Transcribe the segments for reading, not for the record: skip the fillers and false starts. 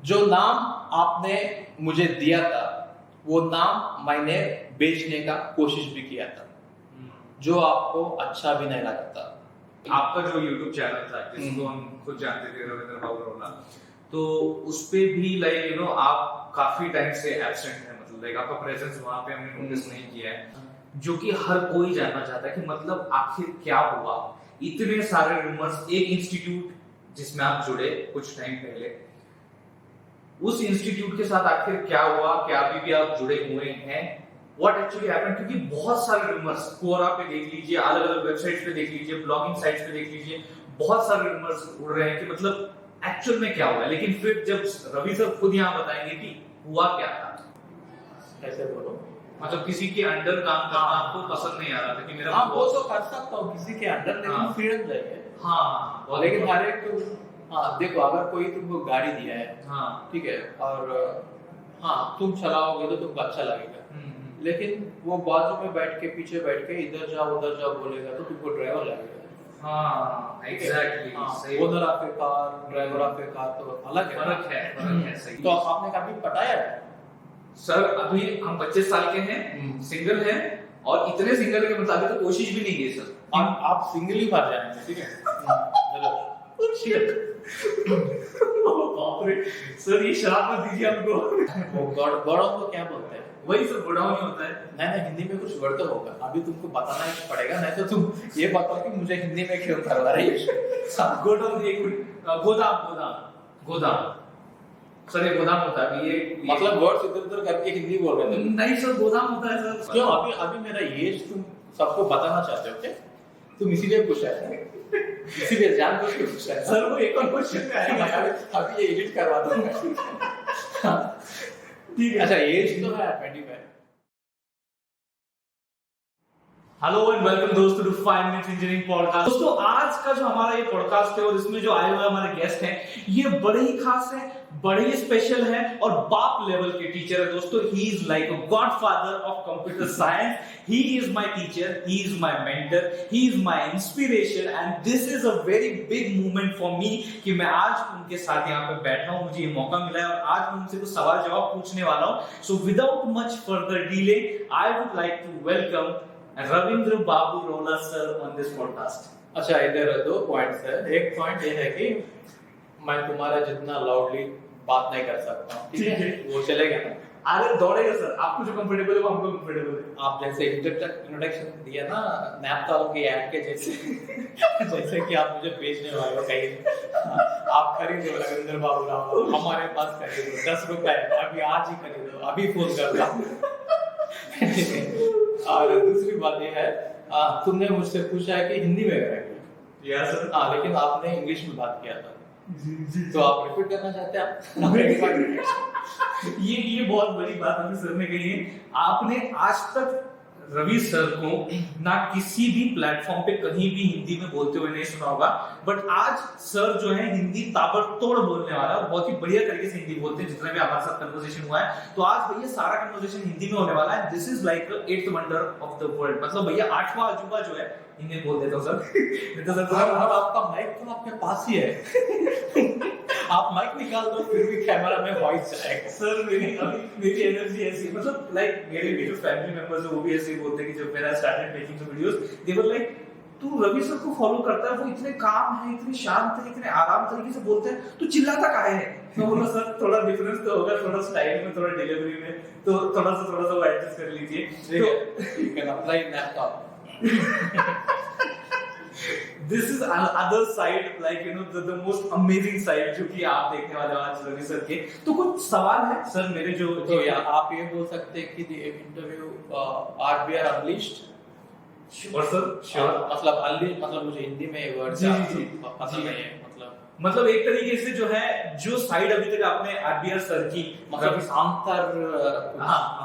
जो नाम आपने मुझे दिया था वो नाम मैंने बेचने का कोशिश भी किया था, जो आपको अच्छा भी नहीं लगा था। आपका जो YouTube चैनल था जिसको हम खुद जानते थे, रविंद्र बाबू रोला, तो उस पे भी आप काफी टाइम से एब्सेंट है, मतलब लाइक आपका प्रेजेंस वहां पे हमने नोटिस नहीं किया है, जो कि हर कोई जानना चाहता है कि मतलब आखिर क्या हुआ। इतने सारे रूमर्स, एक इंस्टीट्यूट जिसमें आप जुड़े कुछ टाइम पहले, उस इंस्टीट्यूट के साथ आखिर क्या हुआ, क्या अभी भी आप जुड़े हुए हैं, व्हाट एक्चुअली हैपेंड? क्योंकि बहुत सारे रूमर्स कोरा पे देख लीजिए, अलग अलग वेबसाइट्स पे देख लीजिए, ब्लॉगिंग साइट्स पे देख लीजिए, बहुत सारे रूमर्स उड़ रहे हैं कि मतलब एक्चुअल में क्या हुआ। लेकिन फिर जब रवि सर खुद यहाँ बताएंगे कि हुआ क्या था। कैसे बोलो? मतलब किसी के अंडर काम करना आपको पसंद नहीं आ रहा था कि मेरा वो तो कर सकता हूँ किसी के अंडर, लेकिन फ्रीडम चाहिए। हाँ, लेकिन हर एक देखो, अगर कोई तुमको गाड़ी दिया है, हाँ ठीक है, और तुम चलाओगे तो तुमको अच्छा लगेगा, लेकिन वो बाजू में बैठ के, पीछे बैठ के इधर जाओ उधर जाओ बोलेगा तो तुमको ड्राइवर लगेगा। हाँ exactly, owner of A car, driver of A car तो अलग है, फर्क है सही। तो आपने कभी पटाया है? सर अभी हम 25 साल के हैं, सिंगल हैं, और इतने सिंगल के मुताबिक तो कोशिश भी नहीं की सर। आप सिंगल ही मर जाएंगे, ठीक है? बाप रे सर, ये शराब मत दीजिए हमको। गॉडों को क्या बोलते हैं? वही सर, गोडाउन ही होता है। नहीं, हिंदी में कुछ वर्ड तो होगा, अभी तुमको बताना ही पड़ेगा, नहीं तो तुम ये बताओ कि मुझे हिंदी में क्यों करवा रही है। गोडाउन, एक गोदाम सर, ये गोदाम होता है। ये मतलब वर्ड्स इधर-उधर करके हिंदी बोल रहे थे। नहीं सर, गोदाम होता है सर। क्यों अभी मेरा एज तुम सबको बताना चाहते हो क्या? तुम इसीलिए पूछा है, इसीलिए जानबूझ के पूछा है सर। वो एक और क्वेश्चन में आएगा, अभी ये एडिट करवा दूंगा। ठीक है। अच्छा, एज तो है 25। हेलो एंड वेलकम दोस्तों टू 5 मिनट्स इंजीनियरिंग पॉडकास्ट। दोस्तों, आज का जो हमारा ये पॉडकास्ट है और इसमें जो आए हुए हमारे गेस्ट हैं, ये बड़े ही खास हैं, बड़े ही स्पेशल हैं और बाप लेवल के टीचर है दोस्तों। ही is like a godfather of computer science, he is my teacher, he is my mentor, he is my inspiration, and this is a very big movement for me कि मैं आज उनके साथ यहाँ पे बैठा हूँ, मुझे ये मौका मिला है और आज मैं उनसे कुछ सवाल जवाब पूछने वाला हूँ। So without much further delay, I would like to welcome Ravindra Babu Rola sir on this podcast. अच्छा, इधर दो पॉइंट्स है। एक पॉइंट ये है कि मैं तुम्हारा जितना लाउडली बात नहीं कर सकता हूँ, ठीक है? वो चलेगा ना? अरे दौड़ेगा सर, आपको जो कंफर्टेबल है वो हमको कंफर्टेबल है। आप जैसे इंट्रोडक्शन दिया ना नैपथॉल की ऐड के जैसे जैसे कि आप मुझे भेजने वाले हो कहीं, आप खरीदो रविंद्र बाबू राव, हमारे पास खरीदो, 10 रुपए अभी आज ही खरीदो, अभी फोन कर दो। और दूसरी बात ये है, तुमने मुझसे पूछा है कि हिंदी में करेंगे। Yes sir. लेकिन आपने इंग्लिश में बात किया था, तो आप रिपीट करना चाहते हैं आप? ये बहुत बड़ी बात अभी सर ने कही है। आपने आज तक रवि सर को ना किसी भी प्लेटफॉर्म पे कहीं भी हिंदी में बोलते हुए नहीं सुना होगा, बट आज सर जो है हिंदी ताबड़तोड़ बोलने वाला है और बहुत ही बढ़िया तरीके से हिंदी बोलते हैं। जितना भी हमारे साथ कन्वर्सेशन हुआ है, तो आज भैया सारा कन्वर्सेशन हिंदी में होने वाला है। This is like the 8th wonder of the world, मतलब भैया 8वां अजूबा जो है हिंदी बोल देता हूं सर। तो सर आपका माइक तो आपके पास ही है। आप माइक निकाल दो, फिर भी कैमरा में वॉइस जाएगा। सर मेरी एनर्जी ऐसी, मतलब लाइक मेरे जो फैमिली मेंबर्स है वो भी ऐसे ही बोलते हैं कि जब मैंने started making the videos, they were like, तू रवि सर को फॉलो करता है, वो इतने काम है, इतने शांत है, इतने आराम तरीके से बोलते हैं, तू चिल्लाता काहे है? मैं बोला सर थोड़ा डिफरेंस तो होगा, थोड़ा स्टाइल में, थोड़ा डिलीवरी में, तो थोड़ा सा वो एडजस्ट कर लीजिए। तो you can apply laptop. This is another side, like the most amazing side जो कि आप देखने वाले हो आज रवि सर के। तो कुछ सवाल है सर मेरे जो आप ये बोल सकते हैं कि the interview we are unleashed। Sure sir, sure. मतलब मुझे हिंदी में वर्ड जी पता नहीं है, मतलब एक तरीके से जो है, जो साइड अभी तक आपने आरबीआर सर की, मतलब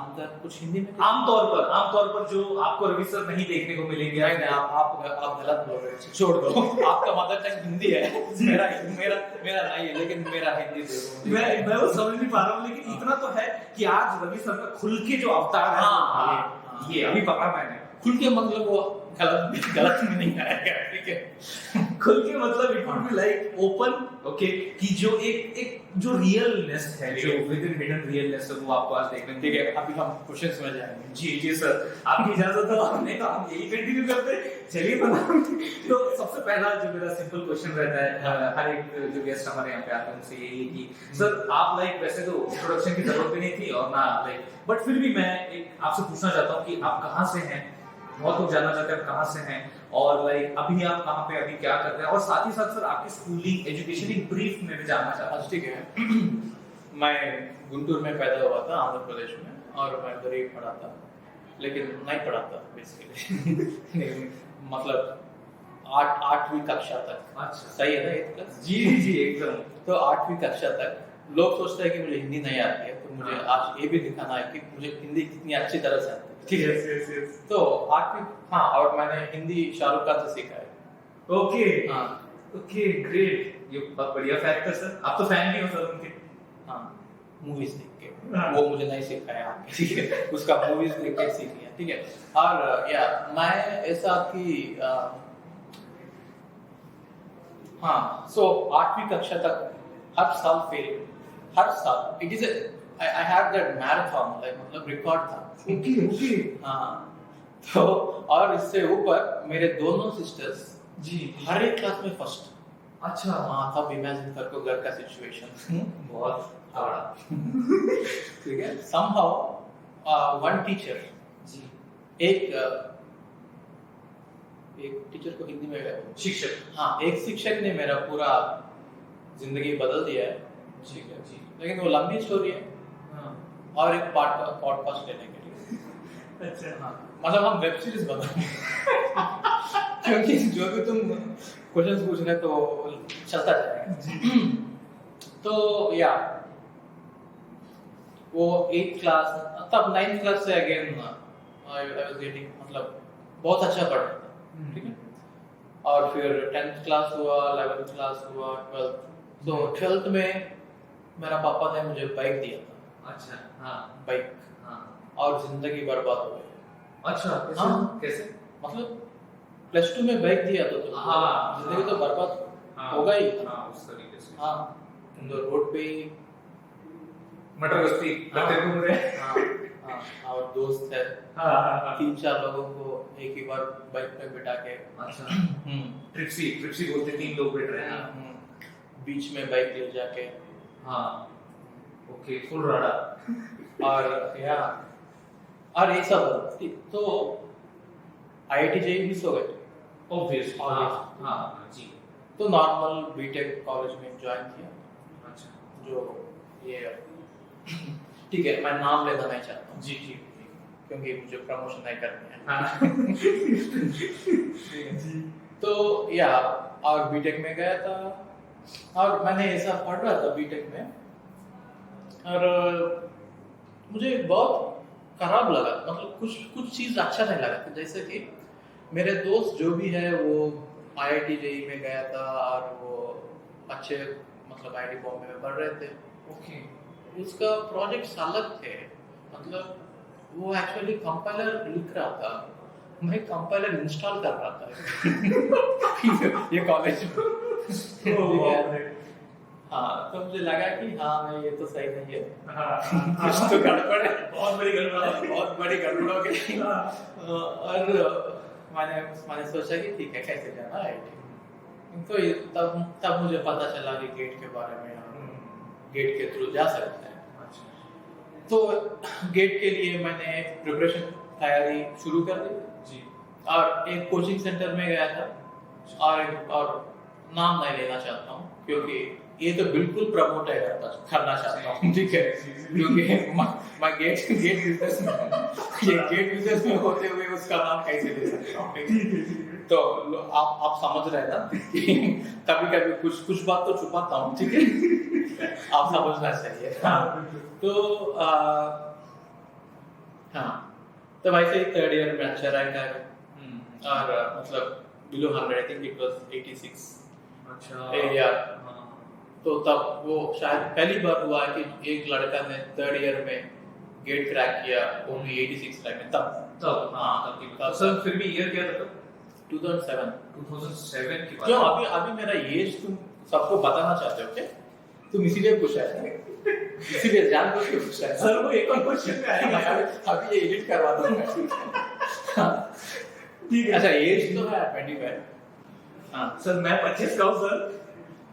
अंतर कुछ हिंदी में आमतौर पर जो आपको रवि सर नहीं देखने को मिलेंगे। आप गलत बोल रहे हैं, छोड़ दो। आपका मदर टंग हिंदी है, मेरा नहीं है, लेकिन मेरा हिंदी मैं वो समझ नहीं पा रहा हूँ, लेकिन इतना तो है कि आज रवि सर का खुल के जो अवतार है, ये अभी पकड़ा मैंने। खुल के मतलब वो गलत में नहीं आएगा, ठीक है? खुल के मतलब it would be like open, okay, कि जो एक जो रियलनेस है, जो विद इन हिडन रियलनेस है, वो आपको आज देखने को ठीक है, अभी हम क्वेश्चंस में जाएंगे। जी जी सर, आपकी इजाजत हो, हमने कहा हम यही कंटिन्यू करते हैं, चलिए तो सबसे पहला जो मेरा सिंपल क्वेश्चन रहता है हर एक जो गेस्ट हमारे यहाँ पे आते हैं उनसे यही कि सर आप लाइक वैसे तो इंट्रोडक्शन की जरूरत भी नहीं थी और ना लाइक, बट फिर भी मैं एक आपसे पूछना चाहता हूँ कि आप कहाँ से हैं, बहुत लोग जानना चाहते हैं आप कहाँ से हैं और लाइक अभी आप कहाँ पे अभी क्या कर रहे हैं, और साथ ही साथ सर आपकी स्कूलिंग एजुकेशन एक ब्रीफ में भी जानना चाहता हूँ। ठीक है, मैं गुंटूर में पैदा हुआ था आंध्र प्रदेश में, और मैं उधर ही पढ़ा था, लेकिन नहीं पढ़ा था बेसिकली मतलब 8वीं कक्षा तक। अच्छा, सही है ना ये क्लास? जी जी एकदम। तो 8वीं कक्षा तक लोग सोचते हैं कि मुझे हिंदी नहीं आती है, तो मुझे आज ये भी दिखाना है कि मुझे हिंदी कितनी अच्छी तरह से आती है। ठीक है, तो 8वीं, हाँ, और मैंने हिंदी शाहरुख खान से सीखा है। ओके, हाँ, ओके ग्रेट, ये बहुत बढ़िया फैक्ट है सर, आप तो फैन भी हो सर उनके। हाँ, मूवीज देख के। हाँ। वो मुझे नहीं सिखाया आपके, ठीक है, उसका मूवीज देख के सीख लिया, ठीक है। और या मैं ऐसा कि हाँ, सो 8वीं कक्षा तक हर साल फेल, हर साल it is I have that marathon, like मतलब रिकॉर्ड था। ओके ओके, हाँ, तो और इससे ऊपर मेरे दोनों सिस्टर्स जी हर एक क्लास में फर्स्ट। अच्छा, हाँ, तब इमेजिन कर को घर का सिचुएशन बहुत बड़ा, ठीक है। somehow one teacher, जी एक टीचर को हिंदी में शिक्षक, हाँ, एक शिक्षक ने मेरा पूरा जिंदगी बदल दिया है, ठीक है जी, लेकिन वो लंबी स्टोरी है हाँ और एक पॉडकास्ट लेने के लिए। अच्छा, हाँ, मतलब हम वेब सीरीज बनाएंगे क्योंकि जो भी तुम क्वेश्चंस पूछ रहे तो चलता जाएगा। तो या वो 8th क्लास, तब 9th क्लास से अगेन आई वाज गेटिंग, मतलब बहुत अच्छा पढ़ रहा था, ठीक है। और फिर 10th क्लास हुआ, 11th क्लास हुआ, 12th, तो 12th में मेरा पापा ने मुझे बाइक दिया था। अच्छा, हाँ बाइक, हाँ, और जिंदगी बर्बाद हो गई। अच्छा कैसे, हाँ। कैसे, मतलब +2 में बाइक दिया तो हाँ, जिंदगी तो बर्बाद हाँ, होगा ही। हाँ उस तरीके से, हाँ, तो रोड पे ही, मटर गश्ती करते घूम रहे हैं, हाँ, हाँ, और दोस्त है, हाँ 3-4 लोगों को एक ही बार बाइक पे बिठा के, अच्छा, ट्रिप्सी बोलते, 3 लोग बैठ रहे हैं, बीच में बाइक ले जाके, हाँ ओके, फुल राडा, और या और ये सब, तो IIT JEE मिस हो गए, ऑब्वियस, हाँ, हाँ जी, तो नॉर्मल बीटेक कॉलेज में ज्वाइन किया, अच्छा, जो ये ठीक है, मैं नाम लेना नहीं चाहता हूँ जी जी क्योंकि मुझे प्रमोशन नहीं करनी है। हाँ जी, तो या और बीटेक में गया था, और मैंने ऐसा पढ़ रहा था बीटेक में, और मुझे बहुत खराब लगा, मतलब कुछ चीज अच्छा नहीं लगा था। जैसे कि मेरे दोस्त जो भी है वो IIT JEE में गया था, और वो अच्छे मतलब IIT बॉम्बे में पढ़ रहे थे, ओके, उसका प्रोजेक्ट्स अलग थे, मतलब वो एक्चुअली कंपाइलर लिख रहा था, मैं कंपाइलर इंस्टॉल कर रहा था ये कॉलेज में। हाँ, तो मुझे लगा कि हाँ नहीं, ये तो सही नहीं है, कुछ तो गड़बड़ है, बहुत बड़ी गड़बड़ है, बहुत बड़ी गड़बड़ हो गई। और मैंने सोचा कि ठीक है, कैसे जाना IIT, तो तब मुझे पता चला कि गेट के बारे में, गेट के थ्रू जा सकते हैं। तो गेट के लिए मैंने प्रिपरेशन, तैयारी शुरू कर दी जी, और एक कोचिंग सेंटर में गया था, और नाम नहीं लेना चाहता हूँ क्योंकि ये तो बिल्कुल प्रमोट करना चाहता हूँ, ठीक है, क्योंकि मैं गेट बिजनेस में होते हुए उसका नाम कैसे ले सकता हूँ। तो आप समझ रहे हैं ना, कभी कभी कुछ बात तो छुपाता हूँ, ठीक है, आप समझना चाहिए। तो हाँ, तो वैसे ही 3rd ईयर में अच्छा रैंक आया, और मतलब below 100, I think it was 86 अच्छा एरिया। तो तब वो शायद पहली बार हुआ कि एक लड़का ने 3rd ईयर में गेट क्रैक किया, वो भी 86 रैंक में, तब हाँ, तब सर फिर भी ईयर क्या था? 2007 2007 की क्यों बात अभी अभी मेरा एज तुम सबको बताना चाहते हो क्या? तुम इसीलिए पूछा है, इसीलिए जानबूझ के पूछा है। सर वो एक और क्वेश्चन में आएगा अभी ये एडिट करवा दूंगा। ठीक है अच्छा एज तो है 25। हाँ सर मैं 25 का हूँ सर,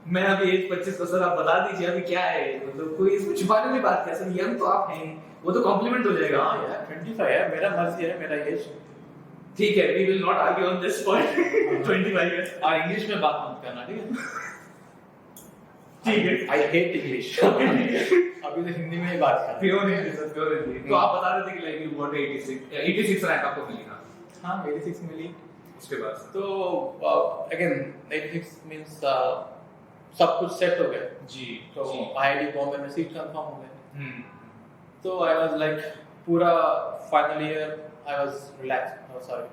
मैं अभी एज 25 का। सर आप बता दीजिए अभी क्या है, मतलब कोई इसमें छुपाने वाली बात क्या सर, यंग तो आप हैं, वो तो कॉम्प्लीमेंट हो जाएगा। हाँ यार 25 है, मेरा मर्जी है, मेरा एज। ठीक है, we will not argue on this point. 25 है और इंग्लिश में बात मत करना, ठीक है? ठीक है। I hate English. अभी तो हिंदी में ही बात कर। Pure Hindi sir, pure Hindi. तो आप बता रहे थे कि लाइक यू गॉट 86 रैंक आपको मिली ना? हाँ 86 मिली। उसके बाद तो अगेन 86 मींस सब कुछ सेट हो गया। जी तो जी आईआईटी बॉम्बे में सीट कंफर्म हो गई। हम्म तो आई वाज लाइक पूरा final year I was relax, sorry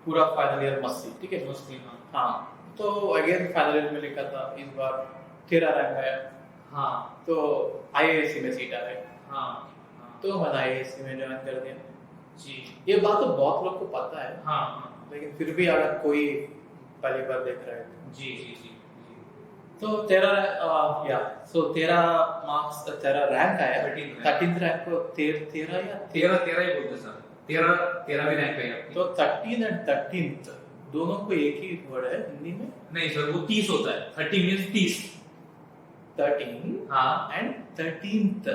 पूरा फाइनल ईयर मस्ती, ठीक है? मस्ती हाँ हाँ तो अगेन फाइनल ईयर में लिखा था, इस बार 13 रैंक आया। हाँ तो आईआईएससी में सीट आ गई। हाँ तो मैंने आईआईएससी में ज्वाइन कर दिया। जी ये बात तो बहुत लोग को पता है, हाँ लेकिन फिर भी अगर कोई पहली बार देख रहा है जी जी जी तो 13 मार्क्स 13 रैंक आया। 13th रैंक को 13 या 13 ही बोलते सर, 13 भी रैंक है आपकी। तो 13 एंड 13th दोनों को एक ही वर्ड है हिंदी में। नहीं सर वो 30 होता है, 30 मींस 30। 13 हाँ एंड 13th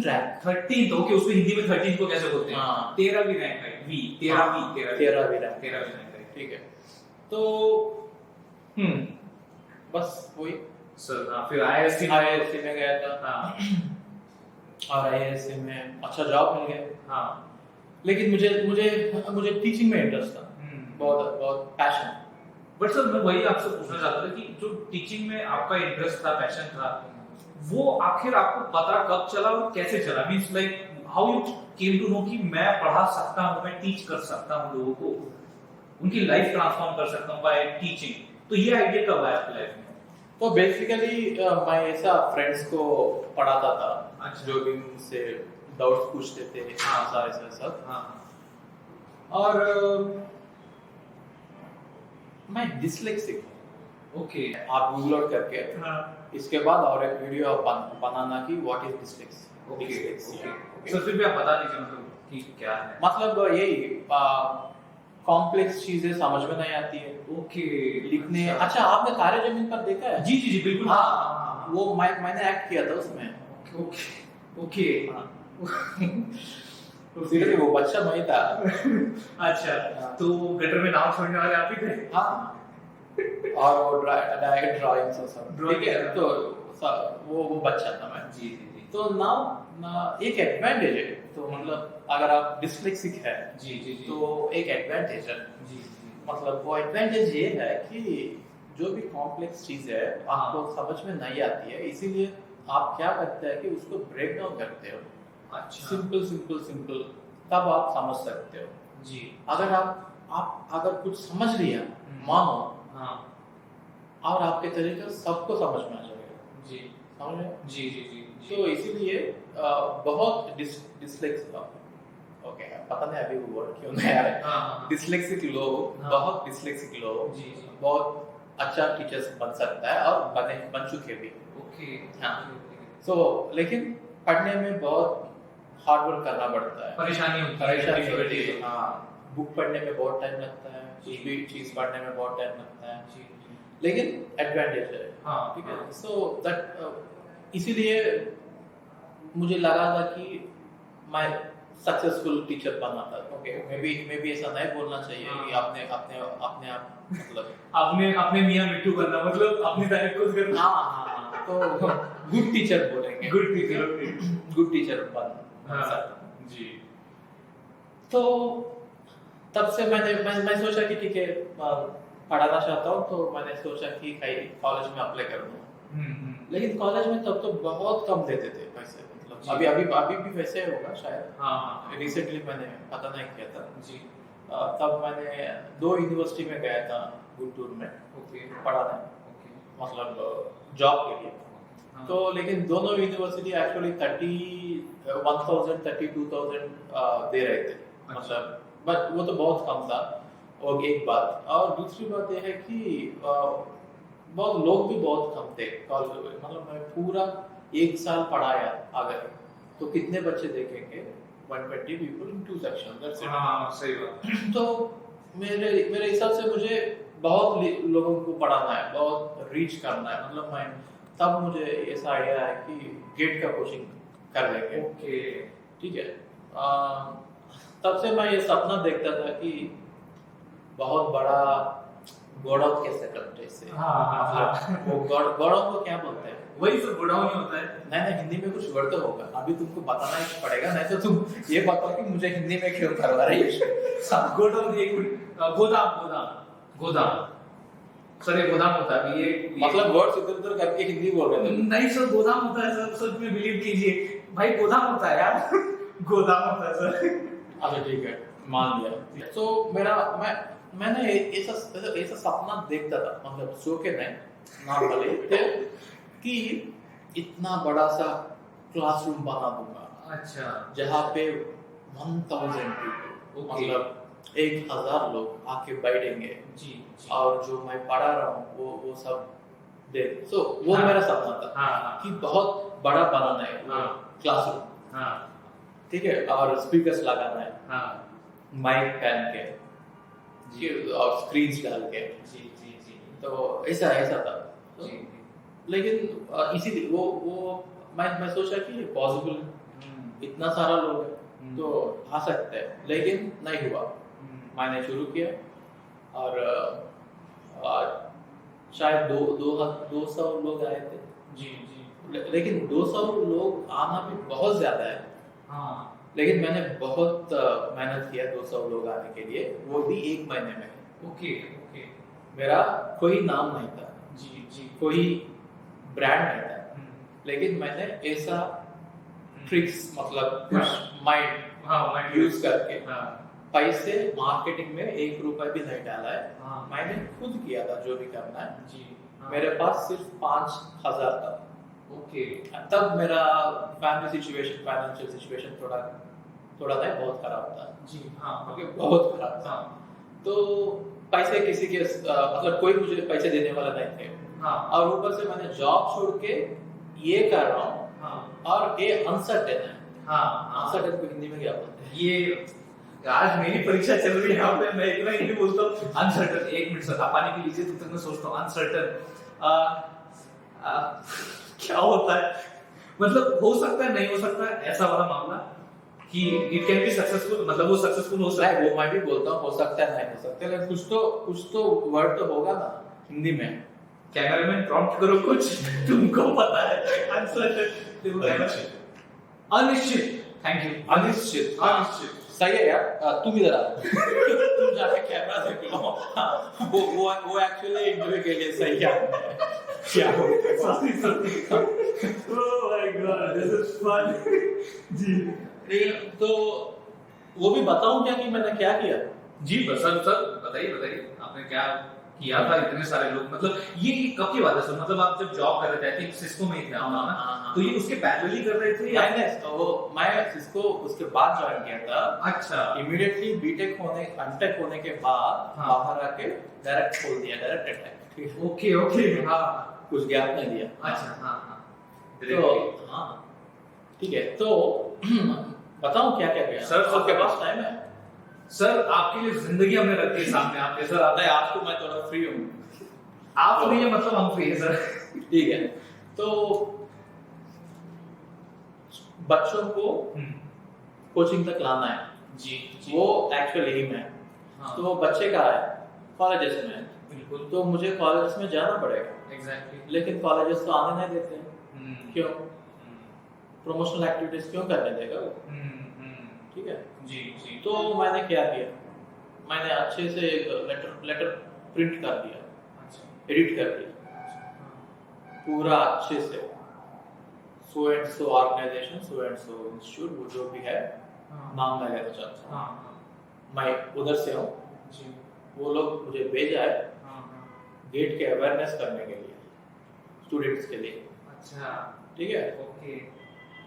रैंक। 13 ओके, उसको हिंदी में 13 को कैसे बोलते हैं? हाँ। 13 भी रैंक है, वी 13 भी 13 भी रैंक, 13 भी रैंक है। ठीक है? तो बस वही सर हाँ, फिर आईआईएससी में गया था। हाँ और आईआईएससी में अच्छा जॉब मिल गया। हाँ लेकिन मुझे टीचिंग में इंटरेस्ट था, बहुत बहुत पैशन। बट सर मैं वही आपसे पूछना चाहता था कि जो टीचिंग में आपका इंटरेस्ट था, पैशन था, वो आखिर आपको पता कब चला और कैसे चला? Means like how you came to know कि मैं पढ़ा सकता हूँ, मैं टीच कर सकता हूँ लोगों को, उनकी लाइफ ट्रांसफॉर्म कर सकता हूँ बाय टीचिंग। तो ये आइडिया कब आया आपकी लाइफ में? तो बेसिकली मैं ऐसा फ्रेंड्स को पढ़ाता था। अच्छा। जो भी उनसे डाउट्स पूछते थे, हाँ। ऐसा सब। हाँ और मैं डिसलेक्सिक हूँ। ओके आप गूगल आउट करके हाँ इसके बाद और एक वीडियो बनाना कि what is dyslexia. Okay sir फिर भी आप बता दीजिए मतलब कि क्या है? मतलब यही कॉम्प्लेक्स चीजें समझ में नहीं आती है ओके लिखने। अच्छा आपने तारे जमीन पर देखा है? जी जी जी बिल्कुल। हाँ वो मैंने एक्ट किया था उसमें। ओके ओके सीरियसली वो बच्चा मैं था। अच्छा तो गटर में नाव छोड़ने वाले आप ही थे? हाँ और वो ड्राइंग्स और सब, ठीक है? तो वो बच्चा था मैं। जी जी जी तो ना एक एडवांटेज है, तो मतलब अगर आप डिस्लेक्सिक है जी जी जी तो एक एडवांटेज है। जी जी मतलब वो एडवांटेज ये है कि जो भी कॉम्प्लेक्स चीज है आपको समझ में नहीं आती है, इसीलिए आप क्या करते हैं कि उसको ब्रेक डाउन करते हो। अच्छा सिंपल तब आप समझ सकते हो। जी अगर आप अगर कुछ समझ लिया मानो, हाँ और आपके तरीके सबको समझ में आ जाएगा। जी समझ रहे? जी जी जी तो इसीलिए बहुत डिसलेक्सिक, ओके पता नहीं अभी वो वर्ड क्यों नहीं आ रहा है। डिसलेक्सिक लोग, बहुत डिसलेक्सिक लोग जी जी बहुत अच्छा टीचर्स बन सकता है और बन चुके भी। ओके हाँ। सो लेकिन पढ़ने में बहुत हार्ड वर्क करना पड़ता है, परेशानी होती है। हाँ बुक पढ़ने में बहुत टाइम लगता है, कुछ भी चीज पढ़ने में बहुत टाइम लगता है, जी लेकिन एडवांटेज है। हाँ ठीक है? सो दैट इसीलिए मुझे लगा था कि मैं सक्सेसफुल टीचर बनना था। ओके मे बी ऐसा नहीं बोलना चाहिए कि अपने आप मतलब आपने मियां मिट्टू बनना मतलब अपनी तारीफ खुद करना। हाँ तो गुड टीचर बोलेंगे, गुड टीचर बन सकता। जी तो तब से मैं सोचा कि ठीक है पढ़ाना चाहता हूँ, तो मैंने सोचा कि कहीं कॉलेज में अप्लाई करूँगा। लेकिन कॉलेज में तब तो बहुत कम देते थे पैसे, मतलब अभी भी वैसे होगा शायद। हाँ रिसेंटली मैंने पता नहीं किया था जी तब मैंने 2 यूनिवर्सिटी में गया था गुंटूर में ओके पढ़ाने, ओके मतलब जॉब के लिए। तो लेकिन दोनों यूनिवर्सिटी एक्चुअली 31,000 32,000 दे रहे थे, मतलब बट वो तो बहुत कम था। और एक बात, और दूसरी बात यह है कि बहुत लोग भी बहुत कम थे कॉलेज में। मतलब मैं पूरा एक साल पढ़ाया अगर, तो कितने बच्चे देखेंगे? 120 people in 2 sections, that's it. हाँ सही बात। तो मेरे मेरे हिसाब से मुझे बहुत लोगों को पढ़ाना है, बहुत रीच करना है। मतलब मैं तब मुझे ऐसा आइडिया है कि गेट का कोचिंग कर लेंगे। ओके ठीक है। तब से मैं ये सपना देखता था कि बहुत बड़ा गोडाउन कैसे करते हैं इससे। वो गोडाउन को क्या बोलते हैं? वही तो गोडाउन ही होता है। नहीं, हिंदी में कुछ वर्ड तो होगा, अभी तुमको बताना ही पड़ेगा, नहीं तो तुम ये बताओ कि मुझे हिंदी में क्यों करवा रही है। गोडाउन एक मिनट, गोदाम सर, ये गोदाम होता है। ये मतलब वर्ड्स इधर उधर करके हिंदी बोल रहे थे। नहीं सर, गोदाम होता है सर, सच में बिलीव कीजिए भाई, गोदाम होता है यार। गोदाम होता है सर। अच्छा ठीक है, मान लिया। तो मैंने ऐसा सपना देखता था, मतलब सो के नहीं नॉर्मली, कि इतना बड़ा सा क्लासरूम बना दूंगा। अच्छा। जहाँ पे 1000 people, ओके। मतलब 1000 लोग आके बैठेंगे। जी। और जो मैं पढ़ा रहा हूँ वो सब देख। सो वो हाँ। मेरा सपना था। हाँ। कि बहुत बड़ा बनाना है क्लासरूम। हाँ। ठीक है, और स्पीकर्स लगाना है, हाँ। माइक पहन के जी। और स्क्रीन्स डाल के। जी। तो ऐसा था। तो, जी। लेकिन इसीलिए वो मैं सोचा कि ये पॉसिबल है, इतना सारा लोग है तो आ सकते हैं, लेकिन नहीं हुआ। मैंने शुरू किया और शायद 200 लोग आए थे। जी। लेकिन 200 लोग आना भी बहुत ज्यादा है। हाँ। लेकिन मैंने बहुत मेहनत किया 200 लोग आने के लिए, वो भी 1 महीने में। ओके। मेरा कोई नाम नहीं था, जी। कोई ब्रांड नहीं था, लेकिन मैंने ऐसा ट्रिक्स, मतलब कुछ माइंड यूज करके पैसे मार्केटिंग में 1 रुपए भी नहीं डाला है। मैंने खुद किया था जो भी करना है। जी। मेरे पास सिर्फ 5000 था। ओके। तब मेरा फाइनेंशियल सिचुएशन थोड़ा नहीं, बहुत खराब था। जी। हाँ। ओके, बहुत खराब था। तो पैसे किसी के मतलब कोई मुझे पैसे देने वाला नहीं थे। हाँ। और ऊपर से मैंने जॉब छोड़ के ये कर रहा हूँ। हाँ। और ये अनसर्टेन है। हाँ। अनसर्टेन को हिंदी में क्या बोलते हैं? ये आज मेरी परीक्षा चल रही है, यहाँ पे मैं इतना हिंदी बोलता हूँ। अनसर्टन, 1 मिनट सर, आप पानी पी लीजिए, तब तक मैं सोचता हूँ अनसर्टन क्या होता है। मतलब हो सकता है, नहीं हो सकता है, ऐसा वाला मामला कि इट कैन बी सक्सेसफुल, मतलब वो सक्सेसफुल हो सकता है। वो मैं भी बोलता हूँ, हो सकता है, नहीं हो सकता है, लेकिन कुछ तो वर्ड तो होगा ना हिंदी में। कैमरामैन प्रॉम्प्ट करो कुछ, तुमको पता है। अनसर्टन, अनिश्चित। Thank you. अनिश्चित। सही है यार, तुम इधर आ। तुम जाके कैमरा देख लो। हाँ, वो एक्चुअली इंटरव्यू के लिए सही है। क्या हो? Oh my God, this is fun. जी। तो वो भी बताऊं क्या कि मैंने क्या किया? जी सर बताइए आपने क्या किया था। इतने सारे लोग, मतलब ये कब की बात है सर? मतलब आप जब जॉब कर रहे थे, आई थिंक सिस्को में ही थे आप ना? तो ये उसके पैरेलली कर रहे थे या? तो मैं सिस्को उसके बाद ज्वाइन किया था। अच्छा। इमीडिएटली एमटेक होने के बाद बाहर आके डायरेक्ट खोल दिया, डायरेक्ट अटैक। ओके। हाँ। कुछ गैप नहीं दिया। अच्छा। हाँ। तो हाँ ठीक है, तो बताऊं क्या किया? सर आपके पास टाइम है? सर आपके लिए जिंदगी हमने रखी है सामने आपके। सर आता है, आज तो मैं थोड़ा फ्री हूँ। आप नहीं है मतलब हम फ्री है सर। ठीक है, तो बच्चों को कोचिंग तक लाना है। जी। वो एक्चुअली ही मैं। तो वो बच्चे का है कॉलेजेस में। बिल्कुल। तो मुझे कॉलेजेस में जाना पड़ेगा। एग्जैक्टली। लेकिन कॉलेजेस तो आने नहीं देते हैं। क्यों? प्रमोशनल एक्टिविटीज क्यों करने देगा वो? ठीक है। जी। तो मैंने क्या किया, मैंने अच्छे से लेटर प्रिंट कर दिया। अच्छा। एडिट कर दिया पूरा अच्छे से। So and so organisation, so and so institute, वो जो भी है नाम मैं लेना चाहता हूँ। मैं उधर से हूँ। वो लोग मुझे भेजा है गेट के अवेयरनेस करने के लिए, स्टूडेंट्स के लिए। अच्छा। ठीक है। ओके।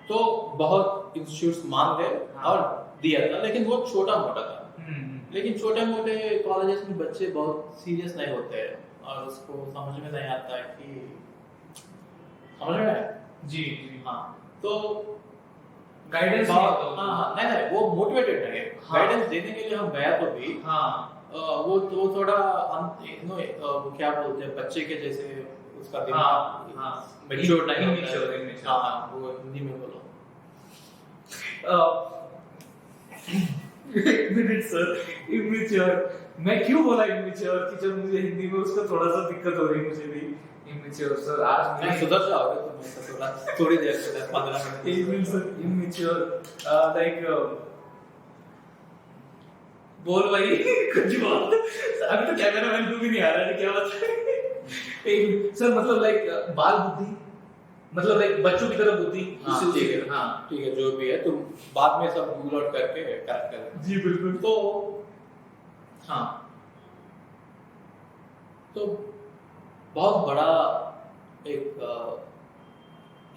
तो बहुत इंस्टीट्यूट्स मान गए और दिया था, लेकिन वो छोटा मोटा था। लेकिन छोटे मोटे कॉलेजेस में बच्चे बहुत सीरियस नहीं होते हैं और उसको समझ में नहीं आता है कि समझ में आया? जी जी हाँ तो गाइडेंस हाँ हाँ नहीं नहीं वो मोटिवेटेड नहीं है। हाँ। गाइडेंस देने के लिए हम गया तो भी हाँ वो थोड़ा वो क्या बोलते हैं बच्चे के जैसे उसका हाँ दिमाग हाँ मैच्योर नहीं होता immature, है। immature। हाँ वो हिंदी में बोलो। एक मिनट सर इमेच्योर मैं क्यों बोला इमेच्योर कि जब मुझे हिंदी में उसका थोड़ा सा दिक्कत हो रही है मुझे भी इमेच्योर सर आज नहीं सुधर जाओगे तुम ऐसा थोड़ी देर से 15 मिनट सर इमेच्योर लाइक बोल भाई कुछ बात अभी तो कैमरामैन को भी नहीं आ रहा है क्या बात है सर मतलब लाइक बाल बुद्धि मतलब लाइक बच्चों की तरह बुद्धि हाँ उसी- ठीक है हाँ ठीक है जो भी है तुम बाद में सब गूगल आउट करके करेक्ट कर जी बिल्कुल तो हाँ तो बहुत बड़ा एक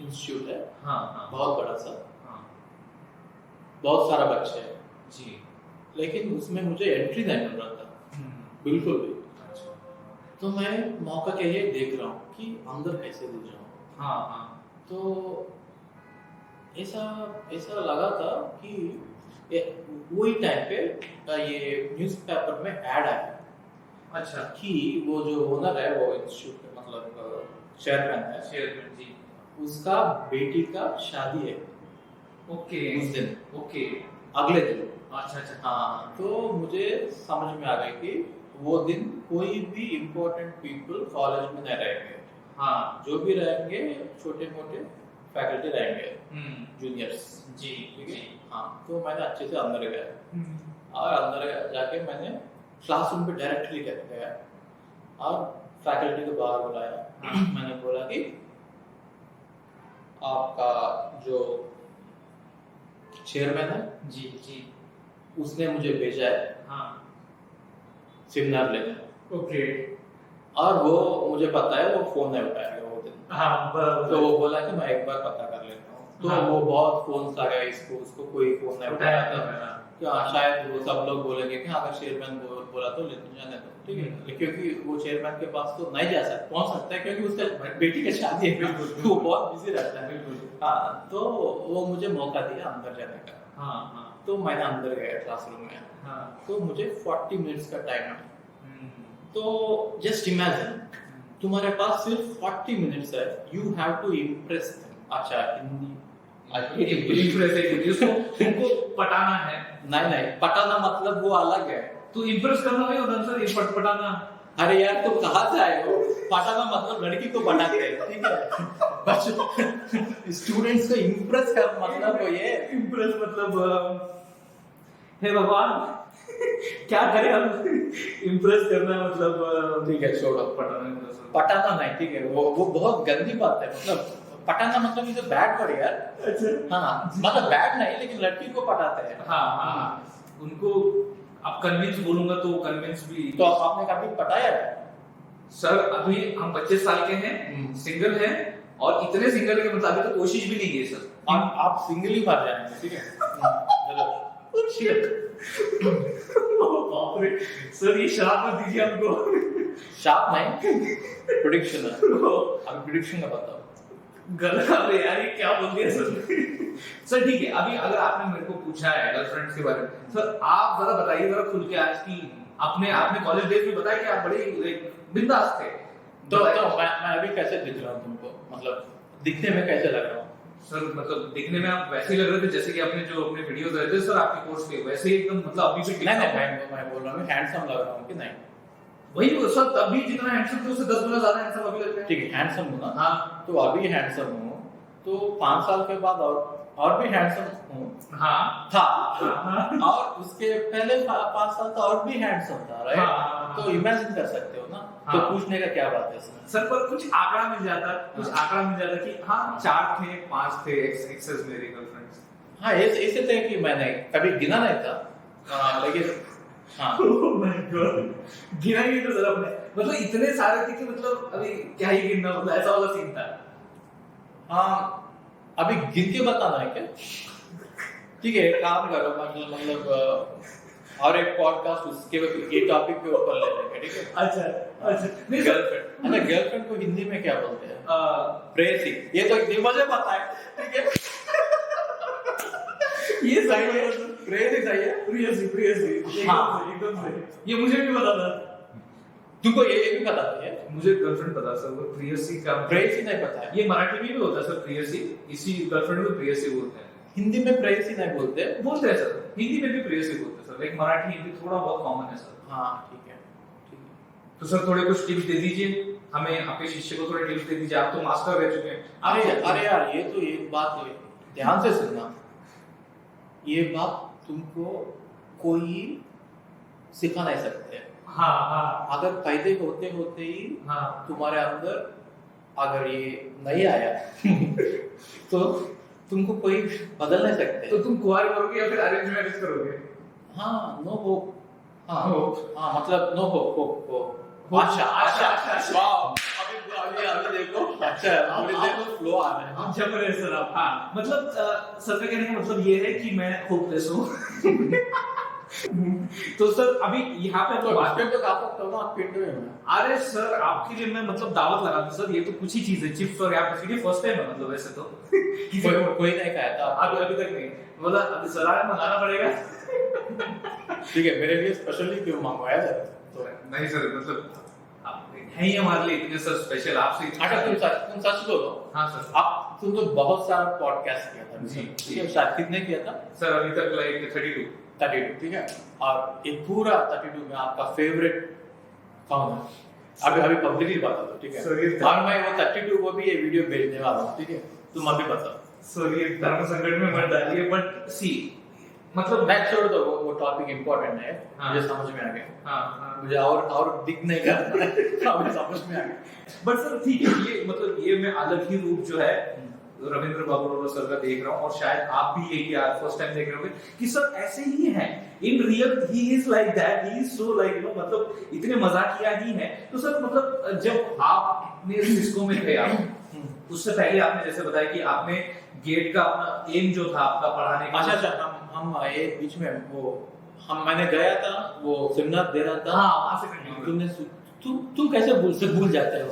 इंस्टीट्यूट है हाँ हाँ बहुत बड़ा सा हाँ बहुत सारा बच्चे हैं जी लेकिन उसमें मुझे एंट्री नहीं मिल रहा था बिल्कुल भी अच्छा तो मैं मौका के लिए देख रहा हूँ कि अंदर कैसे घुस जाऊँ हाँ हाँ तो ऐसा ऐसा लगा था कि वही टाइम पे ये न्यूज़पेपर में ऐड आया अच्छा कि वो जो ओनर है वो इंस्टीट्यूट मतलब चेयरमैन है चेयरमैन जी उसका बेटी का शादी है ओके उस दिन ओके अगले दिन अच्छा अच्छा हाँ तो मुझे समझ में आ गया कि वो दिन कोई भी इम्पोर्टेंट पीपल कॉलेज में नहीं रहेंगे हाँ जो भी रहेंगे छोटे मोटे फैकल्टी रहेंगे जूनियर्स जी ठीक जी है हाँ तो मैंने अच्छे से अंदर गया हम्म, और अंदर जाके मैंने क्लासरूम पे डायरेक्टली गया और फैकल्टी को बाहर बुलाया मैंने बोला कि आपका जो चेयरमैन है जी जी उसने मुझे भेजा है हाँ सेमिनार लेने ओके और वो मुझे पता है वो फोन नहीं उठाएगा वो दिन हाँ तो वो बोला कि मैं एक बार पता कर लेता हूँ तो हाँ। वो बहुत फोन आ गया इसको उसको कोई फोन नहीं उठाया था क्या शायद वो सब लोग बोलेंगे कि अगर चेयरमैन बोला तो ले जाने दो ठीक है क्योंकि वो चेयरमैन के पास तो नहीं जा सकता पहुंच सकता है क्योंकि उसका बेटी का शादी है तो वो बहुत बिजी रहता है बिल्कुल हाँ तो वो मुझे मौका दिया अंदर जाने का हाँ हाँ तो मैंने अंदर गया क्लासरूम में हाँ तो मुझे 40 मिनट्स का टाइम है हम्म, तो जस्ट इमेजिन तुम्हारे पास सिर्फ 40 मिनट्स है यू हैव टू इम्प्रेस अच्छा हिंदी impress है क्योंकि उसको तुमको पटाना है नहीं नहीं पटाना मतलब वो अलग है तो इम्प्रेस करना भाई उधर से ये पटाना अरे यार तुम कहाँ से आए हो पटाना मतलब लड़की को पटाते हैं ठीक है स्टूडेंट्स को इम्प्रेस कर मतलब वो ये इम्प्रेस मतलब हे भगवान क्या करें हम इम्प्रेस करना मतलब ठीक है छोड़ो पटाना मतलब पटाना नहीं ठीक है वो बहुत गंदी बात है मतलब पटाना मतलब इज बैड वर्ड यार अच्छा हाँ मतलब बैड नहीं लेकिन लड़की को पटाते हैं हाँ हाँ उनको अब कन्विंस बोलूंगा तो कन्विंस भी तो आपने कभी पटाया है सर अभी हम 25 साल के हैं सिंगल हैं और इतने सिंगल के मतलब अभी तो कोशिश भी नहीं की सर आप सिंगल ही मर जाएंगे ठीक है चलो बाप रे सर ये शाप मत दीजिए हमको शार्प नहीं प्रेडिक्शन है अभी प्रेडिक्शन का बताओ गलत है यार ये क्या बोल दिया सर सर ठीक है अभी अगर आपने मेरे को पूछा है गर्लफ्रेंड्स के बारे में सर आप जरा बताइए जरा खुल के आज की आपने कॉलेज डेज में बताया कि आप बड़े लाइक बिंदास थे तो मैं अभी कैसे दिख रहा हूँ तुमको मतलब दिखने में कैसे लग रहा हूँ सर मतलब दिखने में आप वैसे ही लग रहे थे जैसे कि आपने जो अपने वीडियोस रहते सर आपके कोर्स के वैसे ही एकदम मतलब अभी भी नहीं मैं बोल रहा हूँ हैंडसम लग रहा हूँ कि नहीं वही वो सर तभी जितना हैंडसम थे उससे 10 गुना ज्यादा हैंडसम अभी लगते हैं ठीक है हैंडसम हूँ ना हाँ तो अभी हैंडसम हूँ तो 5 साल के बाद और भी हैंडसम हूँ हाँ था हाँ और उसके पहले 5 साल तो और भी हैंडसम था राइट हाँ, तो इमेजिन कर सकते हो ना तो हाँ। पूछने का क्या बात है इसमें सर पर कुछ आंकड़ा मिल जाता कि हाँ 4 थे 5 थे एक्सेस मेरी गर्लफ्रेंड्स हाँ ऐसे थे कि मैंने कभी गिना नहीं था लेकिन हाँ ओह माय गॉड गिना ही नहीं तो सर आपने मतलब इतने सारे थे कि मतलब अभी क्या ही गिनना मतलब ऐसा वाला सीन था हाँ अभी गिन के बताना है क्या ठीक है एक काम करो मतलब और एक पॉडकास्ट उसके ये टॉपिक के ऊपर ले लेंगे, ठीक है? अच्छा अच्छा नहीं सर, गर्लफ्रेंड, अच्छा गर्लफ्रेंड को हिंदी में क्या बोलते हैं? प्रेयसी। ये तो मुझे पता है, ठीक है? ये सही है, प्रेयसी सही है। प्रियसी प्रियसी हाँ। एकदम सही। ये मुझे भी पता था। तुमको ये भी पता है? मुझे गर्लफ्रेंड पता सर, वो प्रेयसी का प्रेयसी नहीं पता है? ये मराठी में भी होता है सर प्रेयसी, इसी गर्लफ्रेंड को प्रेयसी बोलते हैं। हिंदी में प्रेयसी नहीं बोलते? बोलते हैं सर, हिंदी में भी प्रेयसी बोलते हैं सर, लाइक मराठी हिंदी थोड़ा बहुत कॉमन है सर। हाँ ठीक है, ठीक है। तो सर थोड़े कुछ टिप्स दे दीजिए हमें, आपके शिष्य को थोड़े टिप्स दे दीजिए, आप तो मास्टर रह चुके हैं। अरे यार, ये तो एक बात है, ध्यान से सुनना। ये बात तुमको कोई सिखा नहीं सकते। हाँ हाँ अगर पैदा होते होते ही हाँ तुम्हारे अंदर अगर ये नहीं आया तो तुमको कोई बदल नहीं सकते। तो तुम कुंवारी करोगे या फिर अरेंज मैरिज करोगे? हाँ, नो होप। हाँ Hope। हाँ, मतलब नो होप, होप। अच्छा अच्छा अच्छा, वाओ, अभी देखो, अच्छा थोड़ी देर में फ्लो आ रहा है। जब रहे सर आप। हाँ मतलब सर का कहने का मतलब ये है कि मैं होपलेस हूँ। तो सर अभी यहाँ पे तो तो बात, बास्केट तो खा सकता हूँ ना आप पिंड में? अरे सर आपके लिए मैं मतलब दावत लगा दूं सर, ये तो कुछ ही चीज है, चिप्स और यहाँ पे फर्स्ट टाइम है मतलब वैसे तो कोई नहीं खाया था अभी तक नहीं, मतलब अभी सर आए मंगाना पड़ेगा। ठीक है, मेरे लिए स्पेशली क्यों मंगवाया था? तो नहीं सर, मतलब आप है ही हमारे लिए इतने सर स्पेशल, आपसे अच्छा तुम सच बोलो। हाँ सर। आप तुम तो बहुत सारा पॉडकास्ट किया था जी, ठीक है? शायद कितने किया था? सर अभी तक लाइक 32। 32, ठीक है? और ये पूरा 32 में आपका फेवरेट कौन है? अभी पब्लिकली बता दो, ठीक है? Sorry, और मैं वो 32 को भी ये वीडियो भेजने वाला हूँ, ठीक है? तुम अभी बताओ। सर ये धर्म संकट में मत डालिए, बट सी मतलब मैं छोड़ दो, वो टॉपिक इम्पोर्टेंट है, हाँ। मुझे समझ में आ गया। हाँ हाँ। मुझे और दिख नहीं करना है, मुझे समझ में आ गया। बट सर ठीक है, ये मतलब ये मैं अलग ही रूप जो है रविंद्र बाबू सर का देख रहा हूँ, और शायद आप भी यही फर्स्ट टाइम देख रहे होंगे कि सर ऐसे ही है in real, he is like that, he is so like no, मतलब इतने मजाकिया ही है। तो सर मतलब जब आपने सिस्को में थे आप, उससे पहले आपने जैसे बताया कि आपने गेट का अपना एम जो था आपका पढ़ाने का, अच्छा हम ये बीच में वो मैंने गया था वो सेमिनार दे रहा था। हाँ वहां से कंटिन्यू। तुम कैसे भूल जाते हो?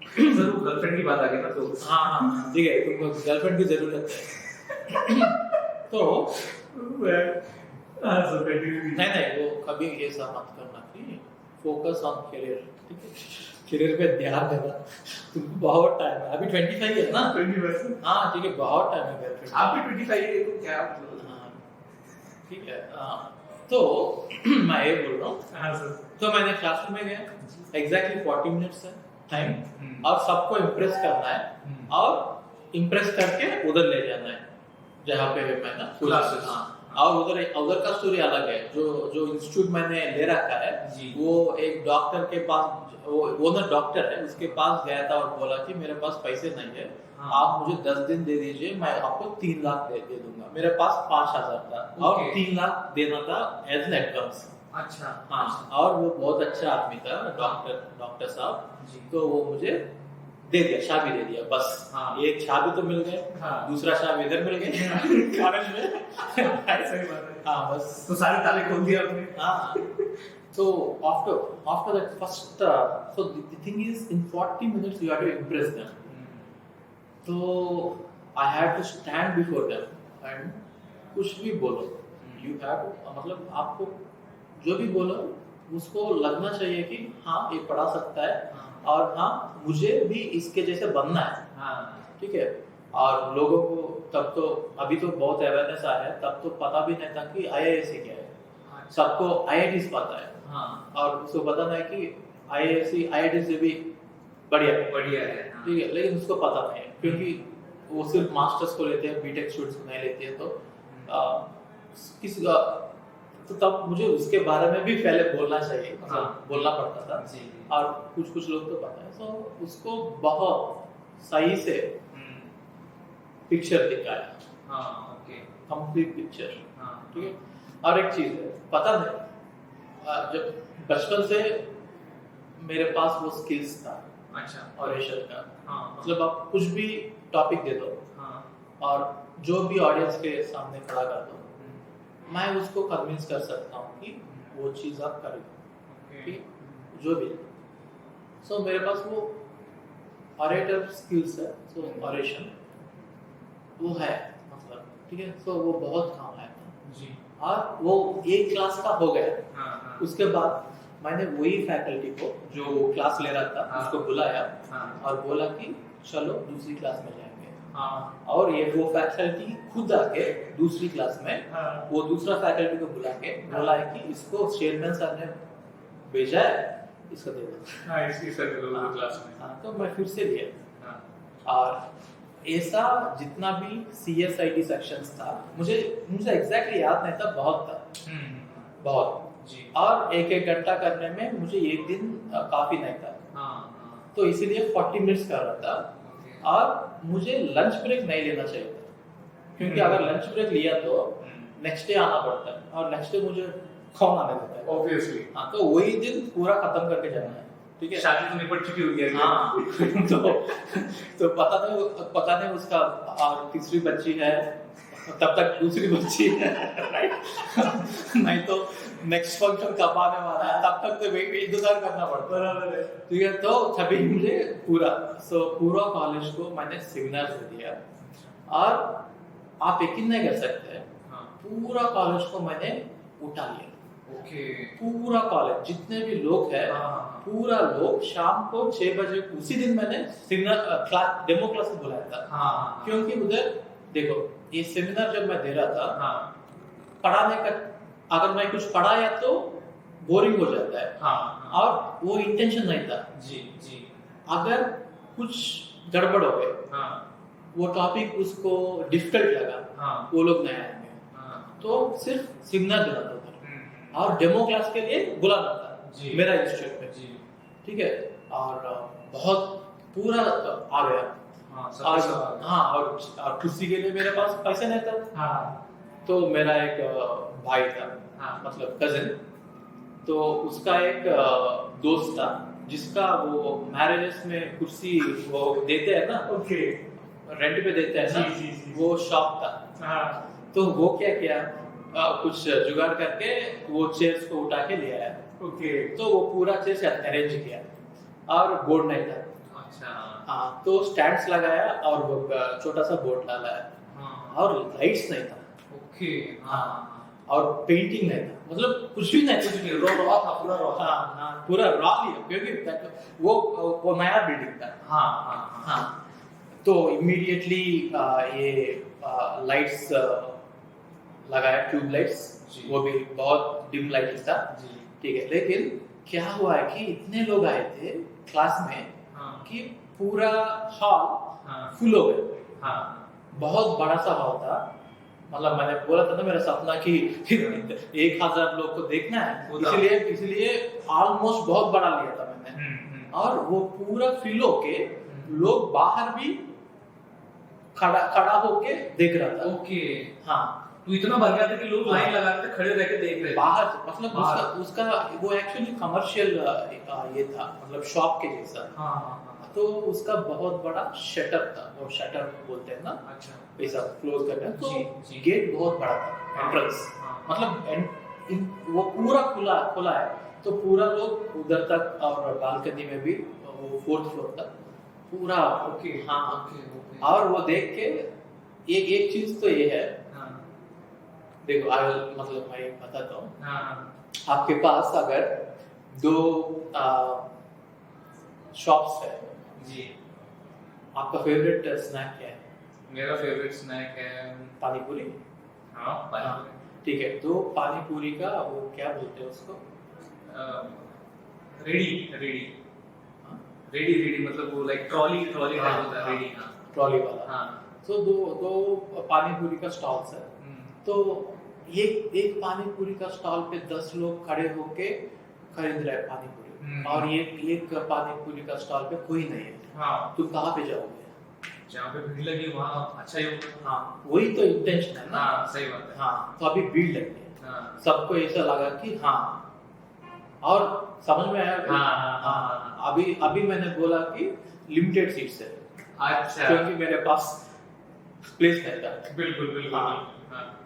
सर वो गर्लफ्रेंड की बात आ गई ना, तो हाँ ठीक है, तुमको गर्लफ्रेंड की जरूरत है। तो नहीं वो कभी ऐसा मत करना कि फोकस ऑन करियर, ठीक है? करियर पे ध्यान देना। तुमको बहुत टाइम है, अभी 25 है ना? 20%। हाँ ठीक है, बहुत टाइम है गर्लफ्रेंड। आप भी 25 है तो क्या ठीक है। तो मैं ये बोल रहा हूँ, हाँ सर। तो मैंने क्लासरूम में गया, एग्जैक्टली 40 मिनट्स है टाइम, और सबको इम्प्रेस करना है, और इम्प्रेस करके उधर ले जाना है जहाँ पे मैं ना Classes। हाँ, और उधर का स्टोरी अलग है। जो इंस्टीट्यूट मैंने ले रखा है जी। वो एक डॉक्टर के पास, वो ओनर डॉक्टर है, उसके पास गया था और बोला कि मेरे पास पैसे नहीं है, हाँ। आप मुझे 10 दिन दे दीजिए, मैं आपको 3 लाख दे दूंगा। मेरे पास 5,000 था और Okay। 3 लाख देना था एज एन एडवांस। अच्छा हाँ, और वो बहुत अच्छा आदमी था, डॉक्टर साहब जी। तो वो मुझे दे दिया, चाबी दे दिया बस। हाँ। एक चाबी तो मिल गए, हाँ। दूसरा चाबी इधर मिल गए कॉलेज में। सही बात है। हाँ बस। तो सारे ताले खोल दिए आपने। हाँ, so after that first so the thing is in 40 minutes you have to impress them. So I had to stand before them and कुछ भी बोलो, you have to, मतलब आपको जो भी बोलो उसको लगना चाहिए कि हाँ ये पढ़ा सकता है, और हाँ मुझे भी इसके जैसे बनना है। हाँ ठीक है? और लोगों को तब तो अभी तो बहुत अवेयरनेस आया है, तब तो पता भी नहीं था कि IISc क्या है। सबको IITs पता है, हाँ और उसको पता नहीं कि IIT से भी बढ़िया है, बढ़िया है। ठीक है? लेकिन उसको पता नहीं है क्योंकि वो सिर्फ मास्टर्स को लेते हैं, बीटेक स्टूडेंट्स को नहीं लेती है। तो किसी का तो तब मुझे उसके बारे में भी पहले बोलना चाहिए, हाँ। बोलना पड़ता था। जी और कुछ लोग तो पता है, तो उसको बहुत सही से पिक्चर दिखाया, हाँ ओके कंप्लीट पिक्चर। हाँ ठीक है? और एक चीज है, पता नहीं जब बचपन से मेरे पास वो स्किल्स था अच्छा ऑरेशन का, हाँ मतलब आप कुछ भी टॉपिक दे दो हाँ और जो भी ऑडियंस के सामने खड़ा कर दो, मैं उसको कन्विंस कर सकता हूँ कि वो चीज़ आप करें, ठीक, जो भी। सो मेरे पास वो ऑरेटर स्किल्स है, सो ऑरेशन वो है, मतलब ठीक है, सो वो बहुत काम है जी। और वो एक क्लास का हो गया। हाँ। उसके बाद मैंने वही फैकल्टी को जो क्लास ले रहा था हाँ। उसको बुलाया हाँ। और बोला कि चलो दूसरी क्लास में जाएंगे। हाँ। और ये वो फैकल्टी खुद आके दूसरी क्लास में हाँ। वो दूसरा फैकल्टी को बुला के बोला है कि इसको चेयरमैन सर ने भेजा है, इसको दे दो। हाँ, इसकी सर हाँ, क्लास में। हाँ, तो मैं फिर से लिया। हाँ। और ऐसा जितना भी CSIT सेक्शंस था, मुझे एग्जैक्टली याद नहीं था, बहुत था, बहुत जी। और एक घंटा करने में मुझे एक दिन काफी नहीं था। हाँ। तो इसीलिए 40 मिनट्स कर रहा था और मुझे लंच ब्रेक नहीं लेना चाहिए था, क्योंकि अगर लंच ब्रेक लिया तो नेक्स्ट डे आना पड़ता है और नेक्स्ट डे मुझे कौन आने देता है, ऑब्वियसली। हाँ, तो वही दिन पूरा खत्म करके जाना है, ठीक है। शादी तो निपट चुकी होगी। हाँ तो पता नहीं उसका और तीसरी बच्ची है, तब तक दूसरी बच्ची है, राइट। नहीं तो नेक्स्ट फंक्शन कब आने वाला है, तब तक तो वेट इंतजार करना पड़ता है, ठीक है। तो तभी मुझे पूरा कॉलेज को मैंने सेमिनार दिया और आप यकीन नहीं कर सकते, पूरा कॉलेज को मैंने उठा लिया। ओके। पूरा कॉलेज जितने भी लोग हैं, पूरा लोग शाम को 6 बजे उसी दिन मैंने क्लास डेमो क्लास बुलाया था। क्योंकि उधर देखो, ये सेमिनार जब मैं दे रहा था, पढ़ाने का अगर मैं कुछ पढ़ाया तो बोरिंग हो जाता है, और वो इंटेंशन नहीं था। जी जी। अगर कुछ गड़बड़ हो गए, वो टॉपिक उसको डिफिकल्ट लगा, वो लोग नहीं आएंगे, तो सिर्फ सेमिनार देना था और डेमो क्लास के लिए बुलाना था मेरा इंस्टीट्यूट में, ठीक है। और बहुत पूरा आ गया। हाँ, और किसी के लिए मेरे पास पैसे नहीं था। तो मेरा एक भाई था, मतलब कजिन, तो उसका एक दोस्त था जिसका वो मैरिजेस में कुर्सी वो देते हैं ना, ओके, रेंट पे देते हैं ना, जी। वो शॉप था। तो वो क्या किया, कुछ जुगाड़ करके वो चेयर्स को उठा के ले आया। ओके। तो वो पूरा चेयर्स अरेंज किया और बोर्ड नहीं था। अच्छा। हाँ, तो स्टैंड्स लगाया और वो छोटा सा बोर्ड लगाया, और लाइट्स नहीं था। ओके। और पेंटिंग नहीं था, मतलब कुछ भी नहीं, कुछ नहीं, रॉ था, पूरा रॉ। हाँ, पूरा रॉ लिया, क्योंकि वो नया बिल्डिंग था। हाँ, तो इमीडिएटली ये लाइट्स लगाया, ट्यूब लाइट्स, वो भी बहुत डिम लाइट्स था, ठीक है। लेकिन क्या हुआ है कि इतने लोग आए थे क्लास में कि पूरा हॉल फुल हो गया। बहुत बड़ा सा हॉल था, मतलब मैंने बोला था ना मेरा सपना कि 1000 लोग को देखना है, इसलिए ऑलमोस्ट बहुत बड़ा लिया था मैंने। और वो पूरा फिल होके लोग बाहर भी खड़ा होके देख रहा था। ओके। हाँ, तो इतना भर गया था कि लोग लाइन लगा के खड़े रह के देख रहे थे बाहर, मतलब उसका वो एक्चुअली कमर्शियल ये था, मतलब शॉप के जैसा। तो उसका बहुत बड़ा शटर था, वो शटर बोलते हैं ना, अच्छा, ऐसा क्लोज करना। तो जी। गेट बहुत बड़ा था, एंट्रेंस, मतलब वो पूरा खुला है, तो पूरा लोग उधर तक, और बालकनी में भी वो 4th फ्लोर तक पूरा। ओके। हाँ, ओके। और वो देख के एक चीज तो ये है, देखो मतलब मैं बताता हूँ, आपके पास अगर 2 शॉप्स है जी, आपका फेवरेट स्नैक क्या है? मेरा फेवरेट स्नैक है पानी पूरी। पानी ठीक है, तो पानी पूरी का वो क्या बोलते हैं उसको? रेडी मतलब वो लाइक ट्रॉली होता है, रेडी। ट्रॉली वाला। तो दो पानी पूरी का स्टॉल्स है। तो एक पानी पूरी का स्टॉल पे 10 लोग खड़े होके खरीद रहे हैं पानी पूरी, और एक पानी पूरी का स्टॉल पे कोई नहीं है। तुम कहाँ पे जाओगे? जहाँ पे भीड़ लगी वहाँ अच्छा ही होगा। हाँ, वही तो इंटेंशन है ना। सही बात है। हाँ, तो अभी भीड़ लगी है, सबको ऐसा लगा कि हाँ, और समझ में आया। अभी मैंने बोला कि लिमिटेड सीट्स है, अच्छा, क्योंकि मेरे पास प्लेस नहीं था। बिल्कुल।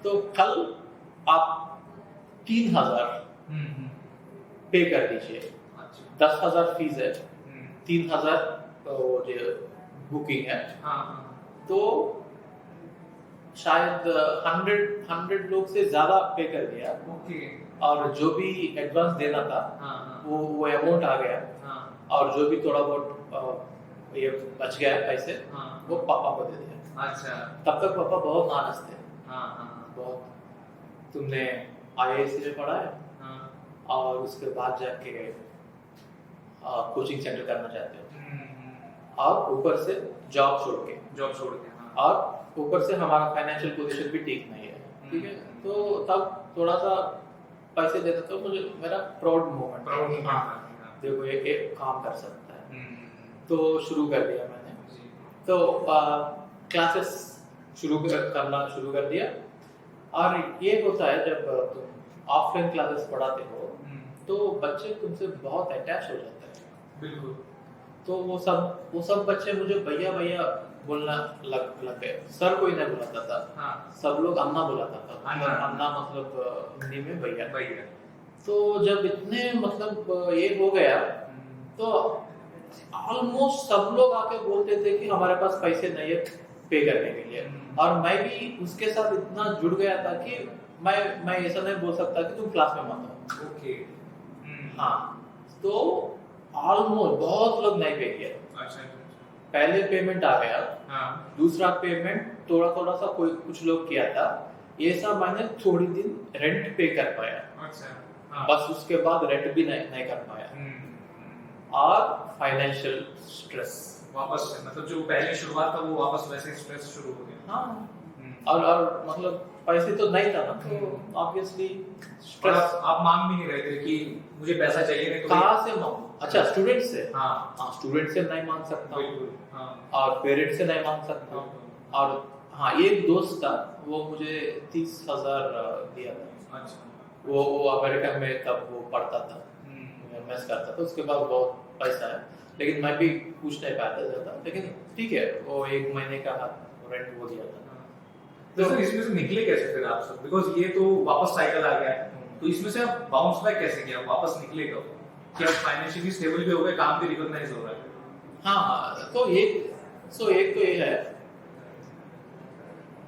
तो कल आप 3,000 पे कर दीजिए, अच्छा 10,000 फीस है, 3,000 वो जो बुकिंग है, तो शायद 100 लोग से ज्यादा पे कर दिया, ओके और जो भी एडवांस देना था वो अमाउंट आ गया, और जो भी थोड़ा बहुत ये बच गया पैसे वो पापा को दे दिया। अच्छा तब तक पापा बहुत नाराज थे, हाँ बहुत, तुमने IISc में पढ़ा है और उसके बाद जाके कोचिंग सेंटर करना चाहते हो, और ऊपर से जॉब छोड़ के, हाँ और ऊपर से हमारा फाइनेंशियल पोजीशन भी ठीक नहीं है, ठीक है, तो तब थोड़ा सा पैसे देते तो मुझे मेरा प्राउड मोमेंट, हाँ देखो ये एक काम कर सकता है, तो शुरू कर दिया मैंने, तो क्लासेस करना शुरू कर दिया। और ये होता है जब तुम ऑफलाइन क्लासेस पढ़ाते हो तो बच्चे तुमसे बहुत अटैच हो जाते हैं, बिल्कुल, तो वो सब बच्चे मुझे भैया भैया बोलना लग गए। सर कोई नहीं बुलाता था, हाँ सब लोग अन्ना बुलाता था, अन्ना मतलब हिंदी में भैया। तो जब इतने मतलब ये हो गया तो ऑलमोस्ट सब लोग आके बोलते थे कि हमारे पास पैसे नहीं है पे करने के लिए, और मैं भी उसके साथ इतना जुड़ गया था कि मैं ऐसा नहीं बोल सकता कि तुम क्लास में मत आओ। ओके हाँ, तो ऑलमोस्ट बहुत लोग नहीं पे किया। अच्छा पहले पेमेंट आ गया, हाँ दूसरा पेमेंट थोड़ा सा कोई कुछ लोग किया था, ये सब मैंने थोड़ी दिन रेंट पे कर पाया, अच्छा बस उसके बाद रेंट भी नहीं कर पाया, और फाइनेंशियल स्ट्रेस वापस से, मतलब जो पहली शुरुआत था वो वापस वैसे स्ट्रेस शुरू हो गया। हाँ, और मतलब पैसे तो नहीं था ना, तो ऑब्वियसली और स्ट्रेस। आप मांग भी नहीं रहे थे कि मुझे पैसा चाहिए, नहीं तो कहाँ से मांगू? अच्छा, स्टूडेंट से? हाँ स्टूडेंट से नहीं मांग सकता हूँ, बिल्कुल, हाँ और पेरेंट्स से नहीं मांग सकता हूँ, और हाँ एक दोस्त था वो मुझे 30,000 दिया था। अच्छा वो अमेरिका में तब वो पढ़ता था, एमएस करता था, उसके बाद बहुत पैसा है, लेकिन मैं भी पूछ नहीं पाया था ज्यादा, लेकिन ठीक है, वो 1 महीने का रेंट वो दिया था। तो सर इसमें से निकले कैसे फिर आप सब, बिकॉज ये तो वापस साइकिल आ गया, तो इसमें से आप बाउंस बैक कैसे किया, वापस निकले कब कि आप फाइनेंशियली स्टेबल भी हो गए, काम भी रिकॉग्नाइज हो रहा है? हाँ, तो एक तो ये है,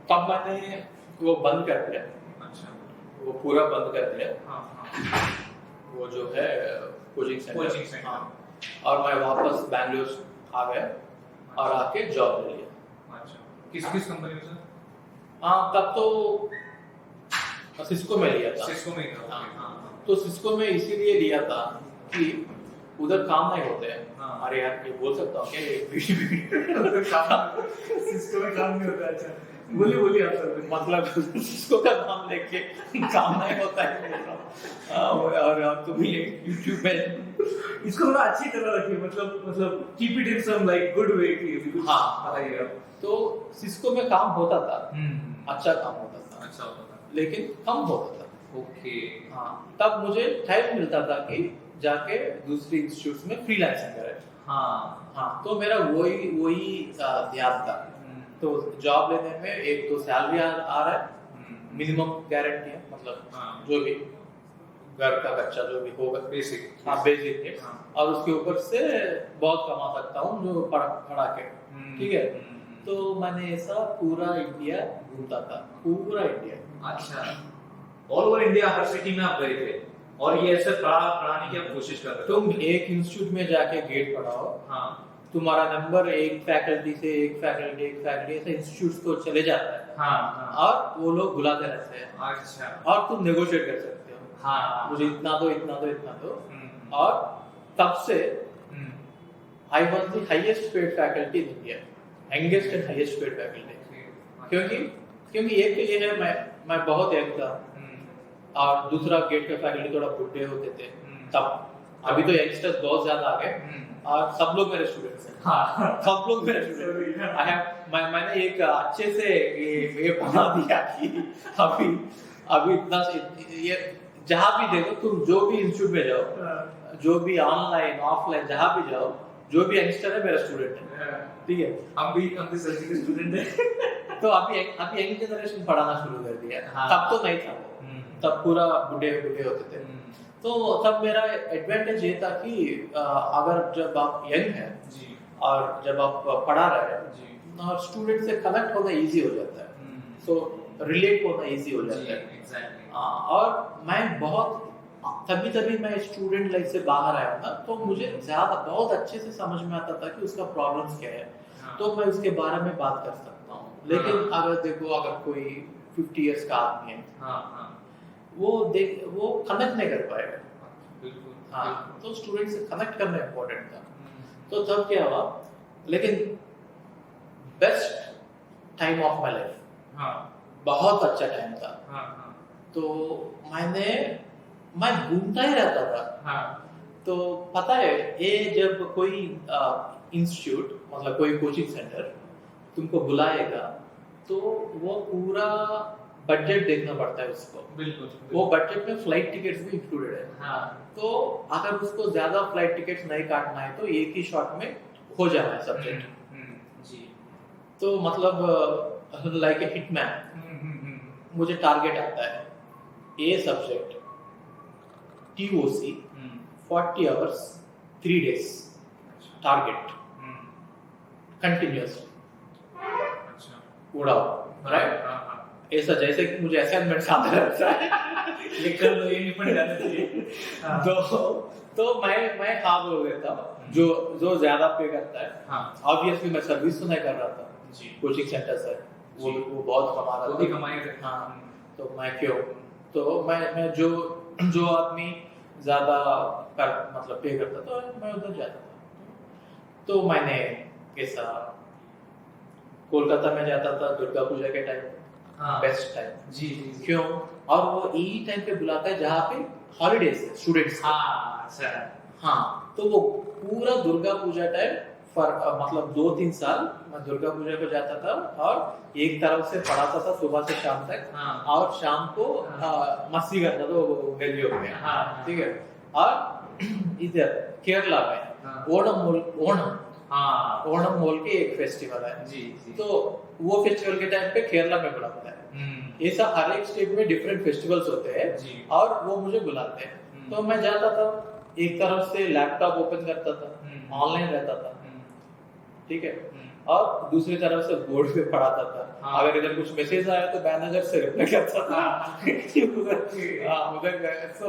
तब मैंने वो बंद कर दिया, अच्छा वो पूरा बंद कर दिया, हाँ वो जो है कोचिंग कोचिंग सेंटर, सेंटर, हाँ, और मैं वापस बैंगलोर आ गया और आके जॉब ले लिया। अच्छा किस कंपनी में सर? हाँ, तब तो सिस्को में लिया था। सिस्को में ही था, हाँ, हाँ तो सिस्को में इसीलिए लिया था कि उधर काम नहीं होते हैं। हाँ। अरे यार, ये बोल सकता हूँ क्या? सिस्टम में काम नहीं होता। अच्छा बोलिए आप सर। मतलब सिस्को का नाम लेके काम नहीं होता है, और तुम ये YouTube में इसको थोड़ा अच्छी तरह रखिए, मतलब keep it in some like good way की। हाँ, बताइए आप। तो सिस्को में काम होता था, अच्छा काम होता था, अच्छा होता था, लेकिन कम होता था। ओके हाँ, तब मुझे टाइम मिलता था कि जाके दूसरी इंस्टीट्यूट्स में फ्रीलांसिंग करें। हाँ, तो मेरा वही ध्यान था। तो जॉब लेने में एक तो सैलरी आ रहा है, मिनिमम गारंटी है, मतलब हाँ। जो भी घर का खर्चा जो भी होगा, बेसिक, हाँ बेसिक है, हाँ। और उसके ऊपर से बहुत कमा सकता हूँ जो पढ़ा के, ठीक है। तो मैंने ऐसा पूरा इंडिया घूमता था, पूरा इंडिया। अच्छा, ऑल ओवर इंडिया हर सिटी में आप गए थे, और ये ऐसे पढ़ाने की आप कोशिश कर रहे थे? तुम एक इंस्टीट्यूट में जाके गेट पढ़ाओ, हाँ, तुम्हारा नंबर एक फैकल्टी ऐसे इंस्टीट्यूट को चले जाता है, हाँ, और वो लोग बुलाते रहते हैं, अच्छा, और तुम नेगोशिएट कर सकते हो, हाँ, मुझे इतना दो, और तब से I was the highest paid faculty in India, youngest and highest paid faculty, क्योंकि एक के लिए है मैं बहुत यंग था, और दूसरा गेट का फैकल्टी थोड़ा बुढ़े होते थे तब। अभी तो यंगस्टर्स बहुत ज्यादा आ गए, और सब लोग मेरे स्टूडेंट्स हैं। हाँ, सब लोग मेरे स्टूडेंट्स हैं। मैंने एक अच्छे से ये बना दिया कि अभी इतना ये जहाँ भी देखो, तुम जो भी इंस्टीट्यूट में जाओ, जो भी ऑनलाइन ऑफलाइन जहाँ भी जाओ, जो भी यंगस्टर है मेरा स्टूडेंट है, ठीक है। हम भी सर के स्टूडेंट हैं। तो अभी यंग जनरेशन पढ़ाना शुरू कर दिया, हाँ। तब तो नहीं था वो। तब पूरा बुढ़े बुढ़े होते थे। तो तब मेरा एडवांटेज ये था कि अगर जब आप यंग हैं जी और जब आप पढ़ा रहे हैं जी और स्टूडेंट से कनेक्ट होना इजी हो जाता है, सो रिलेट होना इजी हो जाता है। एग्जैक्टली और मैं तभी मैं स्टूडेंट लाइफ से बाहर आया था, तो मुझे बहुत अच्छे से समझ में आता था कि उसका प्रॉब्लम्स क्या है, तो मैं उसके बारे में बात कर सकता हूँ। लेकिन अगर देखो, अगर कोई 50 इयर्स का आदमी है, वो कनेक्ट नहीं कर पाएगा। बिल्कुल हाँ, तो स्टूडेंट से कनेक्ट करना इम्पोर्टेंट था। तो तब क्या हुआ, लेकिन best time of my life, बहुत अच्छा टाइम था। तो मैं घूमता ही रहता था। तो पता है, ये जब कोई इंस्टीट्यूट मतलब कोई कोचिंग सेंटर तुमको बुलाएगा, तो वो पूरा बजट देखना पड़ता है उसको। बिल्कुल वो बजट में फ्लाइट टिकट्स भी इंक्लूडेड है। तो अगर उसको ज्यादा फ्लाइट टिकट्स नहीं काटना है, तो एक ही शॉट में हो जाना है सब्जेक्ट। जी तो मतलब लाइक ए हिटमैन, मुझे टारगेट आता है a subject TOC 40 hours 3 days target continuously अच्छा उड़ाओ, राइट? ऐसा जैसे कि मुझे असाइनमेंट आता रहता है लेकर तो ये निपट जाना चाहिए। तो मैं हाँ बोल देता हूँ, जो ज्यादा पे करता है। ऑब्वियसली मैं सर्विस तो नहीं कर रहा था जी कोचिंग सेंटर से, वो बहुत कमा रहा वो था, भी कमाई रहे। तो मैं क्यों, तो मैं जो आदमी ज्यादा मतलब पे करता था, मैं उधर जाता था। तो मैंने ऐसा कोलकाता में जाता था दुर्गा पूजा के टाइम, बेस्ट टाइम। जी क्यों? और वो यही टाइम पे बुलाता है जहाँ पे हॉलीडेज है स्टूडेंट्स। अच्छा तो वो पूरा दुर्गा पूजा टाइम मतलब 2-3 साल मैं दुर्गा पूजा को जाता था, और एक तरफ से पढ़ाता था सुबह से शाम तक, और शाम को मस्ती करता था वो गलियों में। ठीक है। और इधर केरला में ओणम मोल के एक फेस्टिवल है जी तो वो फेस्टिवल के टाइम पे केरला में बुलाता है। ऐसा हर एक स्टेट में डिफरेंट फेस्टिवल्स होते हैं, और वो मुझे बुलाते हैं। तो मैं जाता था, एक तरफ से लैपटॉप ओपन करता था, ऑनलाइन रहता था, ठीक है, और दूसरी तरफ से बोर्ड पे पढ़ाता था। अगर इधर कुछ मैसेज आया तो मैनेजर से रिप्लाई करता था। उधर तो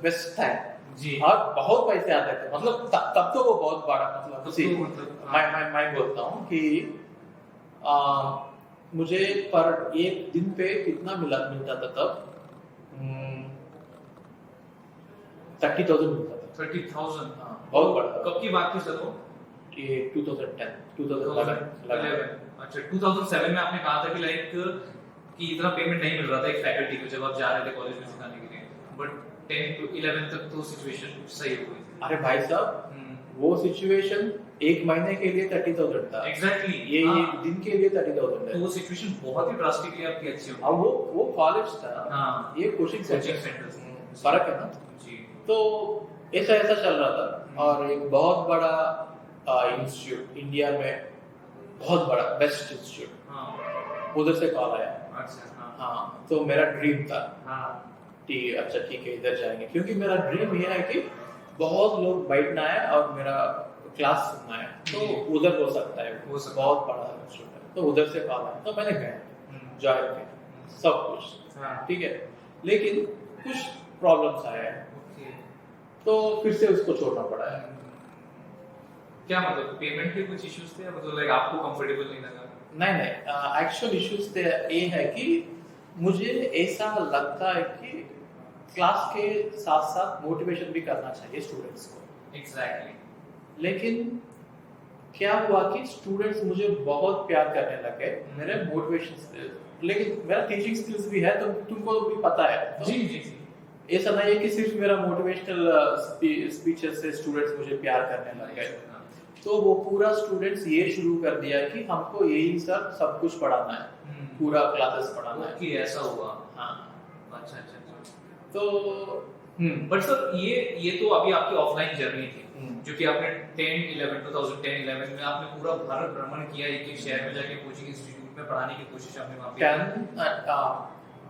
बेस्ट टाइम जी। और बहुत पैसे आते थे, मतलब तब तो वो बहुत बड़ा मतलब मैं बोलता हूँ कि मुझे पर एक दिन पे कितना मिलता था तब, 30,000 मिलता था। 30,000 बहुत बड़ा। कब की बात थी सर वो? ये 2011। अच्छा 2007 में आपने कहा था कि लाइक कि इतना पेमेंट नहीं मिल रहा था एक फैकल्टी को जब आप जा रहे थे कॉलेज में सिखाने के लिए, बट 10 to 11 तक तो सिचुएशन सही हो गई। अरे भाई साहब, वो सिचुएशन एक महीने के लिए 30,000 था। एग्जैक्टली ये एक दिन के लिए 30,000 है। तो वो सिचुएशन बहुत ही ड्रास्टिकली आपकी अच्छी हो गई। अब वो कॉलेज था, ये कोचिंग सेंटर फर्क है ना जी। तो ऐसा चल रहा था। और एक बहुत बड़ा इंस्टीट्यूट इंडिया में, बहुत बड़ा बेस्ट इंस्टीट्यूट, उधर से कॉल आया। अच्छा तो मेरा ड्रीम था कि अच्छा ठीक है इधर जाएंगे, क्योंकि मेरा ड्रीम ये है कि बहुत लोग बैठना है और मेरा क्लास सुनना है, तो उधर हो सकता है, बहुत बड़ा इंस्टीट्यूट है। तो उधर से कॉल आया, तो मैंने गया, ज्वाइन किया, सब कुछ ठीक है। लेकिन कुछ प्रॉब्लम्स आए हैं, तो फिर से उसको छोड़ना पड़ा है। क्या मतलब पेमेंट के कुछ इश्यूज थे, मतलब लाइक आपको कंफर्टेबल नहीं लगा? नहीं, एक्चुअल इश्यूज थे ये है कि मुझे ऐसा लगता है कि क्लास के साथ साथ मोटिवेशन भी करना चाहिए स्टूडेंट्स को। एग्जैक्टली। लेकिन क्या हुआ कि स्टूडेंट्स मुझे बहुत प्यार करने लगे, मेरे मोटिवेशन, लेकिन मेरा टीचिंग स्किल्स भी है, तो तुमको भी पता है। तो जी। ऐसा नहीं है कि सिर्फ मेरा मोटिवेशनल स्पीचेस से स्टूडेंट्स मुझे प्यार करने लगे। तो वो पूरा स्टूडेंट्स ये शुरू कर दिया कि हमको यही सब कुछ पढ़ाना है, पूरा क्लासेस पढ़ाना है। कि ऐसा हुआ। हाँ, अच्छा। तो बट सर ये तो अभी आपकी ऑफलाइन जर्नी थी, जो कि आपने 2010-11 में आपने पूरा भारत भ्रमण किया, एक शहर में जाके कोचिंग इंस्टीट्यूट में पढ़ाने की कोशिश आपने वहाँ पे।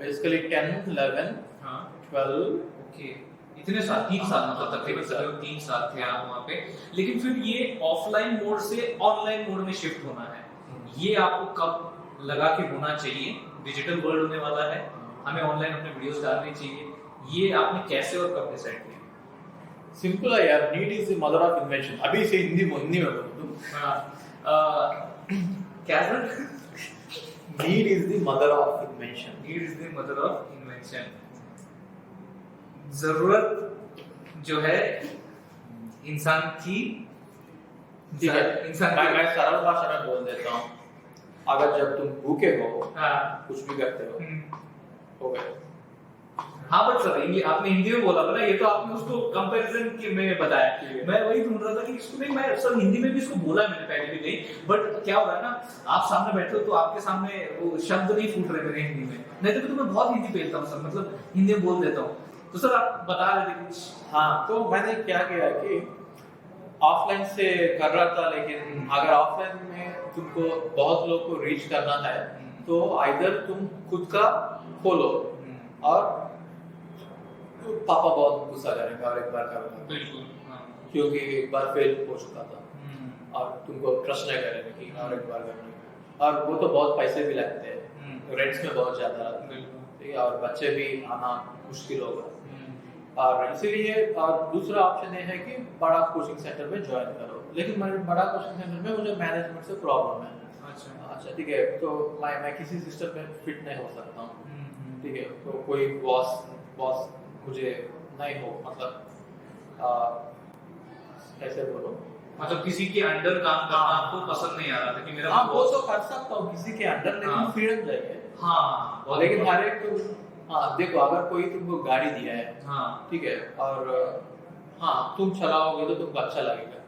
बेसिकली 10, 11, हाँ 12 ओके, इतने साल, 3 साल मतलब तकरीबन 3 साल थे आप वहाँ पे। लेकिन फिर ये ऑफलाइन मोड से ऑनलाइन मोड में शिफ्ट होना है, ये आपको कब लगा कि होना चाहिए? डिजिटल वर्ल्ड होने वाला है, हमें ऑनलाइन अपने वीडियोस डालने चाहिए, ये आपने कैसे और कब डिसाइड किया? सिंपल है यार, need is the mother of invention. अभी से हिंदी में बोलो तुम। क्या sir? Need is the mother of invention. Need is the mother of invention. जरूरत जो है इंसान की, ठीक है, इंसान मैं सरल भाषा में बोल देता हूँ। अगर जब तुम भूखे हो, हाँ कुछ भी करते हो, हो गए। हाँ बट सर आपने हिंदी में बोला था ना, ये तो आपने उसको कंपैरिजन में बताया। मैं वही ढूंढ रहा था कि इसको नहीं, मैं सर हिंदी में भी इसको बोला मैंने पहले भी नहीं, बट क्या हो रहा है ना, आप सामने बैठे हो तो आपके सामने वो शब्द नहीं फूट रहे मेरे हिंदी में, नहीं तो मैं बहुत हिंदी पेलता हूँ सर, मतलब हिंदी में बोल देता हूँ। तो सर आप बता रहे थे कुछ? हाँ, तो मैंने क्या किया कि ऑफलाइन से कर रहा था, लेकिन अगर ऑफलाइन में तुमको बहुत लोग को रीच करना है तो आइदर तुम खुद का खोलो, और पापा बहुत गुस्सा करेंगे और एक बार करूंगा, बिल्कुल हाँ। क्योंकि एक बार फेल हो चुका था और तुमको ट्रस्ट नहीं करेंगे कि और एक बार करने, और वो तो बहुत पैसे भी लगते हैं, रेंट्स में बहुत ज्यादा रहते हैं, ठीक है, और बच्चे भी आना मुश्किल होगा। और इसीलिए और दूसरा ऑप्शन ये है कि बड़ा कोचिंग सेंटर में ज्वाइन करो, लेकिन बड़ा कोचिंग सेंटर में मुझे मैनेजमेंट से प्रॉब्लम है। अच्छा ठीक है, तो मैं किसी सिस्टम में फिट नहीं हो सकता हूँ, ठीक है, तो कोई बॉस मुझे नहीं हो, मतलब कैसे बोलो, मतलब किसी के अंडर काम करना आपको पसंद नहीं आ रहा था कि मेरा हाँ वो तो कर सकता हूँ किसी के अंडर, लेकिन फ्रीडम चाहिए। हाँ लेकिन हर एक हाँ देखो, अगर कोई तुमको गाड़ी दिया है, हाँ ठीक है, और हाँ तुम चलाओगे तो तुमको अच्छा लगेगा,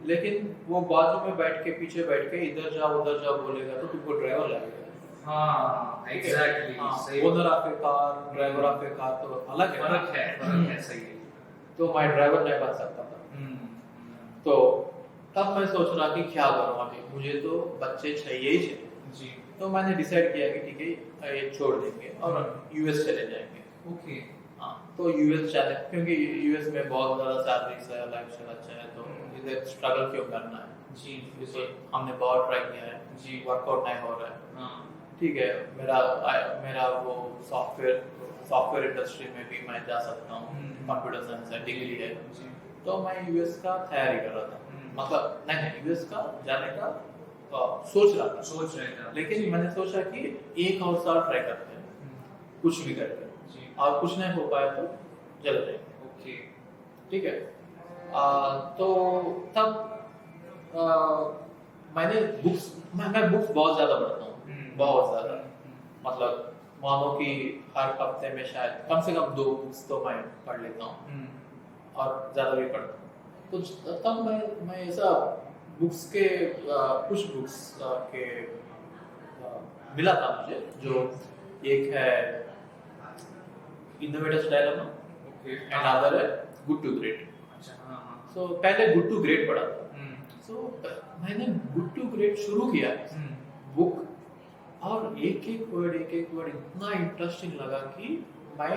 लेकिन वो बाजू में बैठ के पीछे बैठ के इधर जाओ उधर जाओ बोलेगा तो तुमको ड्राइवर लगेगा। हाँ exactly, owner of A car, driver of A car तो अलग है, फर्क है सही है। तो मैं ड्राइवर नहीं बन सकता था। तो तब मैं सोच रहा कि क्या करूँ आगे, मुझे तो बच्चे चाहिए ही चाहिए जी। तो मैंने डिसाइड किया कि ठीक है ये छोड़ देंगे और यूएस चले जाएंगे। ओके हाँ, तो यूएस चले, क्योंकि यूएस में बहुत ज़्यादा सैलरीज है, लाइफस्टाइल अच्छा है, तो इधर स्ट्रगल क्यों करना है जी। जैसे हमने बहुत ट्राई किया है जी, वर्कआउट नहीं हो रहा है, हाँ ठीक है, मेरा वो सॉफ्टवेयर इंडस्ट्री में भी मैं जा सकता हूँ, कंप्यूटर साइंस है, डिग्री है, जी। तो मैं यूएस का तैयारी कर रहा था, मतलब नहीं यूएस का जाने का सोच रहा था, लेकिन मैंने सोचा कि एक और साल ट्राई करते हैं, कुछ भी करके, और कुछ नहीं हो पाया तो चले जाएंगे। ओके ठीक है, तो तब मैंने मैं बुक्स बहुत ज्यादा पढ़ता हूँ, बहुत ज्यादा, मतलब मानो कि हर हफ्ते में शायद कम से कम 2 बुक्स तो मैं पढ़ लेता हूँ, और ज्यादा भी पढ़ता हूँ। तो तब मैं ऐसा बुक्स के कुछ बुक्स के मिला था मुझे, जो एक है इनोवेटर्स डायलेमा, एंड अदर है गुड टू ग्रेट। अच्छा हाँ हाँ। सो पहले गुड टू ग्रेट पढ़ा था, सो मैंने गुड टू ग्रेट शुरू किया बुक, और एक एक वर्ड इतना इंटरेस्टिंग लगा कि मैं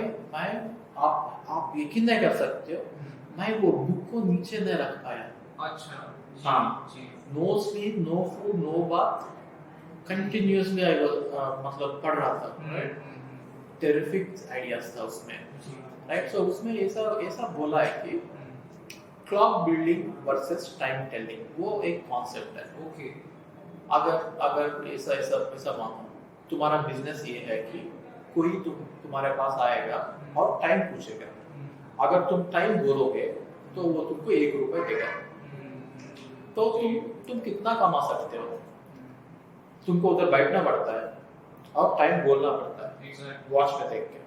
आप यकीन नहीं कर सकते हो, मैं वो बुक को नीचे नहीं रख पाया। अच्छा हाँ जी। No sleep, no food, no bath, continuously I was मतलब पढ़ रहा था, टेरिफिक आइडियाज था उसमें, राइट। सो उसमें ऐसा बोला है कि clock building versus time telling, वो एक कॉन्सेप्ट है। ओके, अगर ऐसा मानो, तुम्हारा बिजनेस ये है कि कोई तुम्हारे पास आएगा और टाइम पूछेगा, अगर तुम टाइम बोलोगे तो वो तुमको 1 रुपए देगा, तो तुम कितना कमा सकते हो? तुमको उधर बैठना पड़ता है और टाइम बोलना पड़ता है, वॉच में देख के।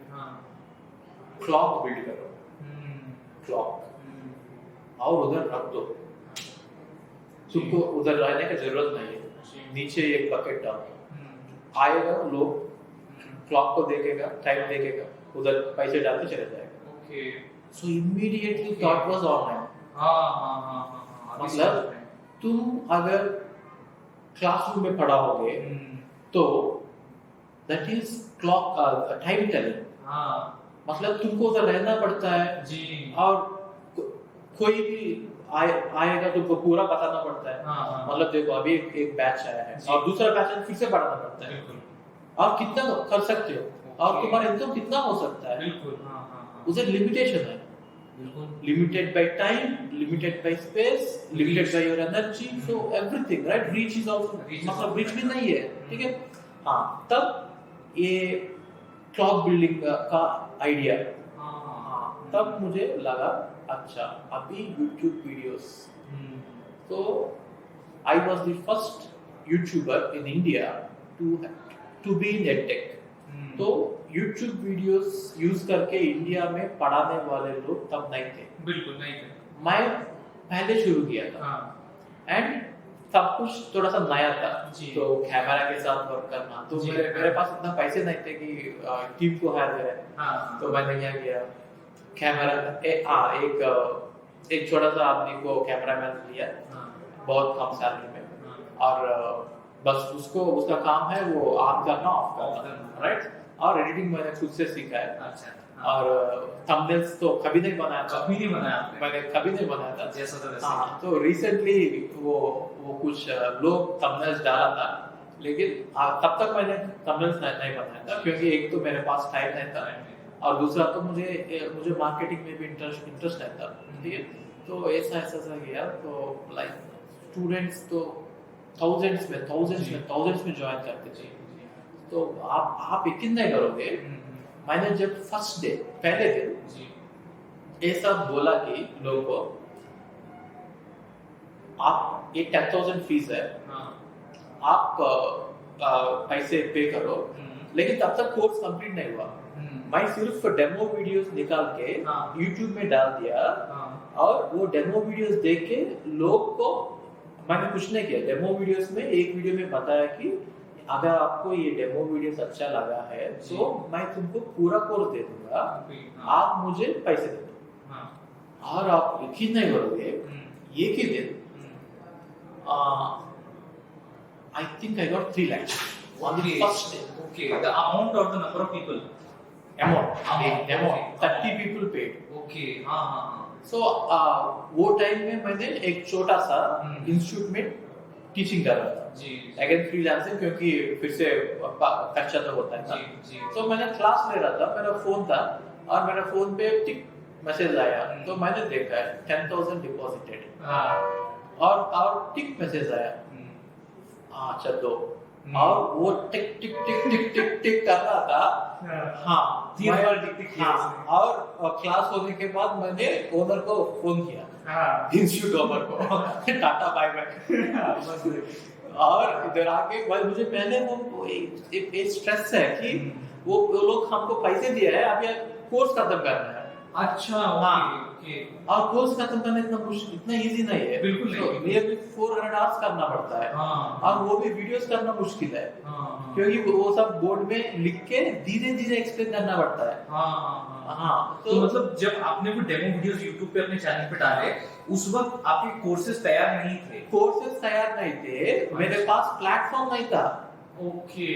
क्लॉक बिल्ड करो, क्लॉक, और उधर रख दो, तुमको उधर रहने की जरूरत नहीं है, नीचे एक बकेट डालो, आएगा लोग, क्लॉक को देखेगा, टाइम देखेगा, उधर पैसे डालते चले जाएगा। Okay, so immediately thought was online. हाँ मतलब तुम अगर क्लासरूम में पढ़ाओगे तो that is clock time telling. हाँ मतलब तुमको उधर रहना पड़ता है जी। और कोई भी आएगा तुमको पूरा बताना पड़ता है। हाँ। मतलब देखो अभी एक बैच आया है जी। और दूसरा बैच फिर से पढ़ाना पड़ता है। बिल्कुल और कितना कर सकते हो और Okay. तुम्हारा इनकम कितना हो सकता है, बिल्कुल। हाँ उधर लिमिटेशन है। बिल्कुल। Limited by time, limited by space, limited by your energy, so everything, right? Reach is also, Reach is मतलब also reach भी नहीं है, ठीक है? हाँ, तब ये क्लॉक बिल्डिंग का आइडिया, हाँ, तब मुझे लगा अच्छा अभी YouTube वीडियोस, तो I was the first YouTuber in India to be in EdTech. तो YouTube वीडियोस यूज करके इंडिया में पढ़ाने वाले लोग तब नहीं थे। बिल्कुल नहीं थे। मैं पहले शुरू किया था एंड सब कुछ थोड़ा सा नया था जी। तो कैमरा के साथ वर्क करना, तो जी। मेरे पास इतना पैसे नहीं थे कि टीम को हायर करें। हाँ। तो मैंने क्या किया, कैमरा एक छोटा सा आदमी को कैमरामैन लिया बहुत कम सैलरी में, और बस उसका काम है वो ऑन करना ऑफ करना, राइट? और एडिटिंग मैंने खुद से सीखा है। अच्छा। और थंबनेल्स तो कभी नहीं बनाया था, कभी नहीं बनाया आपने? मैंने कभी नहीं बनाया था जैसा था वैसे। हाँ, तो रिसेंटली वो कुछ लोग थंबनेल्स डाला था, लेकिन तब तक मैंने थंबनेल्स नहीं बनाया था क्योंकि एक तो मेरे पास टाइम नहीं था और दूसरा तो मुझे मार्केटिंग में भी इंटरेस्ट नहीं था, ठीक है? तो ऐसा किया, तो लाइक स्टूडेंट्स तो थाउजेंड्स में ज्वाइन करते थे। तो आप यकीन नहीं करोगे, मैंने जब फर्स्ट डे पहले दिन ऐसा बोला कि लोगों को आप ये 10,000 फीस है, आप पैसे पे करो, लेकिन तब तक कोर्स कंप्लीट नहीं हुआ। मैं सिर्फ डेमो वीडियोस निकाल के YouTube में डाल दिया और वो डेमो वीडियोस देख के लोग को मैंने कुछ नहीं किया। डेमो वीडियोस में एक वीडियो में बताया कि अगर आपको ये डेमो वीडियोस अच्छा लगा है तो मैं तुमको पूरा कोर्स दे दूंगा, आप मुझे पैसे दे दो। और आप यकीन नहीं करोगे, एक ही दिन I think I got 3 lakhs on the first day. Okay, the amount or the number of people? Amount 30 people paid. Okay, हाँ। So वो टाइम में मैंने एक छोटा सा इंस्टीट्यूट में टीचिंग कर रहा था जी। अगेन फ्रीलांसिंग, क्योंकि फिर से कच्चा तो होता है जी। तो मैंने क्लास ले रहा था, मेरा फोन था और मेरा फोन पे टिक मैसेज आया, तो मैंने देखा है 10,000 डिपॉजिटेड और टिक मैसेज आया, अच्छा दो, और वो टिक टिक टिक टिक टिक टिक कर रहा था। हाँ, 3 बार टिक किया हाँ, और क्लास होने के बाद मैंने ओनर को फोन किया, इंस्टीट्यूट ओनर को टाटा बाय बाय। और इधर आके भाई मुझे पहले वो एक स्ट्रेस है कि वो लोग हमको पैसे दिए है, अभी कोर्स खत्म करना है। अच्छा, ओके। और कोर्स खत्म करना इतना इजी नहीं है, बिल्कुल नहीं। नियरली 400 आवर्स करना पड़ता है, और वो भी वीडियोस करना मुश्किल है, क्योंकि वो सब बोर्ड में लिख के धीरे-धीरे एक्सप्लेन करना पड़ता है। हाँ, तो मतलब जब आपने वो डेमो वीडियोस YouTube पे अपने चैनल पे डाले, उस वक्त आपके कोर्सेज तैयार नहीं थे? कोर्सेज तैयार नहीं थे, मेरे पास प्लेटफॉर्म नहीं था। ओके,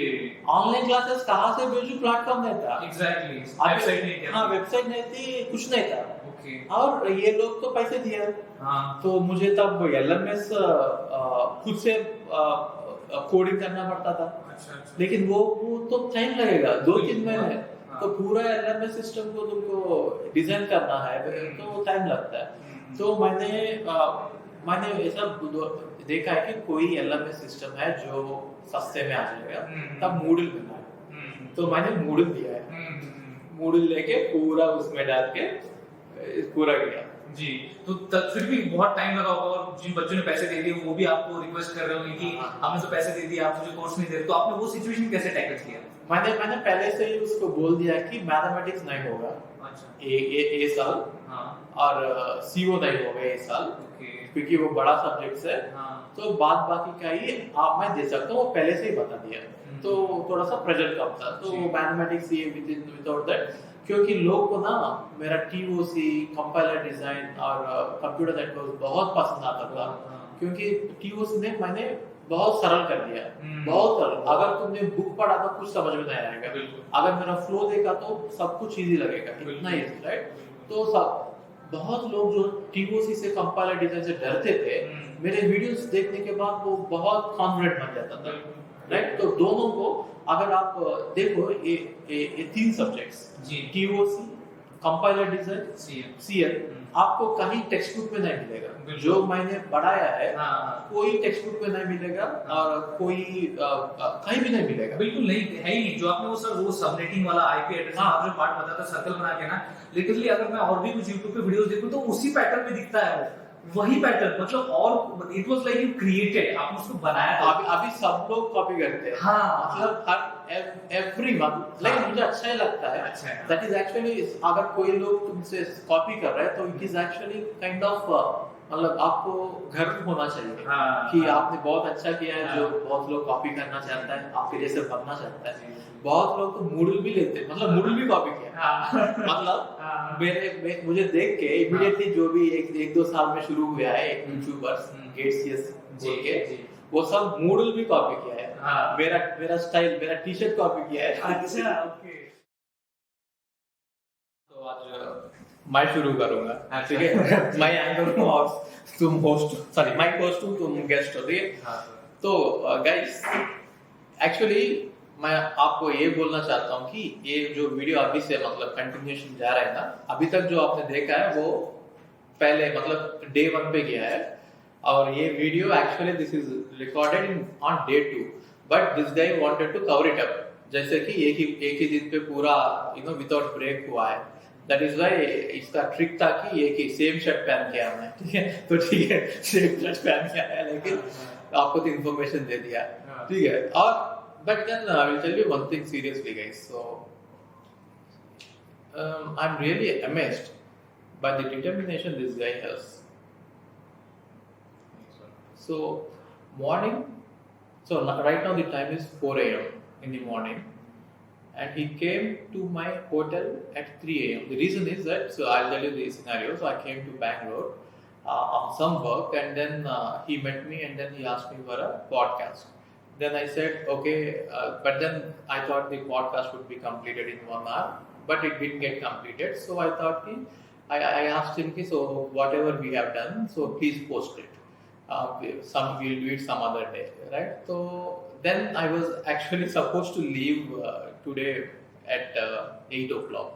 ऑनलाइन क्लासेस कहाँ से भेजूं, प्लेटफॉर्म नहीं था। एग्जैक्टली, वेबसाइट नहीं थी। हाँ, वेबसाइट नहीं थी, कुछ नहीं था। ओके, और ये लोग तो पैसे दिए, तो मुझे तब LMS खुद से कोडिंग करना पड़ता था। अच्छा। लेकिन वो तो टाइम लगेगा 2-3 महीने, तो पूरा LMS सिस्टम को तुमको डिजाइन करना है तो टाइम लगता है। तो मैंने ऐसा देखा है कि कोई LMS सिस्टम है जो सस्ते में आ जाएगा, तब Moodle मिला है, तो मैंने Moodle दिया है। Moodle लेके पूरा उसमें डाल के पूरा किया जी। तो फिर भी बहुत टाइम लगा होगा, और जिन बच्चों ने पैसे दे दिए वो भी आपको रिक्वेस्ट कर रहे होंगे कि आपने तो पैसे दे दिए, आप मुझे कोर्स नहीं दे रहे, तो आपने वो सिचुएशन कैसे टैकल किया? मैंने पहले से ही उसको बोल दिया कि मैथमेटिक्स नहीं होगा ये साल, और CO नहीं होगा ये साल, क्योंकि वो बड़ा सब्जेक्ट है, तो बाद बाकी का ही मैं दे सकता हूँ, वो पहले से ही बता दिया। तो थोड़ा सा प्रेशर कम था, तो मैथमेटिक्स ये विदाउट दैट, क्योंकि लोग को ना मेरा TOC, कंपाइलर डिजाइन और कंप्यूटर नेटवर्क बहुत पसंद आता था, क्योंकि TOC में मैंने बहुत सरल कर दिया, बहुत सरल। अगर तुमने बुक पढ़ा तो कुछ समझ में नहीं आएगा, अगर मेरा फ्लो देखा तो सब कुछ इजी लगेगा, इतना इजी, राइट। तो सब बहुत लोग जो टीओसी से कंपाइलर डिजाइन से डरते थे, मेरे वीडियोस देखने के बाद वो बहुत कॉन्फिडेंट बन जाता था, राइट। तो दोनों को अगर आप देखो ये 3 सब्जेक्ट्स जी, टीओसी, कंपाइलर डिजाइन, सीएल, आपको कहीं टेक्स्ट बुक में नहीं मिलेगा। जो मैंने पढ़ाया है कोई टेक्स्ट बुक में नहीं मिलेगा और कोई कहीं भी नहीं मिलेगा, बिल्कुल नहीं है ही नहीं। जो आपने वो सबनेटिंग वाला आईपी एड्रेस जो पार्ट बताया था सर्कल बना के ना, लिटरली अगर मैं और भी कुछ यूट्यूब पे वीडियोस देखूं तो उसी पैटर्न में दिखता है वही पैटर्न, मतलब और it was like you created, आपने उसको बनाया था। अभी सब लोग कॉपी करते हैं, मतलब हर एवरीवन, लेकिन मुझे अच्छा ही लगता है। दैट इज एक्चुअली, अगर कोई लोग तुमसे कॉपी कर रहा है तो it is actually kind of, मतलब आपको गर्व होना चाहिए कि आपने बहुत अच्छा किया है। जो बहुत लोग कॉपी करना चाहता है, आपके जैसे बनना चाहता है। बहुत लोग तो मूडल भी लेते हैं, मतलब मूडल भी कॉपी किया, मतलब मुझे देख के इमीडिएटली जो भी 1-2 साल में शुरू हुआ है एक यूट्यूबर्स गेट्स बोल के, वो सब मूडल भी कॉपी किया है। मेरा स्टाइल, मेरा टी शर्ट कॉपी किया है। अच्छा, ओके। तो आज मैं शुरू करूंगा, ठीक है। मैं एंकर हूँ और तुम होस्ट, सॉरी मैं होस्ट हूँ, तुम गेस्ट हो, ठीक है। तो गाइस, एक्चुअली मैं आपको ये बोलना चाहता हूँ कि ये जो वीडियो अभी से मतलब कंटिन्यूएशन जा रहा है ना, अभी तक जो आपने देखा है वो पहले मतलब डे 1 पे गया है, और ये video actually this is recorded on day 2, but this guy wanted to cover it up, जैसे कि एक ही दिन पे पूरा विदाउट ब्रेक हुआ है। दैट इज वाई इसका ट्रिक था कि एक ही सेम शर्ट पहन के आना है, ठीक है। तो ठीक है, सेम शर्ट पहन के आया, लेकिन आपको तो इन्फॉर्मेशन दे दिया, ठीक है। और but then I will tell you one thing seriously, guys. So I'm really amazed by the determination this guy has. So morning, so right now the time is 4 a.m. in the morning, and he came to my hotel at 3 a.m. The reason is that, so I'll tell you the scenario. So I came to Bangalore on some work, and then he met me, and then he asked me for a podcast. Then I said, okay, but then I thought the podcast would be completed in 1 hour, but it didn't get completed. So I thought, I asked him, so whatever we have done, so please post it. We'll do it some other day, right? So then I was actually supposed to leave today at 8 o'clock.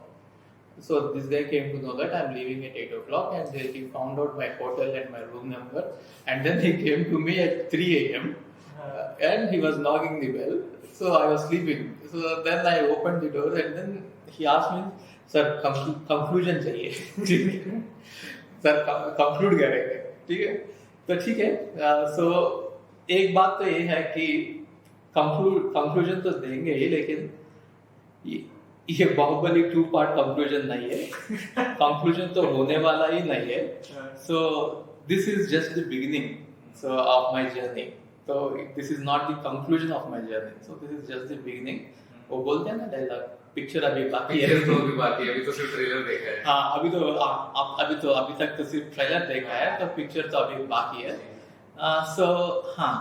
So this guy came to know that I'm leaving at 8 o'clock, and then he found out my hotel and my room number, and then he came to me at 3 a.m. And he was knocking the bell, so I was sleeping. So then I opened the door, and then he asked me, "Sir, conclusion चाहिए." Sir, conclude करेंगे, ठीक है। तो ठीक है। So एक बात तो ये है कि conclusion तो देंगे ही, लेकिन ये बाहुबली 2 part conclusion नहीं है। Conclusion तो होने वाला ही नहीं है। So this is just the beginning, so of my journey. So this is not the conclusion of my journey. So this is just the beginning. वो बोलते हैं ना डायलॉग, पिक्चर अभी बाकी है। पिक्चर तो अभी बाकी है, अभी तो सिर्फ ट्रेलर देखा है। हाँ, अभी तक तो सिर्फ ट्रेलर देखा है, तो पिक्चर तो अभी बाकी है। So हाँ,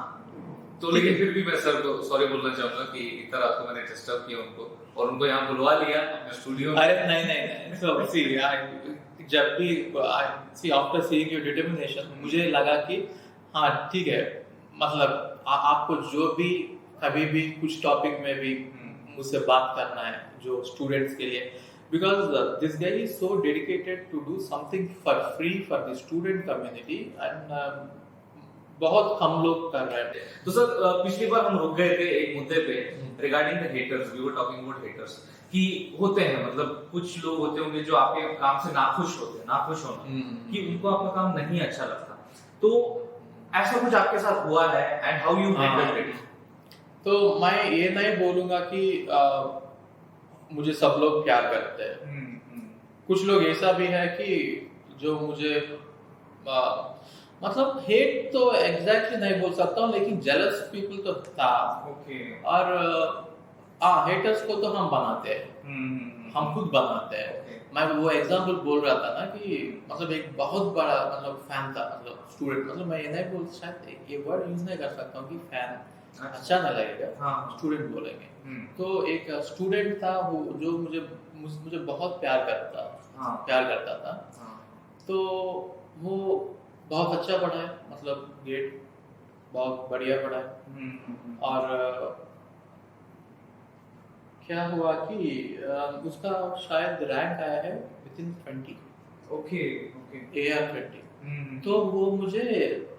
तो लेकिन फिर भी मैं सर को सॉरी बोलना चाहूंगा कि इतना रात को मैंने डिस्टर्ब किया उनको, और उनको यहाँ बुलवा लिया अपने स्टूडियो में। अरे नहीं। So see, जब भी see after seeing your determination, मुझे लगा कि हाँ ठीक है, मतलब आपको जो भी कभी भी कुछ टॉपिक में भी मुझसे बात करना है, जो स्टूडेंट्स के लिए, because this guy is so dedicated to do something for free for the student community, and बहुत कम लोग कर रहे थे। तो सर पिछली बार हम रुक गए थे एक मुद्दे पे regarding the haters, we were talking about haters, कि होते हैं मतलब कुछ लोग होते होंगे जो आपके काम से नाखुश होते हैं, नाखुश होना कि उनको आपका काम नहीं अच्छा लगता। तो ऐसा कुछ आपके साथ हुआ है, and how you handled it? तो मैं ये नहीं बोलूंगा कि मुझे सब लोग प्यार करते हैं। कुछ लोग ऐसा भी है कि जो मुझे मतलब हेट तो एग्जैक्टली नहीं बोल सकता हूँ, लेकिन जेलस पीपल तो था। और हेटर्स को तो हम बनाते हैं, हम खुद बनाते हैं। मैं वो एग्जांपल बोल रहा था ना कि मतलब एक बहुत बड़ा मतलब फैन था, मतलब स्टूडेंट, मतलब मैं ये नहीं बोल, शायद ये वर्ड यूज नहीं कर सकता हूँ कि फैन अच्छा ना लगेगा, हाँ। स्टूडेंट बोलेंगे। तो एक स्टूडेंट था वो जो मुझे बहुत प्यार करता था। तो वो बहुत अच्छा पढ़ा है, मतलब ग्रेड बहुत बढ़िया पढ़ा है। और क्या हुआ कि उसका शायद रैंक आया है विथिन 20। Okay AR20। तो वो मुझे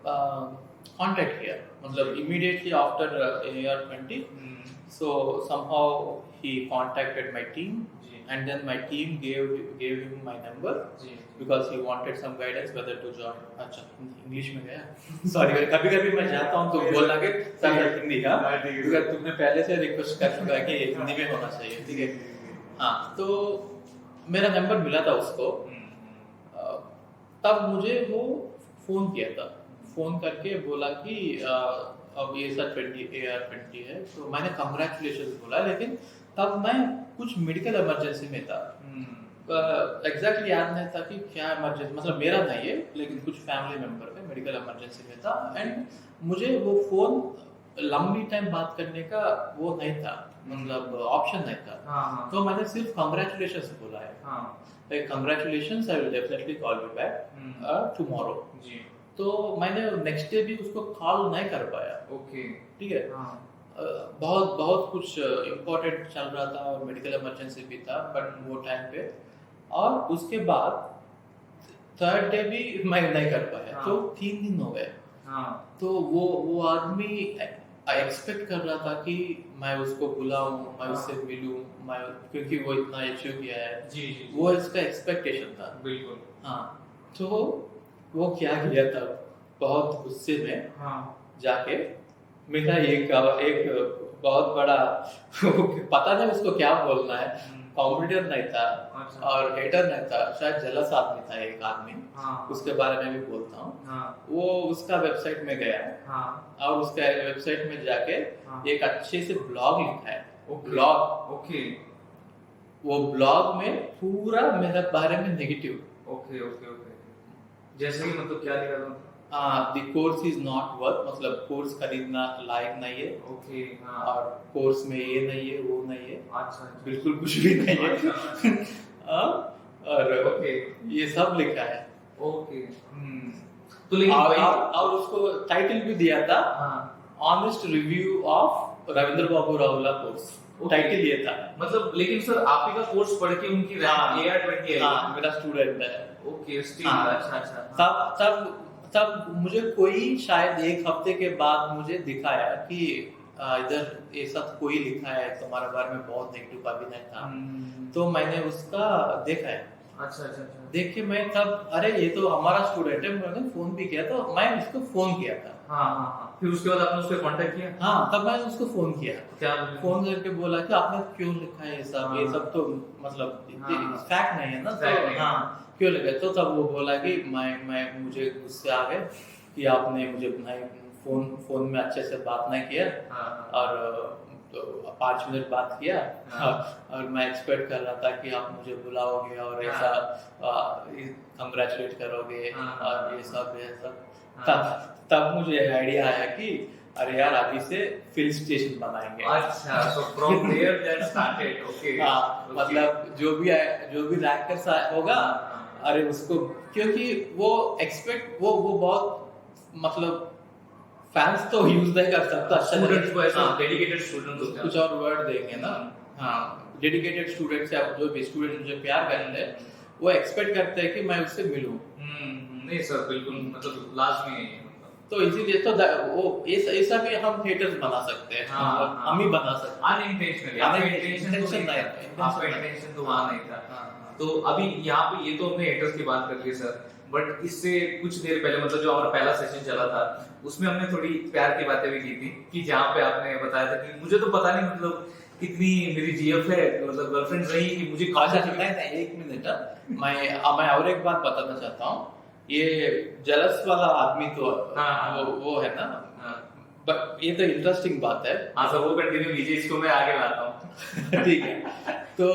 कांटेक्ट किया, मतलब immediately after AR20। So somehow he contacted my team, and then my team gave him my number because he wanted some guidance whether to join. अच्छा, इंग्लिश में गया, सॉरी। कभी मैं जाता हूँ तो बोलना कि सर हिंदी का, क्योंकि तुमने पहले से रिक्वेस्ट कर चुका है कि हिंदी में होना चाहिए, ठीक है। हाँ, तो मेरा नंबर मिला था उसको। तब मुझे वो फोन किया था, फोन करके बोला कि अब ये सर AR20 है। तो मैंने कंग्रेचुलेशन बोला, लेकिन तब मैं कुछ मेडिकल इमरजेंसी में था। एग्जैक्टली याद नहीं था कि क्या इमरजेंसी, मतलब मेरा नहीं है लेकिन कुछ फैमिली मेंबर में मेडिकल इमरजेंसी में था। एंड मुझे वो फोन लंबी टाइम बात करने का वो नहीं था, मतलब ऑप्शन नहीं था। तो मैंने सिर्फ कंग्रेचुलेशन बोला है, congratulation, I will definitely call you back tomorrow. तो मैंने नेक्स्ट डे भी उसको कॉल नहीं कर पाया। ओके, ठीक है। बहुत कुछ इम्पोर्टेंट चल रहा था और मेडिकल इमरजेंसी भी था बट वो टाइम पे। और उसके बाद थर्ड डे भी मैं नहीं कर पाया। तो 3 दिन हो गए। तो वो आदमी एक्सपेक्ट कर रहा था कि मैं उसको बुलाऊं, मैं उससे मिलूं, क्योंकि वो इतना अचीव किया है। वो इसका एक्सपेक्टेशन था। बिल्कुल। हाँ, तो वो क्या किया था, बहुत गुस्से में जाके मेरा एक बहुत बड़ा पता नहीं उसको क्या बोलना है, कॉम्पिटिटर नहीं था और हेटर नहीं था, शायद जेलस आदमी था एक आदमी। उसके बारे में भी बोलता हूँ। वो उसका वेबसाइट में गया और उसका वेबसाइट में जाके एक अच्छे से ब्लॉग लिखा है। ब्लॉग, ओके, वो ब्लॉग में पूरा मेरे बारे में नेगेटिव। ओके, जैसे कि मतलब क्या लिखा था? the course is not worth, मतलब कोर्स खरीदना लायक नहीं है। ओके। और कोर्स में ये नहीं है, वो नहीं है। अच्छा, बिल्कुल कुछ भी नहीं है। और ये सब लिखा है। ओके। तो लेकिन और उसको टाइटल भी दिया था, honest review of Ravindra Babu Rawla course. Title ये था। मतलब लेकिन सर आप ही का कोर्स पढ़ के उनकी रैंक AR20 आई? मेरा स्टूडेंट है। Okay, still. अच्छा। तब मुझे कोई शायद एक हफ्ते के बाद मुझे दिखाया कि इधर ऐसा कोई लिखा है तुम्हारे बारे में, बहुत नेगेटिव अभी नहीं था। तो मैंने उसका देखा है। अच्छा। देख के मैं तब, अरे ये तो हमारा स्टूडेंट है, मैंने फोन भी किया, तो मैं उसको फोन किया था। फिर उसके बाद आपने उसको कांटेक्ट किया? हाँ, तब मैंने उसको फोन किया। क्या फोन करके बोला कि आपने क्यों लिखा है ये सब तो मतलब फैक्ट नहीं है ना, तो हाँ क्यों लगे? तो तब वो बोला कि मैं मुझे गुस्से आ गए कि आपने मुझे फोन में अच्छे से बात नहीं किया और 5 मिनट बात किया। और मैं एक्सपेक्ट कर रहा था कि आप मुझे बुलाओगे और ऐसा कंग्रेचुलेट करोगे और ये सब। तब मुझे आइडिया आया कि अरे यार अभी से फिल स्टेशन बनाएंगे। अच्छा, so from there that started. Okay. मतलब जो भी रैंकर होगा, अरे उसको, क्योंकि वो बहुत मतलब फैंस तो यूज नहीं कर सकता। स्टूडेंट्स को ऐसा डेडिकेटेड स्टूडेंट्स होते हैं, कुछ और वर्ड देंगे ना। हाँ, डेडिकेटेड स्टूडेंट्स या जो भी स्टूडेंट मुझे प्यार करते हैं, वो एक्सपेक्ट करते हैं कि मैं उससे मिलूं। नहीं सर, बिल्कुल, मतलब लाजमी है। तो इसीलिए तो वो ऐसा भी हम हेटर्स बना सकते हैं। हम ही बना सकते हैं अनइंटेंशनली। आपका इंटेंशन तो वहां नहीं था। तो अभी यहाँ पे ये तो हमने हेटर्स की बात कर ली सर, बट इससे कुछ देर पहले मतलब जो हमारा पहला सेशन चला था उसमें हमने थोड़ी प्यार की बातें भी की थी, कि जहाँ पे आपने बताया था कि मुझे तो पता नहीं मतलब कितनी मेरी जीएफ है, मतलब गर्लफ्रेंड रही कि मुझे एक मिनट, मैं और एक बात बताना चाहता हूँ। ये जेलस वाला आदमी तो वो है ना, बट ये तो इंटरेस्टिंग बात है। हाँ सर, वो कंटिन्यू कीजिए, इसको मैं आगे लाता हूँ। ठीक है। तो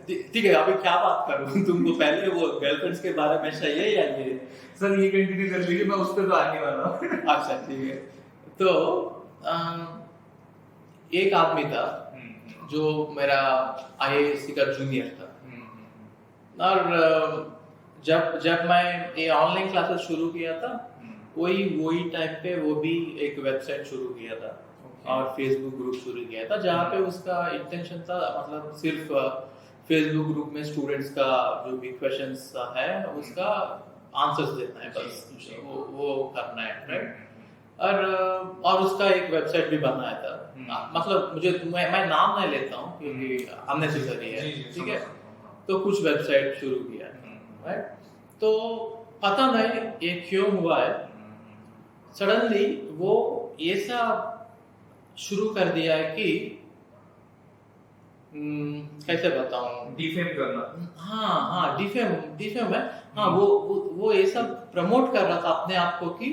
ठीक है, अभी क्या बात करूं तुमको, पहले वो गर्लफ्रेंड्स के बारे में चाहिए या ये? सर ये कंटिन्यू कर लीजिए, मैं उस पे तो आने वाला हूँ। अच्छा ठीक है। तो एक आदमी था जो मेरा IISc का जूनियर था, और जब मैं ये ऑनलाइन क्लासेस शुरू किया था, वही टाइम पे वो भी एक वेबसाइट शुरू किया था और फेसबुक ग्रुप शुरू किया था, जहाँ पे उसका इंटेंशन था मतलब सिर्फ फेसबुक ग्रुप में स्टूडेंट्स का जो भी क्वेश्चंस है उसका आंसर्स देना है, बस वो करना है, राइट। और उसका एक वेबसाइट भी बनाया था, मतलब मैं नाम नहीं लेता हूँ क्योंकि अननेसेसरी है, ठीक है। तो कुछ वेबसाइट शुरू किया, राइट। तो पता नहीं ये क्यों हुआ है, सडनली वो ऐसा शुरू कर दिया है कि कैसे बताऊं, डिफेम करना। हाँ डिफेम है। हाँ, वो ऐसा प्रमोट कर रहा था अपने आप को कि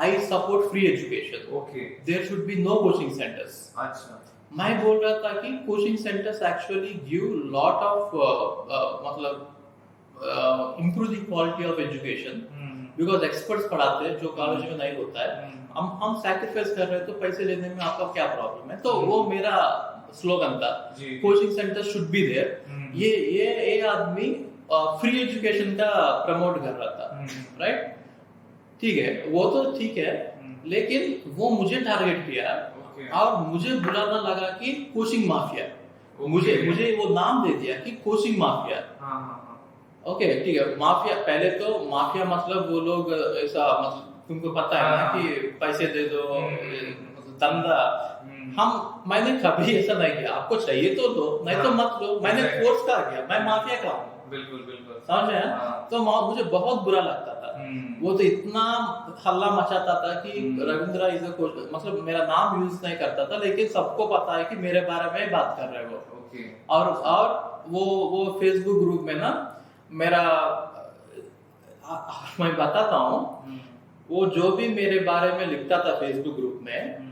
I support free education, okay, there should be no coaching centres. अच्छा, मैं बोल रहा था कि coaching centres actually give lot of मतलब improve the quality of education, because experts पढ़ाते हैं जो कॉलेज में नहीं होता है। हम सैक्रिफाइस कर रहे हैं तो पैसे लेने में आपका क्या प्रॉब्लम है? तो वो मेरा स्लोगन था, coaching centre should be there. ये आदमी फ्री एजुकेशन का प्रमोट कर रहा था, राइट। ठीक है, वो तो ठीक है, लेकिन वो मुझे टारगेट किया और मुझे बुलाना लगा कि कोचिंग माफिया, मुझे वो नाम दे दिया कि कोचिंग माफिया। ओके ठीक है, माफिया, पहले तो माफिया मतलब वो लोग ऐसा, मतलब तुमको पता है ना कि पैसे दे दो, धंधा। मैंने कभी ऐसा नहीं किया, आपको चाहिए तो दो, नहीं तो मत लो। मैंने कोर्स का किया, मैं माफिया का हूँ, बिल्कुल समझ रहे हैं? तो मुझे बहुत बुरा लगता था। वो तो इतना हल्ला मचाता था कि रविंद्र इज अ कोच, मतलब मेरा नाम यूज नहीं करता था, लेकिन सबको पता है कि मेरे बारे में बात कर रहे हो। और वो फेसबुक ग्रुप में ना मेरा, मैं बताता हूँ, वो जो भी मेरे बारे में लिखता था फेसबुक ग्रुप में,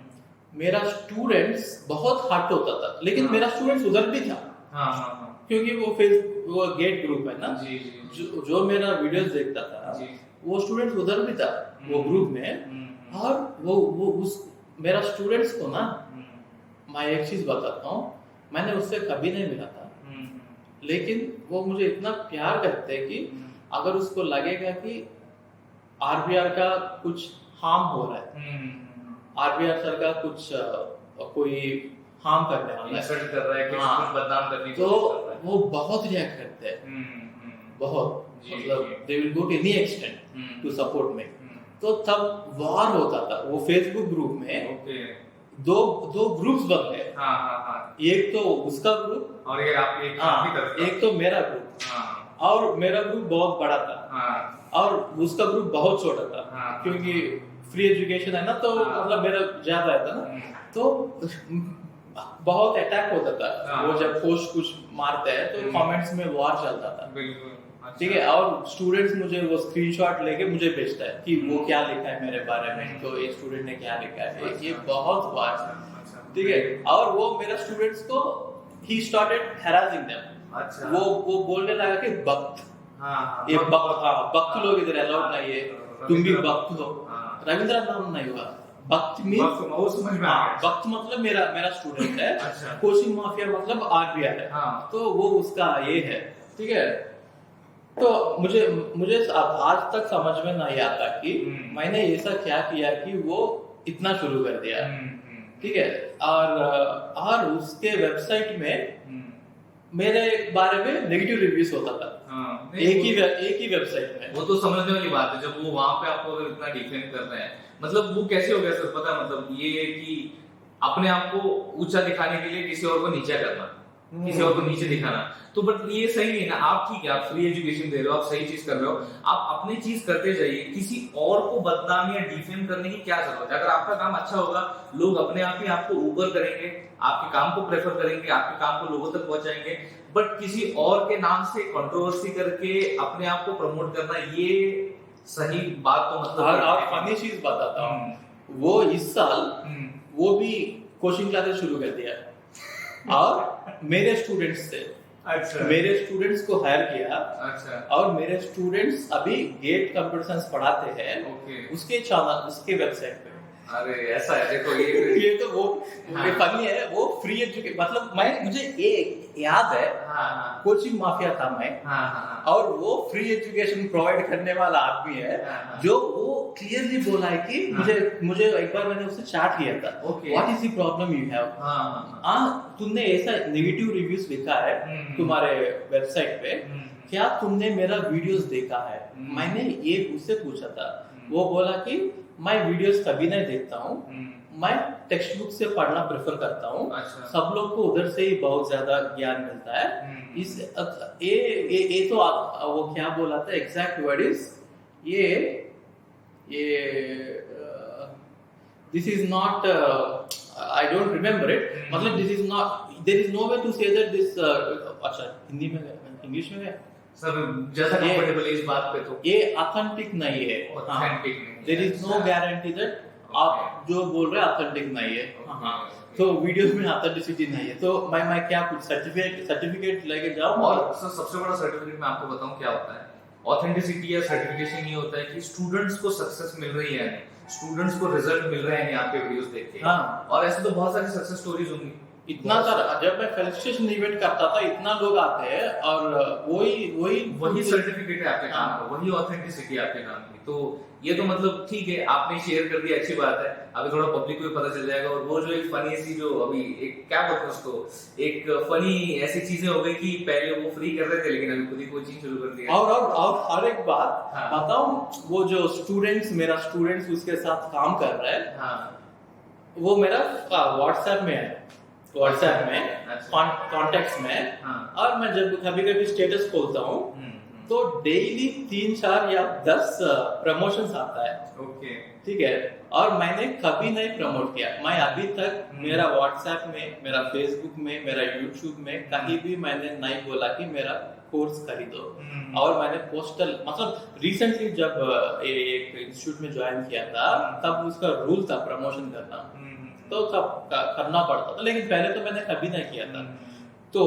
मेरा स्टूडेंट्स बहुत हर्ट होता था, लेकिन मेरा स्टूडेंट्स उधर भी था, क्योंकि वो गेट ग्रुप है ना, जो मेरा वीडियोस देखता था वो स्टूडेंट्स उधर भी था वो ग्रुप में। और वो मेरा स्टूडेंट्स को ना, मैं एक चीज बताता हूँ, मैंने उससे कभी नहीं मिला था, लेकिन वो मुझे इतना प्यार करते हैं कि अगर उसको लगेगा कि RBR का कुछ हार्म हो रहा है, RBR सर का कुछ कोई हार्म करने वाला इंसल्ट कर रहा है, कुछ बदनाम करने की तो कोशिश कर रहा है, वो बहुत रिएक्ट करते हैं, बहुत, मतलब they will go to any extent to support me. तो तब वार होता था वो फेसबुक ग्रुप में। दो ग्रुप्स बन गए, एक तो उसका ग्रुप और ये आपके एक तो मेरा ग्रुप। और मेरा ग्रुप बहुत बड़ा था और उसका ग्रुप बहुत छोटा था, क्योंकि फ्री एजुकेशन है ना, तो मतलब मेरा ज्यादा है था ना, तो बहुत अटैक होता था। वो जब पोस्ट कुछ मारते हैं तो कमेंट्स में वार चलता था, ठीक है। और स्टूडेंट्स मुझे वो स्क्रीनशॉट लेके मुझे भेजता है कि वो क्या लिखा है मेरे बारे में, तो एक स्टूडेंट ने क्या लिखा है, ये बहुत वार, ठीक है। और वो मेरा स्टूडेंट्स को ही स्टार्टेड हैरासिंग देम। वो बोलने लगा कि वक्त, ये वक्त लोग इधर अलाउड नहीं है, तुम भी वक्त हो। रविंद्र नाम नहीं हुआ, वक्त मतलब मेरा स्टूडेंट है, कोचिंग माफिया मतलब RBR है, तो वो उसका ये है, ठीक है। तो मुझे आज तक समझ में नहीं आता कि मैंने ऐसा क्या किया कि वो इतना शुरू कर दिया, ठीक है। और उसके वेबसाइट में मेरे बारे में नेगेटिव रिव्यूज होता था, एक ही वेबसाइट में। वो तो समझने वाली बात है, जब वो वहां पे आपको अगर इतना डिफेंड कर रहे हैं, मतलब वो कैसे हो गया सर, पता है, मतलब ये कि अपने आप को ऊंचा दिखाने के लिए किसी और को नीचा करना, किसी और को नीचे दिखाना। तो बट ये सही नहीं ना। आप ठीक है, आप फ्री एजुकेशन दे रहे हो, आप सही चीज कर रहे हो, आप अपनी चीज करते जाइए, किसी और को बदनाम या डिफेम करने की क्या जरूरत है? अगर आपका काम अच्छा होगा, लोग अपने आप ही आपको ऊपर करेंगे, आपके काम को प्रेफर करेंगे, आपके काम को लोगों तक पहुंचाएंगे। बट किसी और के नाम से कंट्रोवर्सी करके अपने आप को प्रमोट करना, ये सही बात तो मतलब। और फनी चीज बताता हूँ, वो इस साल वो भी कोचिंग क्लासेस शुरू कर दिया और मेरे स्टूडेंट्स थे, अच्छा मेरे स्टूडेंट्स को हायर किया अच्छा और मेरे स्टूडेंट्स अभी गेट कंप्यूटर साइंस पढ़ाते हैं ओके उसके चैनल उसके वेबसाइट पे। अरे ऐसा है देखो ये ये तो वो हाँ। फनी है, वो फ्री एजुकेशन मतलब मुझे ये याद है हाँ हाँ कोचिंग माफिया था मैं, हाँ हाँ और वो फ्री एजुकेशन प्रोवाइड करने वाला आदमी है हाँ। जो वो क्लियरली बोला है कि हाँ। मुझे एक बार मैंने उससे चैट किया था, Okay. What is the problem you have, हाँ तुमने ऐसा नेगेटिव रिव्यूज लिखा है तुम्हारे वेबसाइट पे, क्या तुमने मेरा वीडियोस देखा है? मैंने ये उससे पूछा था, वो बोला कि मैं वीडियोस कभी नहीं देखता हूँ, मैं टेक्स्ट बुक से पढ़ना प्रेफर करता हूँ, अच्छा। सब लोग को उधर से ही बहुत ज्यादा ज्ञान मिलता है। इस ये तो वो क्या बोला था एग्जैक्ट वर्ड इज ये this is not I don't remember it, मतलब this is not, there is no way to say that this, अच्छा हिंदी में इंग्लिश में है सर जैसा ये- कंफर्टेबल है इस बात पे तो ये ऑथेंटिक नहीं है, ऑथेंटिक नहीं there is no guarantee that आप जो बोल रहे हैं ऑथेंटिक नहीं है। हाँ, तो वीडियोस में ऑथेंटिसिटी नहीं है, तो मैं क्या कुछ सर्टिफिकेट लेके जाऊं? और सर सबसे बड़ा सर्टिफिकेट मैं आपको बताऊं क्या होता है, ऑथेंटिसिटी या सर्टिफिकेशन ये होता है कि स्टूडेंट्स को सक्सेस मिल रही है, स्टूडेंट्स को रिजल्ट मिल रहे हैं यहाँ पे वीडियोस देख के। हाँ। और ऐसे तो बहुत सारी सक्सेस स्टोरीज होंगी, इतना सारा, जब मैं फेलिसिटेशन इवेंट करता था इतना लोग आते हैं और वही सर्टिफिकेट है आपके काम का, वही ऑथेंटिसिटी आपके काम की। तो ये तो मतलब ठीक है, आपने शेयर कर दिया, अच्छी बात है, अभी थोड़ा पब्लिक को भी पता चल जाएगा। और वो जो एक फनी सी जो अभी एक क्या बोलते हैं उसको, एक फनी ऐसी चीजें हो गई कि पहले वो फ्री कर रहे थे लेकिन अभी खुद ही कोचिंग शुरू कर दिया। और हर एक बात हाँ। बताऊं, वो जो मेरा स्टूडेंट्स उसके साथ काम कर रहा है, हाँ वो मेरा व्हाट्सएप में है, व्हाट्सएप में अच्छा। कॉन्टेक्ट्स में, हाँ। और मैं जब कभी कभी स्टेटस खोलता हूँ तो डेली 3, 4 या 10 प्रमोशंस आता है, ओके ठीक है, और मैंने कभी नहीं प्रमोट किया। मैं अभी तक मेरा व्हाट्सएप में, मेरा फेसबुक में, मेरा यूट्यूब में कहीं भी मैंने नहीं बोला कि मेरा कोर्स खरीदो। और मैंने पोस्टल मतलब रिसेंटली जब एक इंस्टीट्यूट में ज्वाइन किया था तब उसका रूल था प्रमोशन करना, तो तब करना पड़ता था, लेकिन पहले तो मैंने कभी नहीं किया था। तो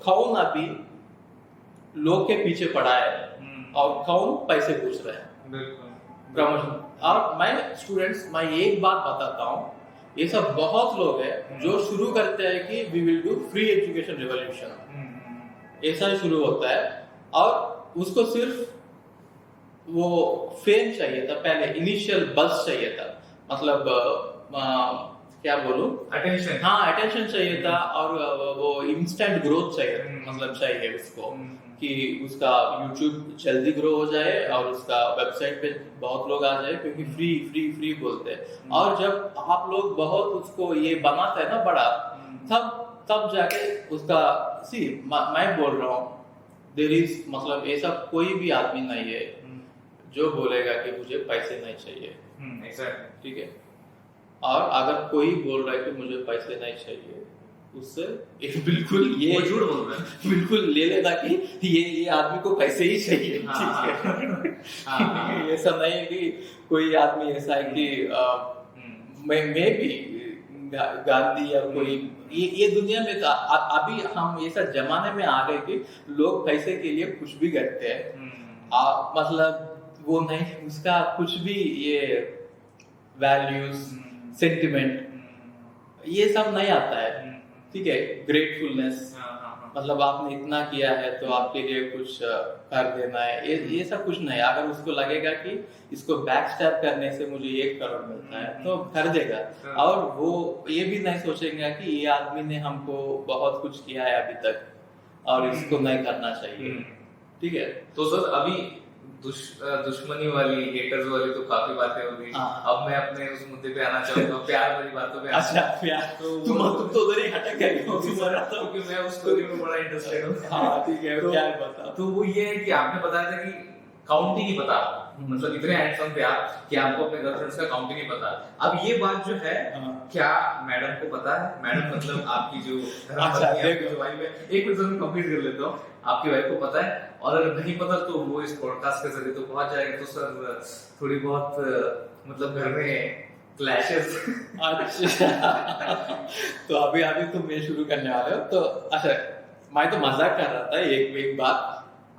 कौन अभी लोग के पीछे पड़ा है और कौन पैसे पूछ रहे हैं बिल्कुल प्रमोशन? और मैं एक बात बताता हूँ, ये सब बहुत लोग हैं जो शुरू करते हैं कि we will do free education revolution, ऐसा ही शुरू होता है, और उसको सिर्फ वो फेम चाहिए था, पहले इनिशियल बज़ चाहिए था, मतलब क्या बोलूं, अटेंशन। हाँ अटेंशन चाहिए था, और वो इंस्टेंट ग्रोथ चाहिए, मतलब चाहिए उसको कि उसका यूट्यूब जल्दी ग्रो हो जाए और उसका वेबसाइट पे बहुत लोग आ जाए, क्योंकि फ्री फ्री फ्री बोलते हैं। और जब आप लोग बहुत उसको ये बनाते हैं ना बड़ा, तब जाके उसका मैं बोल रहा हूँ, देयर इज मतलब ऐसा कोई भी आदमी नहीं है जो बोलेगा कि मुझे पैसे नहीं चाहिए, ठीक है। और अगर कोई बोल रहा है कि मुझे पैसे नहीं चाहिए, उससे एक बिल्कुल ये झूठ बोल रहा है, बिल्कुल ले लेना कि ये आदमी को पैसे ही चाहिए, हाँ, ठीक है। हाँ। ऐसा नहीं है कि कोई आदमी ऐसा है कि मैं भी गांधी या कोई, ये दुनिया में अभी हम ऐसा जमाने में आ गए कि लोग पैसे के लिए कुछ भी करते हैं, मतलब वो नहीं, उसका कुछ भी ये वैल्यूज, सेंटिमेंट, ये सब नहीं आता है, ठीक है। ग्रेटफुलनेस, मतलब आपने इतना किया है तो आपके लिए कुछ कर देना है, ये सब कुछ नहीं। अगर उसको लगेगा कि इसको बैक स्टैप करने से मुझे 1 करोड़ मिलता है तो कर देगा, और वो ये भी नहीं सोचेगा कि ये आदमी ने हमको बहुत कुछ किया है अभी तक और इसको नहीं करना चाहिए, ठीक है। तो सर अभी दुश्मनी वाली, हेटर्स वाली तो काफी बातें हो गई, अब मैं अपने उस मुद्दे पे आना चाहूंगा, प्यार वाली बातों पे। अच्छा प्यार, तुम तो उधर ही हटक गए हो, क्योंकि मैं उस स्टोरी में बड़ा इंटरेस्टेड हूँ। हाँ ठीक है, क्या बता। तो वो ये है कि आपने बताया था कि काउंट ही नहीं पता, मतलब इतने हैंडसम थे आप कि आपको अपने गर्लफ्रेंड्स का काउंट ही नहीं पता। अब ये बात जो है, क्या मैडम को पता है? मैडम मतलब आपकी जो वाइफ है, एक मिनट मैं कंप्लीट कर लेता हूँ, आपकी वाइफ को पता है? और अगर नहीं पता तो वो इस पॉडकास्ट के जरिए तो पहुंच जाएगा। तो सर थोड़ी बहुत मतलब घर में क्लैशेस। अच्छा तो अभी तुम ये शुरू करने वाले हो, तो अच्छा मैं तो मजाक कर रहा था एक बात।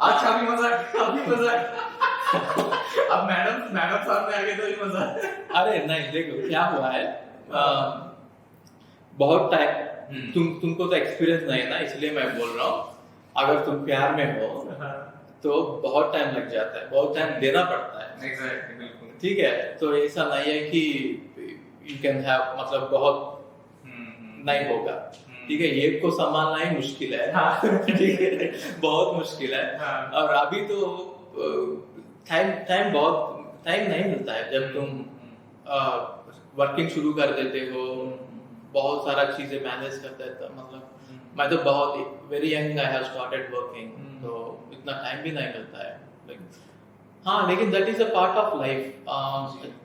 अच्छा अभी मजाक अब मैडम सामने आ गए तो भी मजाक। अरे नहीं देखो क्या हुआ है, बहुत टाइम तुमको तो एक्सपीरियंस नहीं है ना, इसलिए मैं बोल रहा हूँ। अगर तुम प्यार में हो तो बहुत टाइम लग जाता है, बहुत टाइम देना पड़ता है। एग्जैक्टली, बिल्कुल। ठीक है, तो ऐसा नहीं है कि यू कैन हैव मतलब बहुत नहीं होगा। ठीक है, एक को संभालना ही मुश्किल है। ठीक है, बहुत मुश्किल है। और अभी तो टाइम नहीं मिलता है। जब तुम वर्किंग शुरू कर देते हो, बहुत सारा चीजें मैनेज करते हैं, तो मतलब मैं तो बहुत very young I have started working, तो इतना टाइम भी नहीं मिलता है। हाँ, लेकिन that is a part of life.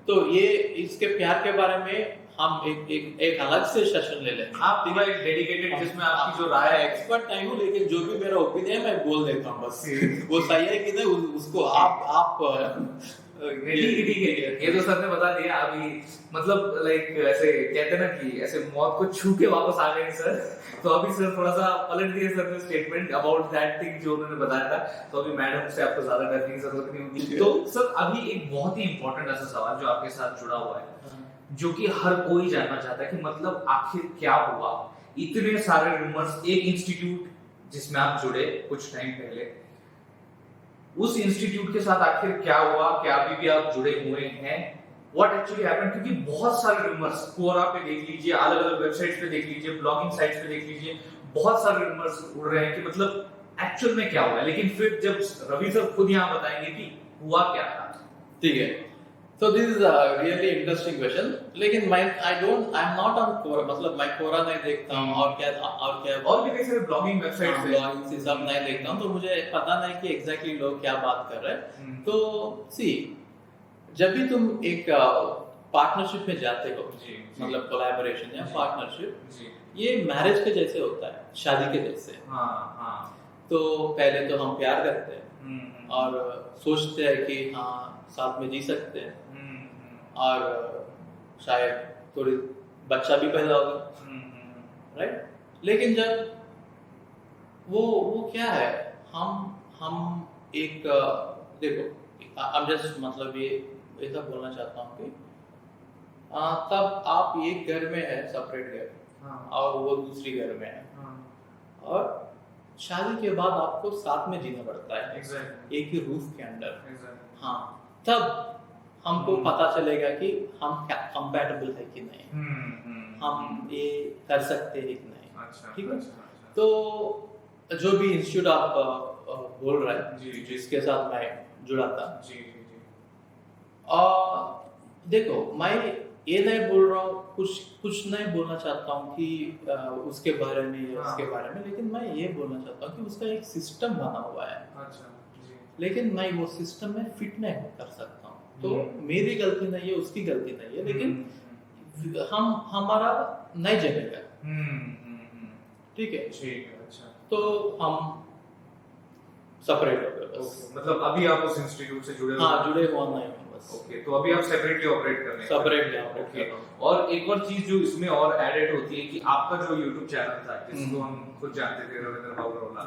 तो ये इसके प्यार के बारे में हम एक अलग से सेशन ले लेंगे। आप पूरा एक डेडिकेटेड, जिसमें आपकी जो राय है, एक्सपर्ट नहीं हूँ, लेकिन जो भी मेरा ओपिनियन है मैं बोल देता हूँ बस। वो सही है कि नहीं उसको आप ठीक है। ये तो सर ने बता दिया अभी, मतलब लाइक ऐसे कहते हैं ना कि ऐसे मौत को छू के वापस आ गए सर। तो अभी सर थोड़ा सा पलट दिए सर ने स्टेटमेंट अबाउट दैट थिंग जो उन्होंने बताया था। तो अभी मैडम से आपको ज्यादा डरने की जरूरत नहीं होगी। तो सर अभी एक बहुत ही इंपॉर्टेंट ऐसा सवाल जो आपके साथ जुड़ा हुआ है, जो कि हर कोई जानना चाहता है कि मतलब आखिर क्या हुआ। इतने सारे रूमर्स, एक इंस्टीट्यूट जिसमें आप जुड़े कुछ टाइम पहले, उस इंस्टीट्यूट के साथ आखिर क्या हुआ, क्या अभी भी आप जुड़े हुए हैं, व्हाट एक्चुअली हैपेंड? क्योंकि बहुत सारे रूमर्स कोरा पे देख लीजिए, अलग अलग वेबसाइट्स पे देख लीजिए, ब्लॉगिंग साइट्स पे देख लीजिए, बहुत सारे रूमर्स उड़ रहे हैं कि मतलब एक्चुअल में क्या हुआ है। लेकिन फिर जब रवि सर खुद यहाँ बताएंगे कि हुआ क्या था। ठीक है, so this is a really interesting question। लेकिन मैं I am not on Quora, मतलब मैं कोरा नहीं देखता हूँ, और और भी कई सारे ब्लॉगिंग वेबसाइट्स हैं, ब्लॉगिंग से सब नहीं देखता हूँ, तो मुझे पता नहीं कि एग्जैक्टली लोग क्या बात कर रहे हैं। तो सी, जब भी तुम एक पार्टनरशिप में जाते हो, मतलब कोलैबोरेशन या पार्टनरशिप, ये मैरिज के जैसे होता है, शादी के जैसे। तो पहले तो हम प्यार करते हैं और सोचते हैं कि हाँ साथ में जी सकते हैं, और शायद थोड़ी बच्चा भी पैदा होगा, राइट। लेकिन जब वो क्या है, हम एक देखो, अब जस्ट मतलब ये ऐसा बोलना चाहता हूँ कि तब आप एक घर में है, सेपरेट घर, और वो दूसरी घर में है, और शादी के बाद आपको साथ में जीना पड़ता है, एक ही रूफ के अंदर। हाँ, तब हमको पता चलेगा कि हम क्या कंपैटिबल है कि नहीं, हम ये कर सकते हैं कि नहीं। ठीक है, तो जो भी इंस्टीट्यूट आप बोल रहे हैं, जिसके साथ मैं जुड़ा था, देखो मैं ये नहीं बोल रहा हूँ, कुछ नहीं बोलना चाहता हूँ कि उसके बारे में या उसके बारे में, लेकिन मैं ये बोलना चाहता हूँ कि उसका एक सिस्टम बना हुआ है। लेकिन मैं वो सिस्टम में फिट नहीं कर सकता हूँ, तो मेरी गलती नहीं है, उसकी गलती नहीं है, लेकिन हमारा नहीं जमेगा। ठीक है, अच्छा। तो हम सेपरेट हो गए बस। मतलब अभी आप उस इंस्टीट्यूट से जुड़े? हाँ, जुड़े हुआ नहीं हूँ बस। ओके, तो अभी आप सेपरेटली ऑपरेट कर रहे हैं? सेपरेटली ऑपरेट कर रहा हूँ। और एक और चीज जो इसमें और एडेड होती है कि आपका जो YouTube चैनल था, जिसको हम खुद जानते थे, रविंद्र बाबूरावला,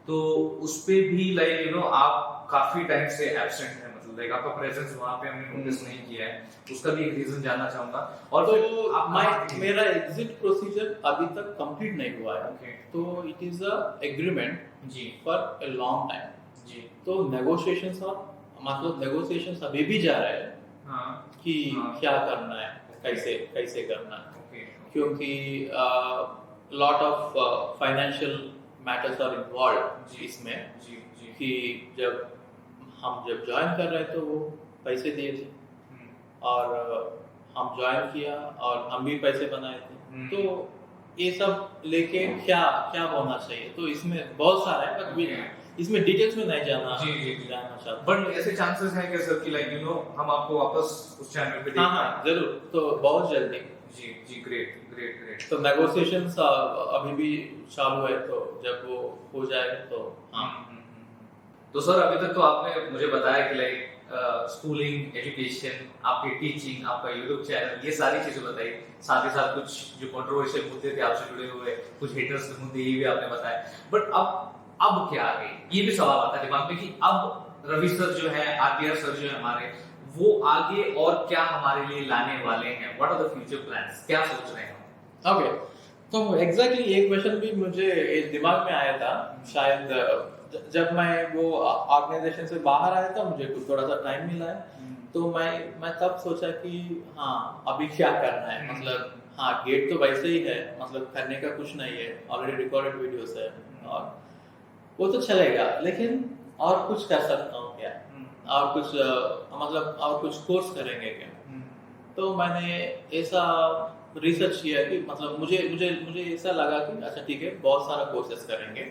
तो उस पे भी लाइक यू नो आप काफी टाइम से एब्सेंट है, मतलब लाइक आपका प्रेजेंस वहां पे हमने नोटिस नहीं किया है। उसका भी एक रीजन जानना चाहूंगा। और तो मेरा एग्जिट प्रोसीजर अभी तक कंप्लीट नहीं हुआ है, तो it is a agreement for a long time. तो नेगोशिएशंस नेगोशिएशंस अभी भी जा रहे हैं कि क्या करना है, कैसे करना है, क्योंकि lot of financial matters are involve इसमें, कि जब ज्वाइन कर रहे थे वो पैसे दिए थे, और हम ज्वाइन किया और हम भी पैसे बनाए थे, तो ये सब लेके क्या होना चाहिए, तो इसमें बहुत सारा है, बट इसमें डिटेल्स में नहीं जाना चाहता। बट ऐसे चांसेस हैं कि सर कि लाइक यू नो हम आपको वापस उस चैनल पे देखें? हाँ जरूर, तो बहुत जल्दी। जी, ग्रेट। तो नेगोशिएशंस अभी भी चालू है, तो जब वो हो जाए तो हाँ। तो सर अभी तक तो आपने मुझे बताया कि लाइक स्कूलिंग, एजुकेशन, आपकी टीचिंग, आपका यूट्यूब चैनल, ये सारी चीजें बताई। साथ ही साथ कुछ जो कंट्रोवर्शियल मुद्दे थे आपसे जुड़े हुए, कुछ हेटर्स के मुद्दे, ये भी आपने बताए। बट अब क्या आगे, ये भी सवाल आता है दिमाग में कि अब रवि सर जो है, आरटीआर सर जो है हमारे, वो आगे और क्या हमारे लिए लाने वाले हैं? What are the future plans, क्या सोच रहे हैं? ओके, तो एग्जैक्टली ये क्वेश्चन भी मुझे दिमाग में आया था। शायद जब मैं वो ऑर्गेनाइजेशन से बाहर आया था, मुझे थोड़ा सा टाइम मिला है, तो मैं तब सोचा कि हाँ अभी क्या करना है। मतलब हाँ, गेट तो वैसे ही है, मतलब करने का कुछ नहीं है, ऑलरेडी रिकॉर्डेड वीडियोस है और वो तो चलेगा, लेकिन और कुछ कर सकता हूँ क्या, और कुछ मतलब और कुछ कोर्स करेंगे क्या। तो मैंने ऐसा रिसर्च किया कि मतलब मुझे ऐसा लगा कि अच्छा ठीक है, बहुत सारा कोर्सेस करेंगे,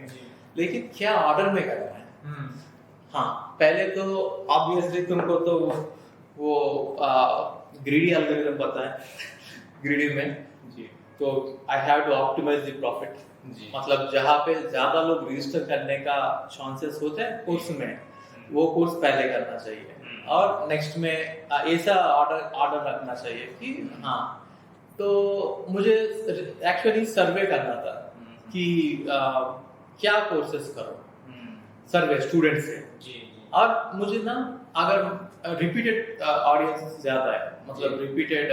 लेकिन क्या ऑर्डर में करना है। हाँ, पहले तो ऑब्वियसली तुमको तो वो ग्रीडी एल्गोरिथम पता है ग्रीडी में जी, तो I have to optimise the profit. मतलब जहाँ पे ज्यादा लोग रजिस्टर करने का चांसेस होते हैं कोर्स में, वो कोर्स पहले करना चाहिए और नेक्स्ट में ऐसा ऑर्डर रखना चाहिए कि हाँ। तो मुझे एक्चुअली सर्वे करना था कि क्या कोर्सेस करो, सर्वे स्टूडेंट से। और मुझे ना अगर रिपीटेड ऑडियंस ज्यादा है, मतलब रिपीटेड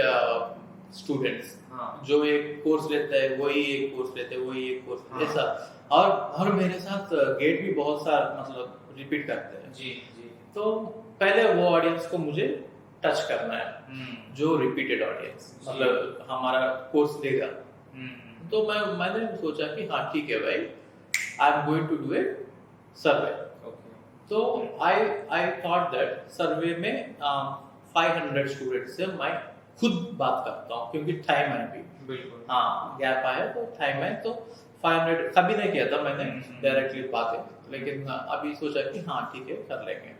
स्टूडेंट्स जो एक कोर्स लेते हैं वही एक कोर्स लेते हैं, वही एक कोर्स ऐसा। और मेरे साथ गेट भी बहुत सारा मतलब रिपीट करते हैं जी। तो पहले वो ऑडियंस को मुझे टच करना है, जो रिपीटेड ऑडियंस मतलब हमारा कोर्स लेगा। तो मैंने सोचा कि हाँ ठीक है भाई, I am going to do a survey. तो आई थॉट दैट सर्वे में 500 स्टूडेंट्स से मैं खुद बात करता हूँ, क्योंकि टाइम है भी, बिल्कुल हाँ गैप आया तो टाइम है। तो 500 कभी नहीं किया था मैंने डायरेक्टली बातें, लेकिन अभी सोचा कि हाँ ठीक है कर लेंगे।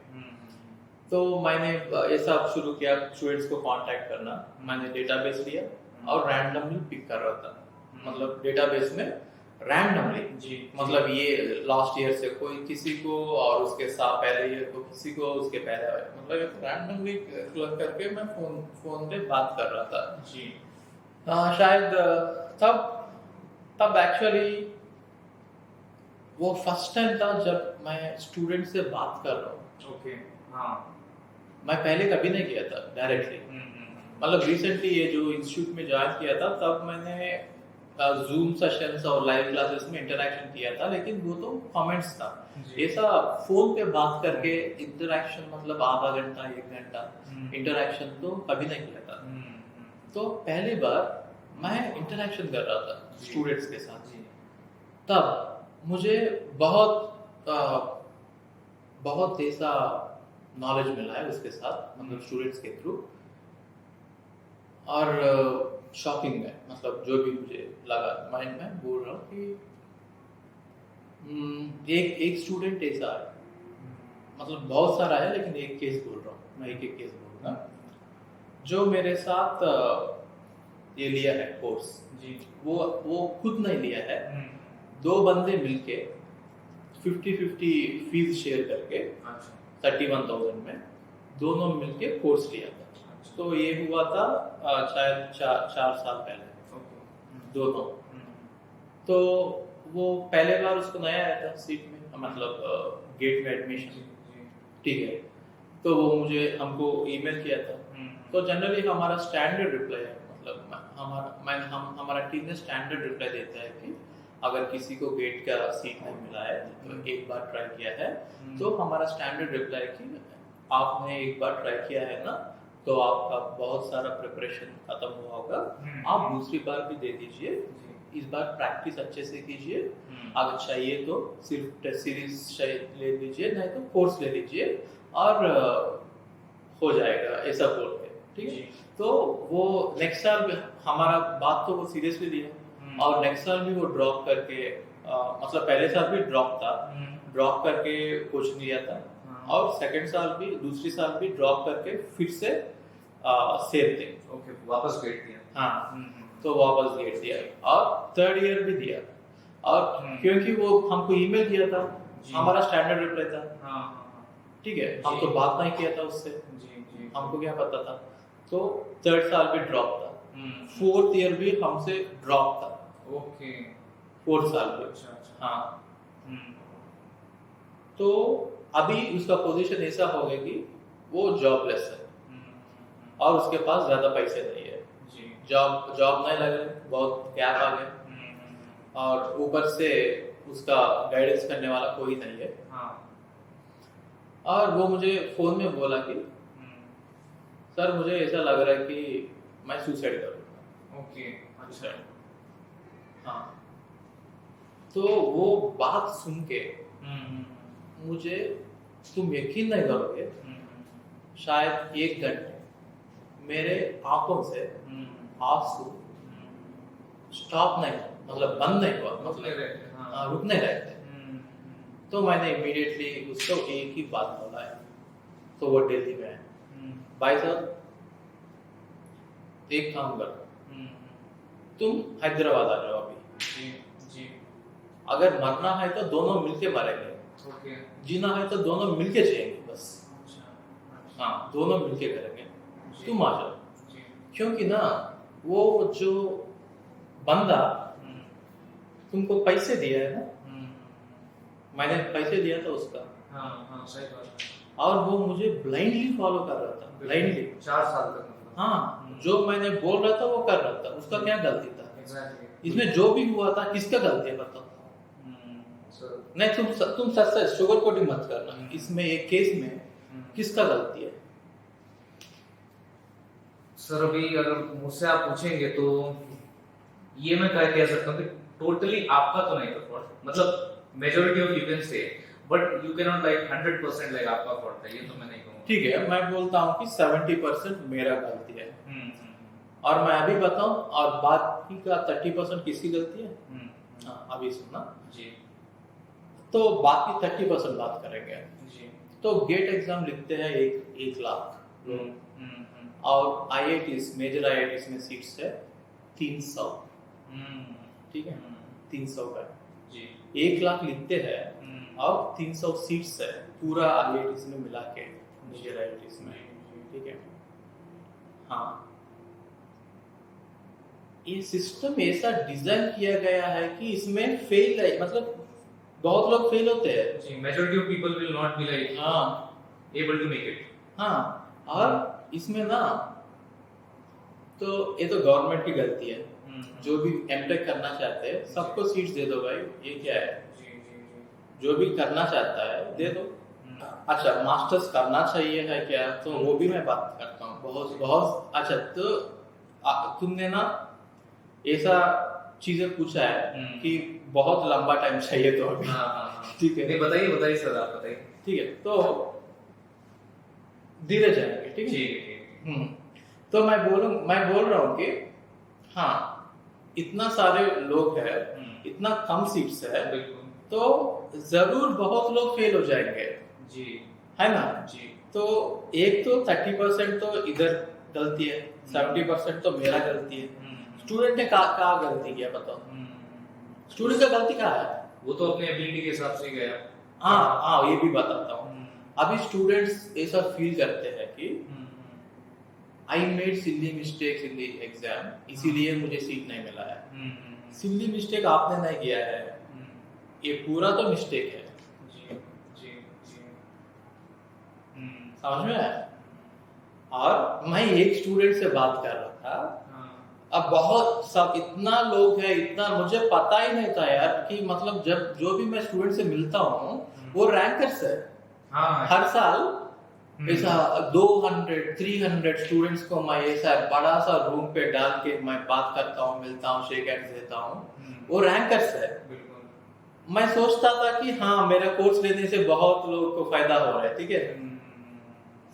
तो मैंने ये सब शुरू किया, स्टूडेंट्स को कांटेक्ट करना। मैंने डेटाबेस लिया और रैंडमली पिक कर रहा था, मतलब डेटाबेस में रैंडमली मतलब ये लास्ट ईयर से कोई किसी को और उसके साथ पहले ईयर को किसी को, उसके पहले मतलब रैंडमली करके मैं फोन पे बात कर रहा था जी। शायद तब एक्चुअली वो फर्स्ट टाइम था जब मैं स्टूडेंट से बात कर रहा हूँ। ओके, हाँ। मैं पहले कभी नहीं किया था डायरेक्टली, मतलब रिसेंटली ये जो इंस्टीट्यूट में ज्वाइन किया था तब मैंने जूम सेशंस और लाइव क्लासेस में इंटरेक्शन किया था, लेकिन वो तो कमेंट्स था। ऐसा फोन पे बात करके इंटरेक्शन मतलब आधा घंटा 1 घंटा इंटरेक्शन तो कभी नहीं किया था। तो पहली बार मैं इंटरेक्शन कर रहा था स्टूडेंट्स के साथ। तब मुझे बहुत ऐसा नॉलेज मिला है उसके साथ, मतलब स्टूडेंट्स के थ्रू। और शॉकिंग है, मतलब जो भी मुझे लगा, मैं बोल रहा हूँ कि एक स्टूडेंट ऐसा है, मतलब बहुत सारा है लेकिन एक केस बोल रहा हूँ मैं, एक केस बोलूँगा जो मेरे साथ ये लिया है कोर्स जी। वो खुद नहीं लिया है, 2 बंदे मिलके 50-50 फीस शेयर करके 31,000 में दोनों मिलके कोर्स लिया था। तो ये हुआ था शायद 4 साल पहले दोनों। तो वो पहले बार उसको नया आया था सीट में, मतलब गेट में एडमिशन, ठीक है। तो वो हमको ईमेल किया था। तो जनरली हमारा स्टैंडर्ड रिप्लाई है, मतलब हमारा टीम में स्टैंडर्ड रिप्लाई देता है कि अगर किसी को गेट का सीट नहीं मिला है तो एक बार ट्राई किया है, तो हमारा स्टैंडर्ड रिप्लाई कि आपने एक बार ट्राई किया है ना, तो आपका बहुत सारा प्रिपरेशन खत्म हुआ होगा, आप दूसरी बार भी दे दीजिए, इस बार प्रैक्टिस अच्छे से कीजिए, अगर चाहिए तो सिर्फ टेस्ट सीरीज ले लीजिए, नहीं तो कोर्स ले लीजिए और हो जाएगा, ऐसा बोल के, ठीक है। तो वो नेक्स्ट साल भी हमारा बात तो वो सीरियसली लिया और नेक्स्ट साल भी वो ड्रॉप करके मतलब पहले साल भी ड्रॉप था, ड्रॉप करके कोचिंग लिया था और सेकंड साल भी, दूसरी साल भी ड्रॉप करके फिर से सेम थिंग, ओके, वापस गेट दिया। हाँ, तो वापस गेट दिया और थर्ड ईयर भी दिया। और क्योंकि वो हमको ईमेल किया था, हमारा स्टैंडर्ड रिप्लाई था, ठीक है, हम तो बात नहीं किया था उससे, जी जी हमको क्या पता था। तो 3rd साल भी ड्रॉप था, हम्म 4th ईयर भी हमसे ड्रॉप था, ओके 4th साल भी। अच्छा अच्छा हाँ, हम्म तो अभी उसका पोजीशन ऐसा हो गया कि वो जॉबलेस है और उसके पास ज्यादा पैसे नहीं है, जी जॉब नहीं लग रही, बहुत गैप आ गया, और ऊपर से उसका गाइडेंस करने वाला कोई नहीं है। हाँ और वो मुझे फोन में बोला कि सर मुझे ऐसा लग रहा है कि मैं सुसाइड करूँगा। ओके अच्छा हाँ, तो वो बात सुन के मुझे, तुम यकीन नहीं करोगे, शायद 1 घंटे मेरे आंखों से आंसू स्टॉप नहीं हुआ, मतलब बंद नहीं हुआ, मतलब रुक नहीं रहे थे। तो मैंने इमीडिएटली उसको एक ही बात बोला है, तो वो दिल्ली में है, भाई साहब एक काम करो, तुम हैदराबाद आ जाओ अभी, जी जी अगर मरना है तो दोनों मिलके मरेंगे, ओके जीना है तो दोनों मिलके जिएंगे बस। अच्छा हाँ, दोनों मिलके करेंगे, जी। तुम आ जाओ। जी क्योंकि ना वो जो बंदा तुमको पैसे दिया है ना, मैंने पैसे दिया था उसका, हाँ हाँ सही बात है और वो मुझे ब्लाइंडली फॉलो कर रहा था, ब्लाइंडली। 4 साल तक मतलब हाँ, जो मैंने बोल रहा था वो कर रहा था, उसका क्या गलती था एग्जैक्टली इसमें? जो भी हुआ था किसका गलती है बताओ? सर नहीं, तुम सच सच शुगर कोटिंग मत करना, इसमें एक केस में किसका गलती है? सर अभी अगर मुझसे आप पूछेंगे तो ये मैं कह सकता हूँ कि टोटली आपका तो नहीं था फॉल्ट, मतलब majority of you can say, but you can not like 100% like आपका फॉल्ट है, ये तो मैं नहीं कहूँगा। ठीक है, मैं बोलता हूँ कि 70% मेरा गलती है, और मैं अभी बताऊं, और बाकी का 30% किसकी गलती है? हाँ, अभी सुनना जी तो बाकी 30% बात करेंगे। जी तो गेट एग्जाम लिखते हैं 1 लाख लोग, और आईआईटीज, मेजर आईआईटीज में सीट्स है 300, ठीक है, 300 का जी 1 लाख लिखते हैं और 300 सीट्स है पूरा आईआईटीज में मिला के, मेजर आईआईटीज में, ठीक है। हाँ, ये सिस्टम ऐसा डिजाइन किया गया है कि इसमें फेल है, मतलब बहुत लोग फेल होते हैं। जी majority of people will not be like हाँ एबल टू मेक इट। हाँ, और इसमें ना, तो ये तो गवर्नमेंट की गलती है, जो भी एमटेक करना चाहते हैं सबको सीट्स दे दो भाई, ये क्या है? जी जी जी जो भी करना चाहता है दे दो। अच्छा, मास्टर्स करना चाहिए है क्या? तो वो भी मैं बात करता हूँ, बहुत बहुत अच्छा। तो तुमने ना ऐसा चीजें पूछा है कि बहुत लंबा टाइम चाहिए तो अभी, हाँ हाँ हाँ ठीक है, नहीं बताइए बताइए सर आप बताइए। ठीक है, तो धीरे जाएंगे, ठीक है। ठीक है तो मैं बोल रहा हूँ कि हाँ, इतना सारे लोग हैं, इतना कम सीट्स है, बिल्कुल तो जरूर बहुत लोग फेल हो जाएंगे, जी है ना? जी तो एक तो 30% तो इधर गलती है, 70% तो मेरा गलती है। स्टूडेंट ने कहाँ गलती किया बताओ? स्टूडेंट का गलती कहाँ है? वो तो अपने एबिलिटी के हिसाब से ही गया। हाँ, ये भी बताता हूँ। अभी स्टूडेंट्स ऐसा फील करते हैं कि I made silly mistakes in the exam, इसीलिए मुझे सीट नहीं मिला है। सिली मिस्टेक आपने नहीं किया है, ये पूरा तो मिस्टेक है, जी जी जी समझ में आया? और मैं एक स्टूडेंट से बात कर रहा था, अब बहुत सब इतना लोग है, इतना मुझे पता ही नहीं था यार कि मतलब जब जो भी मैं स्टूडेंट से मिलता हूँ वो रैंकर्स है। हाँ हर साल ऐसा 200-300 स्टूडेंट्स को मैं ऐसा बड़ा सा रूम पे डाल के मैं बात करता हूँ, मिलता हूँ, शेक हैंड्स देता हूँ, वो रैंकर्स है। बिल्कुल मैं सोचता था कि हाँ, मेरा कोर्स लेने से बहुत लोगों को फायदा हो रहा है, ठीक है,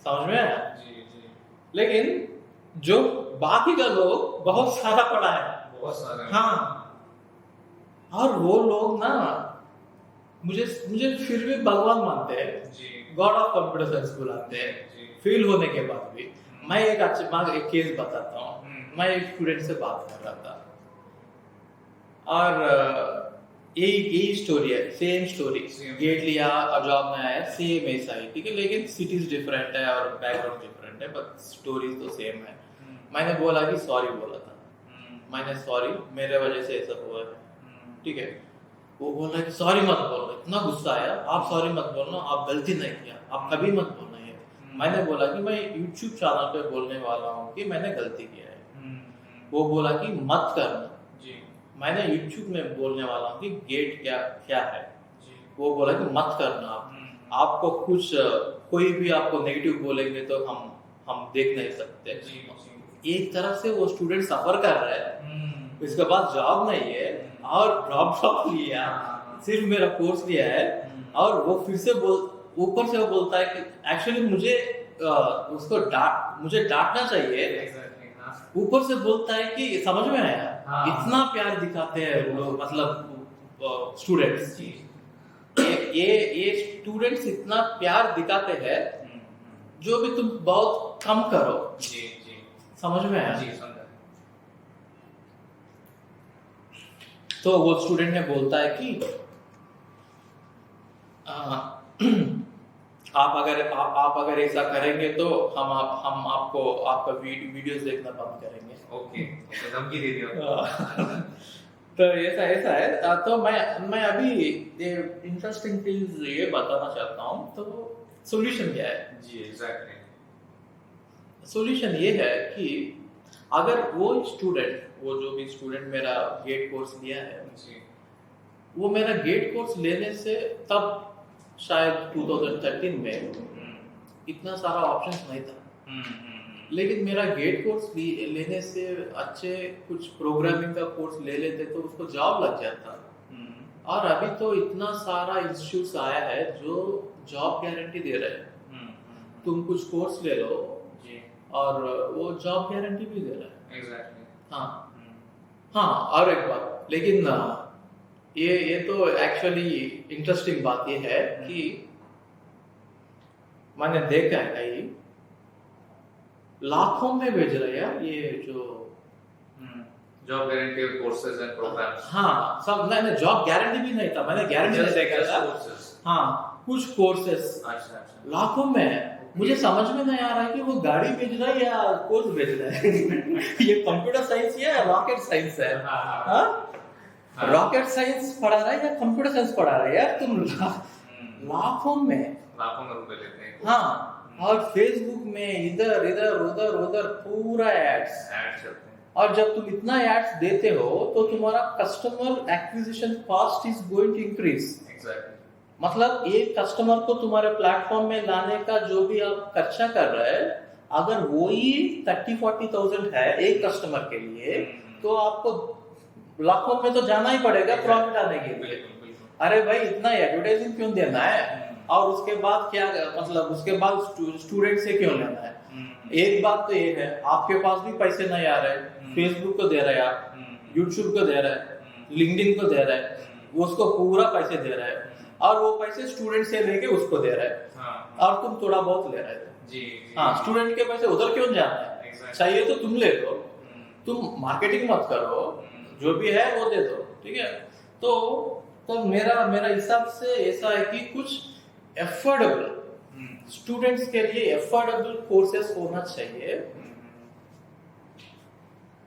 समझ में आया? जी जी लेकिन जो बाकी का लोग बहुत सारा पढ़ा है, बहुत सारा हाँ, और वो लोग ना मुझे फिर भी भगवान मानते हैं, जी गॉड ऑफ कंप्यूटर साइंस बुलाते हैं, जी फेल होने के बाद भी। मैं एक केस बताता हूँ। मैं एक स्टूडेंट से बात कर रहा था, और यही स्टोरी है, सेम स्टोरी। Same. गेट लिया और जॉब में आया, सेम ऐसा ही, ठीक है, लेकिन सिटीज डिफरेंट है और बैकग्राउंड डिफरेंट है, बट स्टोरीज तो सेम है। मैंने बोला कि सॉरी बोला था, मैंने सॉरी, मेरे वजह से ऐसा हुआ है, ठीक है। वो बोल रहा है कि सॉरी मत बोलना, इतना गुस्सा आया, आप सॉरी मत बोलना, आप गलती नहीं किया, आप कभी मत बोलना ये। मैंने बोला कि मैं यूट्यूब चैनल पे बोलने वाला हूँ कि मैंने गलती किया है। वो बोला कि मत करना जी मैंने यूट्यूब में बोलने वाला हूँ कि गेट क्या क्या है। जी वो बोला कि मत करना आप, आपको कुछ कोई भी आपको नेगेटिव बोलेंगे तो हम देख नहीं सकते। जी एक तरफ से वो स्टूडेंट सफर कर रहा है, इसके पास जॉब नहीं है और ड्रॉप लिया, सिर्फ मेरा कोर्स लिया है, और वो फिर से ऊपर से वो बोलता है कि एक्चुअली उसको मुझे डांटना चाहिए। एग्जैक्टली हाँ ऊपर से बोलता है कि समझ में आया, हाँ। इतना प्यार दिखाते हैं लोग, मतलब स्टूडेंट्स, ये स्टूडेंट्स इतना प्यार दिखाते हैं, जो भी तुम बहुत कम करो। जी जी समझ में आया? जी समझा। तो वो स्टूडेंट ने बोलता है कि आप अगर ऐसा करेंगे तो हम आपको आपका वीडियोस देखना बंद करेंगे। ओके ओके धमकी दे दिया। तो ऐसा है। तो मैं अभी इंटरेस्टिंग चीज ये बताना चाहता हूँ। तो सॉल्यूशन क्या है? जी एग्जैक्टली सॉल्यूशन ये है कि अगर वो जो भी स्टूडेंट मेरा गेट कोर्स लिया है, जी वो मेरा गेट कोर्स लेने से तब शायद 2013 में इतना सारा ऑप्शंस नहीं था, लेकिन मेरा गेट कोर्स लेने से अच्छे कुछ प्रोग्रामिंग का कोर्स ले लेते तो उसको जॉब लग जाता। और अभी तो इतना सारा इंस्टीट्यूट्स आया है जो जॉब गारंटी दे रहे हैं, तुम कुछ कोर्स ले लो जी और वो जॉब गारंटी भी दे रहा है। एग्जैक्टली हाँ, और एक बात, लेकिन ये तो एक्चुअली इंटरेस्टिंग बात ये है कि मैंने देखा है कहीं लाखों में भेज रहे हैं ये जो job guarantee courses and programmes. हाँ सब नहीं, जॉब गारंटी भी नहीं था, मैंने गारंटी नहीं देखा था। हाँ कुछ कोर्सेस अच्छा अच्छा लाखों में है। मुझे समझ में नहीं आ रहा है कि वो गाड़ी भेज रहा है या कोर्स भेज रहा है। ये कंप्यूटर साइंस या रॉकेट साइंस है? रॉकेट साइंस पढ़ा रहा है या कंप्यूटर साइंस पढ़ा रहा है यार तुम? लाखों में रुपए लेते हैं। हाँ, और फेसबुक में इधर इधर उधर उधर पूरा एड्स चलते हैं। और जब तुम इतना एड्स देते हो तो तुम्हारा customer acquisition cost is going to increase. Exactly मतलब एक कस्टमर को तुम्हारे प्लेटफॉर्म में लाने का जो भी आप खर्चा कर रहे हैं, अगर वो ही 30-40,000 है एक कस्टमर के लिए, तो आपको लाखों में तो जाना ही पड़ेगा प्रॉफिट आने के लिए। अरे भाई इतना एडवर्टाइजिंग क्यों देना है? और उसके बाद क्या, मतलब उसके बाद स्टूडेंट से क्यों लेना है? एक बात तो ये है, आपके पास भी पैसे नहीं आ रहे, फेसबुक को दे रहे हैं आप, यूट्यूब को दे रहे हैं, लिंक्डइन को दे रहे हैं, उसको पूरा पैसे दे रहे हैं, और वो पैसे स्टूडेंट से लेके उसको दे रहे हैं, और तुम थोड़ा बहुत ले रहे थे। जी हाँ, स्टूडेंट के पैसे उधर क्यों जाना है? चाहिए तो तुम ले लो, तुम मार्केटिंग मत करो, जो भी है वो दे दो, ठीक है। तो मेरा हिसाब से ऐसा है कि कुछ एफोर्डेबल स्टूडेंट्स के लिए एफोर्डेबल कोर्सेस होना चाहिए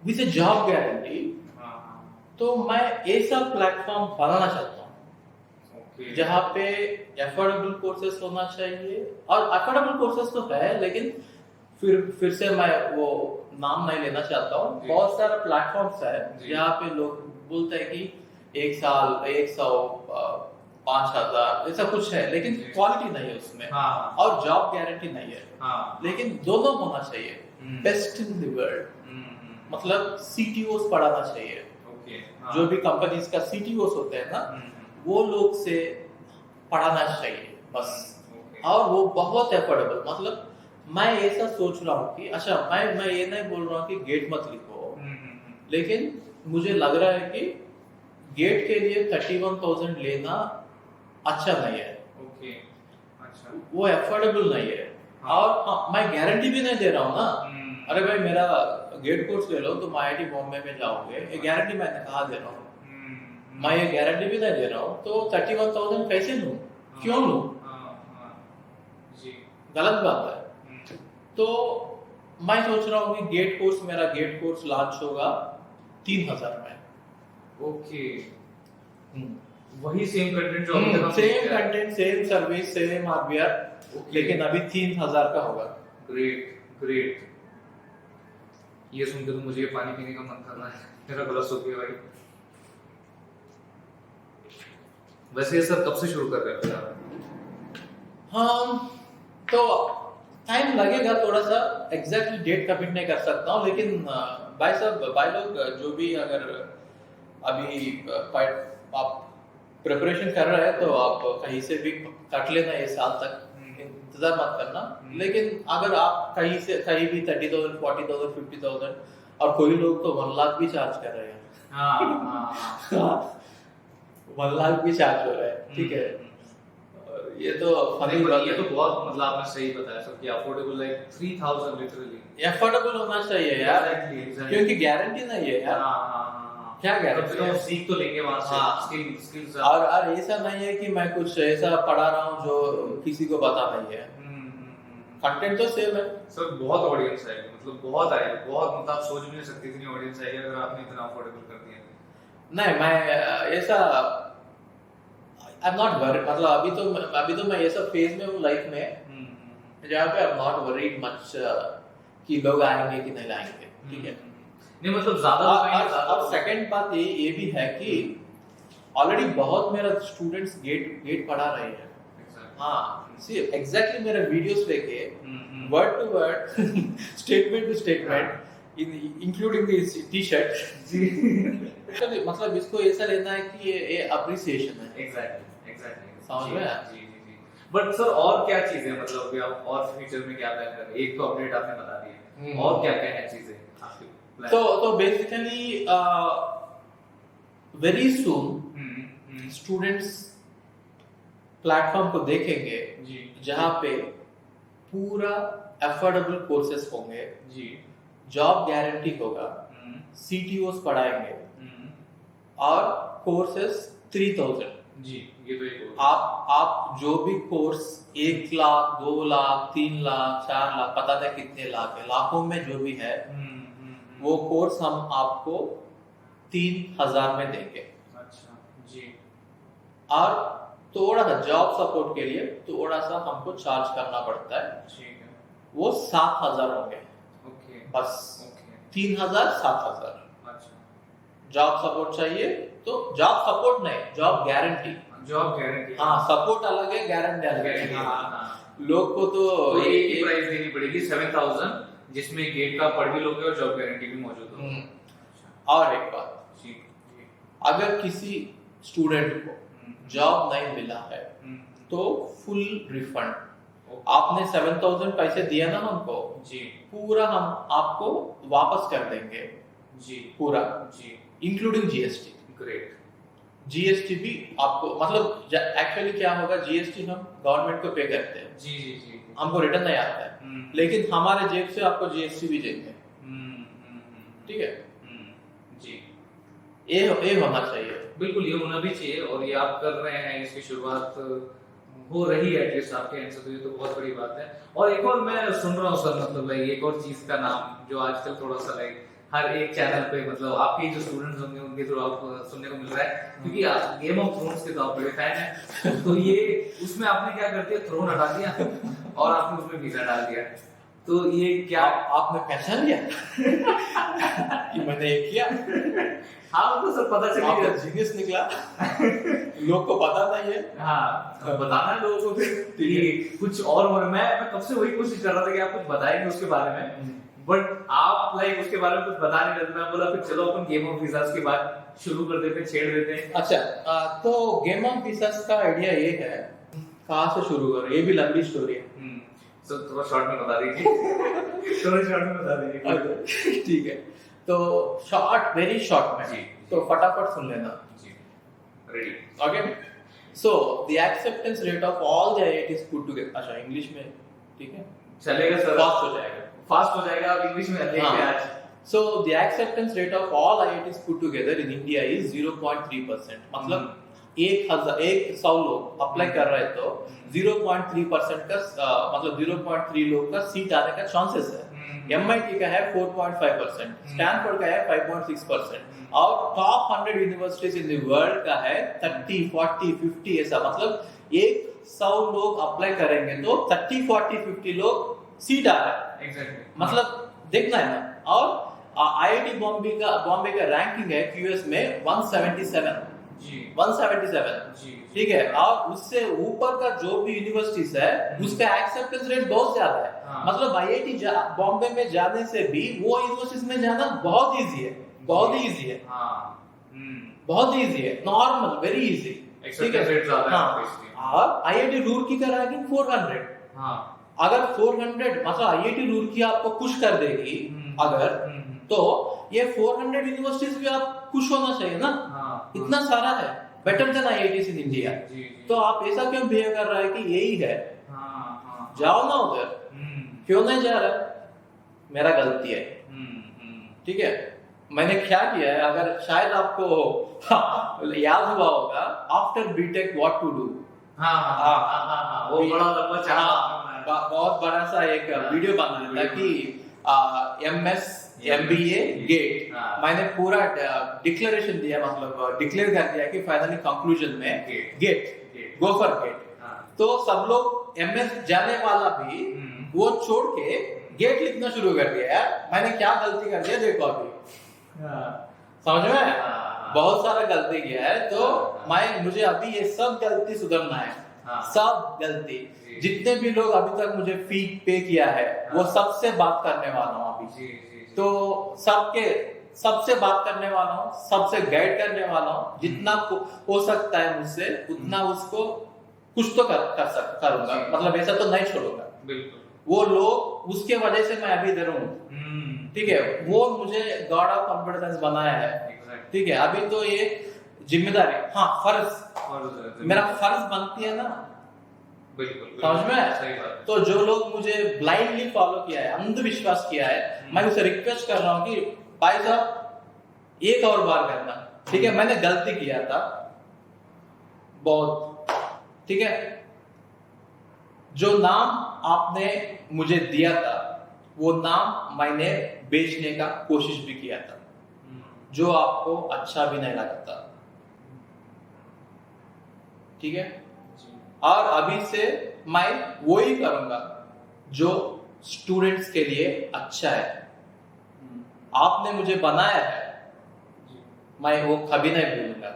विद जॉब गारंटी। तो मैं ऐसा प्लेटफॉर्म बनाना चाहता हूँ जहाँ पे एफोर्डेबल कोर्सेस होना चाहिए, और एफोर्डेबल कोर्सेस तो है, लेकिन फिर से मैं वो नाम नहीं लेना चाहता हूँ। बहुत सारे प्लेटफॉर्म्स है जहाँ पे लोग बोलते हैं कि 1 साल 100 5,000 ऐसा कुछ है, लेकिन क्वालिटी नहीं है उसमें, और जॉब गारंटी नहीं है। लेकिन दोनों होना चाहिए, बेस्ट इन द वर्ल्ड, मतलब CTOs पढ़ाना चाहिए। जो भी कंपनीज का CTOs होते हैं ना, वो लोग से पढ़ाना चाहिए बस। और वो बहुत एफोर्डेबल, मतलब मैं ऐसा सोच रहा हूँ कि अच्छा, मैं ये नहीं बोल रहा हूँ कि गेट मत लिखो, लेकिन मुझे लग रहा है कि गेट के लिए 31,000 लेना अच्छा नहीं है। अच्छा वो एफोर्डेबल नहीं है। और मैं गारंटी भी नहीं दे रहा हूँ ना। अरे भाई मेरा गेट कोर्स ले लो, तुम IIT बॉम्बे में जाओगे, ये गारंटी मैंने कहा दे रहा हूँ। मैं ये गारंटी भी नहीं दे रहा हूँ, तो 31,000 कैसे लूँ, क्यों लूँ? जी गलत बात है। तो मैं सोच रहा हूँ कि मेरा गेट कोर्स लॉन्च होगा 3,000 में। ओके, वही सेम कंटेंट जो अभी तक same content, same service, same hardware, लेकिन अभी 3,000 का होगा। ग्रेट। ये सुनकर तो मुझे पानी पीने का मन कर रहा है, मेरा गला सूख गया भाई। वैसे ये सर कब से शुरू कर रहे हैं? हाँ, तो टाइम लगेगा थोड़ा सा, एग्जैक्टली डेट कमिट नहीं कर सकता हूँ, लेकिन भाई लोग जो भी अगर अभी आप प्रिपरेशन कर रहे हैं तो आप कहीं से भी कट लेना ये साल तक, इंतजार मत करना। लेकिन अगर आप कहीं भी 30,000, 40,000, 50,000, और कोई लोग तो 1 लाख भी चार्ज कर रहे हैं। हाँ 1 लाख भी चार्ज हो रहा है, ठीक है। ये तो फनी बात है। ये तो बहुत मतलब आपने सही बताया सर कि अफोर्डेबल, लाइक 3,000 लिटरली अफोर्डेबल होना चाहिए यार, Exactly. क्योंकि गारंटी नहीं है यार। क्या गारंटी तो है? सीख तो लेंगे वहां से, हाँ। स्किल्स। और ऐसा नहीं है कि मैं कुछ ऐसा पढ़ा रहा हूँ जो किसी को पता नहीं है। कंटेंट तो सेम है। सर बहुत ऑडियंस है, मतलब बहुत आएगा, बहुत, मतलब आप सोच भी नहीं सकते इतनी ऑडियंस आएगी अगर आपने इतना अफोर्डेबल कर दिया। नहीं, मैं ऐसा आई एम नॉट वरीड, मतलब अभी तो मैं ऐसा फेज में हूँ लाइफ में जहाँ पे आई एम नॉट वरीड मच कि लोग आएंगे कि नहीं आएंगे, ठीक है। नहीं मतलब ज्यादा और सेकंड बात ये भी है कि ऑलरेडी बहुत मेरा स्टूडेंट्स गेट पढ़ा रहे हैं। हाँ, सी एग्जैक्टली मेरे वीडियोस लेके word to word, statement to statement, including this t-shirt जी। मतलब इसको ऐसा लेना है कि ये अप्रिसिएशन है। एग्जैक्टली समझ में आया? जी। बट सर और क्या चीजें, मतलब अभी आप और फ्यूचर में क्या प्लान कर रहे हैं? एक तो अपडेट आपने बता दी, और क्या क्या है चीजें आपके प्लान? तो basically very soon students platform को देखेंगे जी, जहाँ पे पूरा अफोर्डेबल कोर्सेज होंगे जी, जॉब गारंटी होगा, CTOs पढ़ाएंगे, और कोर्सेज 3,000। जी, ये तो एक आप जो भी कोर्स 1 लाख, 2 लाख, 3 लाख, 4 लाख, पता नहीं कितने लाख है, लाखों में जो भी है, वो कोर्स हम आपको 3,000 में देंगे। अच्छा जी। और थोड़ा सा जॉब सपोर्ट के लिए थोड़ा सा हमको चार्ज करना पड़ता है, ठीक है। वो 7,000 होंगे ओके, बस। ओके, 3,000, 7,000। अच्छा। जॉब सपोर्ट चाहिए तो जॉब सपोर्ट नहीं, जॉब गारंटी। Job guarantee. हाँ, सपोर्ट अलग है, गारंटी अलग गारंटी, है। हाँ। लोग को तो एक ही प्राइस देनी पड़ेगी 7,000, जिसमें गेट का पढ़ भी लोगे और जॉब गारंटी भी मौजूद होगी। और एक बात, जी, अगर किसी स्टूडेंट को जॉब नहीं मिला है तो फुल रिफंड। आपने 7,000 पैसे दिया ना हमको जी, पूरा हम आपको वापस कर देंगे जी, पूरा, जी, इंक्लूडिंग GST। ग्रेट। GST भी आपको, मतलब एक्चुअली क्या होगा, GST हम गवर्नमेंट को पे करते हैं, जी, जी, जी, हमको रिटर्न नहीं आता है, लेकिन हमारे जेब से आपको GST भी देंगे, ठीक है। जी, ये होना चाहिए, बिल्कुल ये होना भी चाहिए, और ये आप कर रहे हैं, इसकी शुरुआत हो रही है एटलीस्ट आपके एंड से, तो ये तो बहुत बड़ी बात है। और एक और मैं सुन रहा हूँ सर, मतलब लाइक एक और चीज का नाम जो आजकल थोड़ा सा लाइक हर एक चैनल पे, मतलब आपके जो स्टूडेंट्स होंगे उनके थ्रू आपको सुनने को मिल रहा है, क्योंकि गेम ऑफ थ्रोन्स के तो आप बड़े फैन हैं, तो ये उसमें आपने क्या कर दिया, थ्रोन हटा दिया और आपने उसमें वीजा डाल दिया, तो ये क्या आपने पहचान लिया कि मैंने ये किया? हाँ तो सर पता चल आपका गया, जीनियस निकला। लोग को पता नहीं है। हाँ बताना है लोगों को फिर कि कुछ और मैं कब से वही कोशिश कर रहा था कि आप कुछ बताएंगे उसके बारे में, बट आप लाइक उसके बारे में कुछ बता नहीं रहे, मैं बोला फिर चलो अपन गेम ऑफ वीजास की बात शुरू कर देते हैं, छेड़ देते हैं। अच्छा, तो गेम ऑफ वीजास का आइडिया ये है, कहाँ से शुरू करो, ये भी लंबी स्टोरी है। तो थोड़ा शॉर्ट में बता दीजिए, थोड़ा शॉर्ट में बता दीजिए। ठीक है, तो शॉर्ट, वेरी शॉर्ट में, जी, तो फटाफट सुन लेना जी, ready. Okay. So the acceptance rate of all the IITs put together, अच्छा इंग्लिश में, ठीक है चलेगा सर, फास्ट हो जाएगा, फास्ट हो जाएगा, आप इंग्लिश में लेंगे आज। So the acceptance rate of all IITs put together in India is 0.3%. मतलब 100 लोग अप्लाई कर रहे हैं तो 0.3% का मतलब 0.3 लोग का सीट आने का चांसेस है। MIT का है 4.5%, स्टैनफोर्ड का है 5.6% और top 100 universities in the world का है 30, 40, 50 ऐसा। मतलब 100 लोग अप्लाई करेंगे तो 30, 40, 50 लोग सीट आ रहा है। एग्जैक्टली मतलब देखना है ना। और IIT बॉम्बे का रैंकिंग है QS में 177 जी 177 जी ठीक है। और उससे ऊपर का जो भी यूनिवर्सिटीज है उसका एक्सेप्टेंस रेट बहुत ज्यादा है। हाँ। मतलब IIT बॉम्बे में जाने से भी वो यूनिवर्सिटीज में जाना बहुत इजी है, बहुत ही इजी है, बहुत ही इजी है, normal, very easy. Acceptance rate ज्यादा है हाँ। इसलिए। और IIT रूरकी का रैंकिंग 400। हाँ अगर 400 मतलब IIT रूरकी आपको खुश कर देगी अगर, तो ये 400 यूनिवर्सिटीज भी आप खुश होना चाहिए ना। इतना सारा है, better than IITs in India. तो आप ऐसा क्यों बिहेव कर रहा है कि यही है? जाओ ना उधर, क्यों नहीं जा रहा? मेरा गलती है, ठीक है। मैंने क्या किया है, अगर शायद आपको याद हुआ होगा, after BTech what to do. वो बड़ा लंबा चैनल बहुत बड़ा सा एक वीडियो बनाया था कि MS MBA गेट। मैंने पूरा डिक्लेरेशन दिया, मतलब डिक्लेयर कर दिया कि फाइनली कंक्लूजन में गेट, गो फॉर गेट। तो सब लोग MS जाने वाला भी वो छोड़ के गेट लिखना शुरू कर दिया। यार मैंने क्या गलती कर दिया देखो अभी, समझ में? बहुत सारा गलती किया है। तो मुझे अभी ये सब गलती सुधरना है, सब गलती। जितने भी लोग अभी तक मुझे फी पे किया है वो सबसे बात करने वाला हूँ अभी। तो सबसे बात करने वाला हूँ, सबसे गाइड करने वाला हूँ। जितना हो सकता है मुझसे उतना उसको कुछ तो करूंगा, मतलब ऐसा तो नहीं छोड़ूंगा। वो लोग उसके वजह से मैं अभी इधर हूँ, ठीक है। वो मुझे गॉड ऑफ कॉन्फिडेंस बनाया है, ठीक है। अभी तो ये जिम्मेदारी, हाँ फर्ज, मेरा फर्ज बनती है ना, समझ में? तो जो लोग मुझे ब्लाइंडली फॉलो किया है, अंधविश्वास किया है, मैं उसे रिक्वेस्ट कर रहा हूँ कि भाई साहब एक और बार करना, ठीक है। मैंने गलती किया था बहुत, ठीक है। जो नाम आपने मुझे दिया था वो नाम मैंने बेचने का कोशिश भी किया था, जो आपको अच्छा भी नहीं लगता, ठीक है। और अभी से मैं वो ही करूंगा जो स्टूडेंट्स के लिए अच्छा है। आपने मुझे बनाया है, मैं वो कभी नहीं भूलूंगा,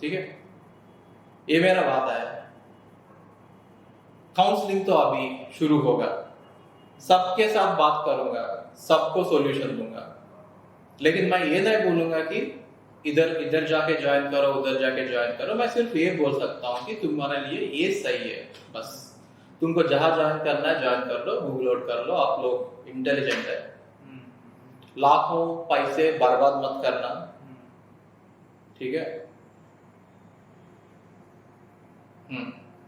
ठीक है। ये मेरा वादा है। काउंसलिंग तो अभी शुरू होगा, सबके साथ बात करूंगा, सबको सॉल्यूशन दूंगा, लेकिन मैं ये नहीं बोलूंगा कि इधर जाके ज्वाइन करो, उधर जाके ज्वाइन करो। मैं सिर्फ ये बोल सकता हूँ कि तुम्हारे लिए ये सही है, बस तुमको जहां ज्वाइन करना है ज्वाइन कर लो, गूगल आउट कर लो। आप लोग इंटेलिजेंट है, लाखों पैसे बर्बाद मत करना, ठीक है।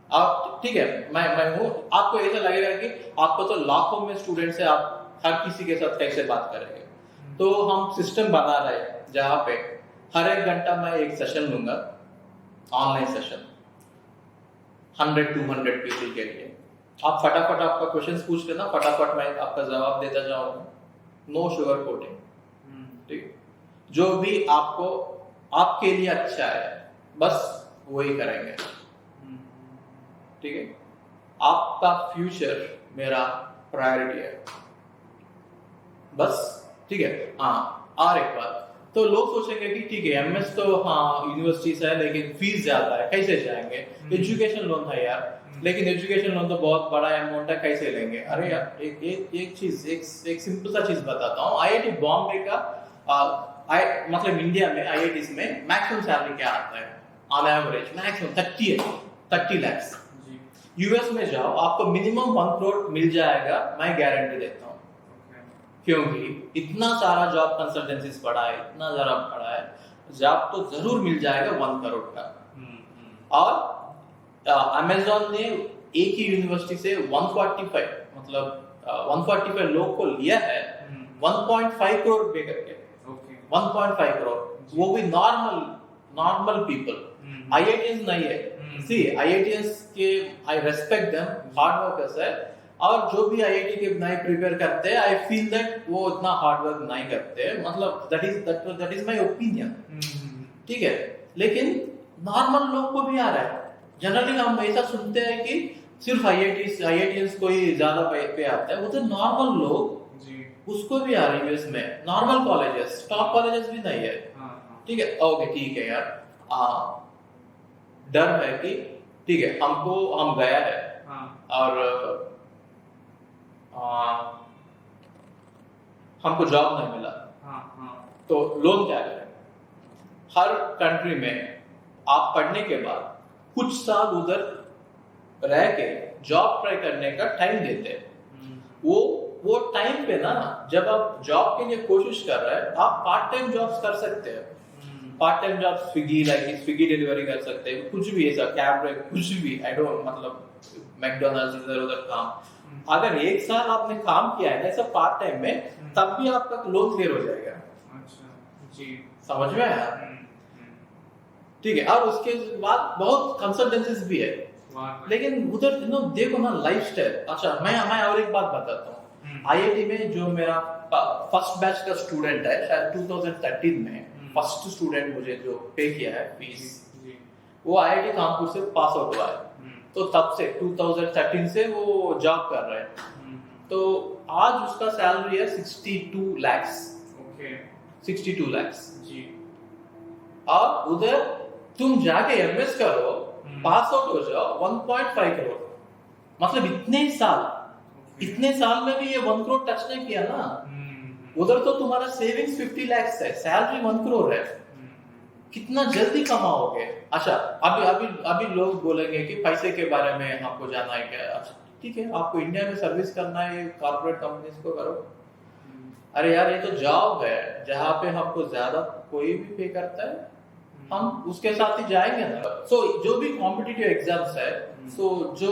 आप ठीक है, मैं हूँ। आपको ऐसा लगेगा कि आपको तो लाखों में स्टूडेंट्स है, आप हर किसी के साथ कैसे बात करेंगे? तो हम सिस्टम बना रहे हैं जहाँ पे हर एक घंटा मैं एक सेशन लूंगा, ऑनलाइन सेशन, 100-200 पीपल के लिए। आप फटाफट आपका क्वेश्चंस पूछ लेना, फटाफट मैं आपका जवाब देता जाऊंगा, नो शुगर कोटिंग, ठीक। जो भी आपको आपके लिए अच्छा है बस वही करेंगे, ठीक है। आपका फ्यूचर मेरा प्रायोरिटी है, बस, ठीक है। हाँ, और एक बात, तो लोग सोचेंगे कि ठीक है MS तो हाँ यूनिवर्सिटीज है लेकिन फीस ज्यादा है, कैसे जाएंगे? एजुकेशन लोन है यार, लेकिन एजुकेशन लोन तो बहुत बड़ा अमाउंट है, कैसे लेंगे? अरे यार एक चीज, एक सिंपल सा चीज बताता हूँ। IIT बॉम्बे का मतलब इंडिया में IITs में मैक्सिमम सैलरी क्या आता है on average? Maximum 30 lakhs। US में जाओ, आपको मिनिमम 1 crore मिल जाएगा, मैं गारंटी देता हूँ। क्योंकि इतना सारा जॉब कंसल्टेंसीज पड़ा है, इतना सारा पड़ा है, जॉब तो जरूर मिल जाएगा 1 crore का। और अमेज़न ने एक ही यूनिवर्सिटी से 145 मतलब 145 लोग को लिया है 1.5 करोड़ पे करके, ओके 1.5 करोड़, वो भी नॉर्मल पीपल, IITians नहीं है। सी IITians के आई रेस्पेक्ट देम, हार्ड वर्कर्स है, और जो भी IIT के नहीं प्रिपेयर करते हैं, आई फील दैट वो इतना हार्ड वर्क नहीं करते, मतलब दैट इज माय ओपिनियन, ठीक है। लेकिन नॉर्मल लोग को भी आ रहा है। जनरली हम ऐसा सुनते हैं कि सिर्फ IITians को ही ज्यादा पे आता है, वो तो नॉर्मल लोग जी उसको भी आ रही है इसमें, नॉर्मल कॉलेजेस, टॉप कॉलेजेस भी नहीं है, ठीक है। ओके ठीक है यार, डर है कि ठीक है हम गया है और हमको जॉब नहीं मिला, तो लोग क्या करें? हर कंट्री में आप पढ़ने के बाद कुछ साल उधर रह के जॉब ट्राई करने का टाइम देते हैं। वो टाइम पे ना, जब आप जॉब के लिए कोशिश कर रहे हैं, आप पार्ट टाइम जॉब्स कर सकते हैं। Part time job Swiggy delivery कर सकते हैं, कुछ भी ऐसा, कैब ड्राइव, कुछ भी, आई डोंट, मतलब मैकडॉनल्ड्स इधर उधर काम। अगर एक साल आपने काम किया है ना ऐसा पार्ट टाइम में, तब भी आपका लोन क्लियर हो जाएगा। अच्छा जी, समझ में आया? ठीक है। और उसके बाद बहुत कंसल्टेंसीज भी है, लेकिन उधर देखो ना लाइफस्टाइल। अच्छा मैं और एक बात बताता हूँ, IIT में जो मेरा फर्स्ट बैच का स्टूडेंट है, शायद 2013 में फर्स्ट स्टूडेंट मुझे जो पे किया है फीस, वो IIT कानपुर से पास आउट हुआ है, तो तब से 2013 से वो जॉब कर रहा है। तो आज उसका सैलरी है 62 lakhs, ओके 62 lakhs जी। और उधर तुम जाके MS करो, पास आउट हो जाओ, 1.5 करोड़, मतलब इतने साल में भी ये 1 करोड़ टच नहीं किया ना। उधर तो तुम्हारा सेविंग्स 50 lakhs है, सैलरी 1 करोड़ है, कितना जल्दी कमाओगे। अच्छा अभी लोग बोलेंगे कि पैसे के बारे में हमको जानना है क्या? अच्छा ठीक है, आपको इंडिया में सर्विस करना है, कॉर्पोरेट कंपनीज को करो। अरे यार ये तो जॉब है जहाँ पे हमको ज्यादा कोई भी पे करता है, हम उसके साथ ही जाएंगे ना। सो जो भी कॉम्पिटिटिव एग्जाम्स है, सो जो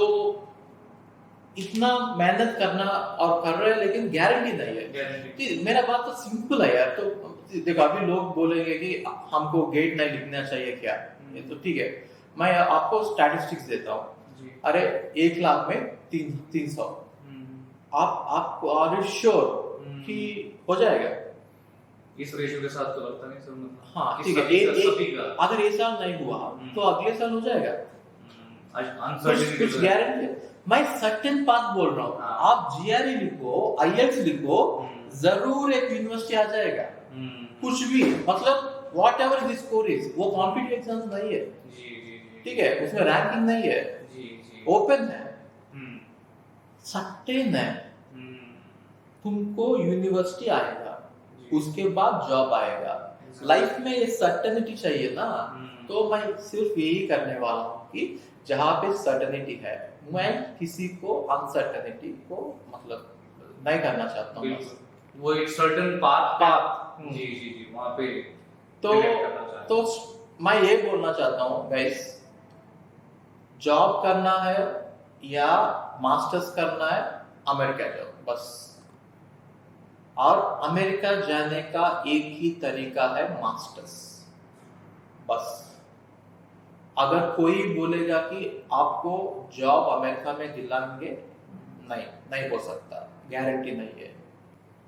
इतना मेहनत करना और कर रहे हैं, लेकिन गारंटी नहीं है। मेरा बात तो सिंपल है यार। तो देखो अभी लोग बोलेंगे कि हमको गेट नहीं लिखना चाहिए क्या, ये तो ठीक है। मैं आपको स्टैटिस्टिक्स देता हूँ, अरे 1 लाख में 300, आप आर यू श्योर कि हो जाएगा? इस रेशियो के साथ तो लगता नहीं सर, मतलब हाँ ठीक है, अगर ये साल नहीं हुआ तो अगले साल हो जाएगा, कुछ गारंटी है। मैं सर्टेन बात बोल रहा हूँ, आप GRE लिखो, IELTS लिखो, जरूर एक यूनिवर्सिटी आ जाएगा, कुछ भी, मतलब what ever the score is, वो कॉम्पिटिटिव एग्जाम्स नहीं है, ठीक है, उसमें रैंकिंग नहीं है, ओपन है, सर्टेन है, तुमको यूनिवर्सिटी आएगा, उसके बाद जॉब आएगा। लाइफ में ये सर्टेनिटी चाहिए ना। तो मैं सिर्फ यही करने वाला हूँ कि जहाँ पे सर्टेनिटी है, मैं किसी को अनसर्टेनिटी को मतलब नहीं करना चाहता हूँ। वो एक सर्टेन पाथ जी वहाँ पे तो मैं ये बोलना चाहता हूँ गाइस, जॉब करना है या मास्टर्स करना है, अमेरिका जाओ बस। और अमेरिका जाने का एक ही तरीका है, मास्टर्स, बस। अगर कोई बोलेगा कि आपको जॉब अमेरिका में दिलाएंगे, नहीं हो सकता, गारंटी नहीं है।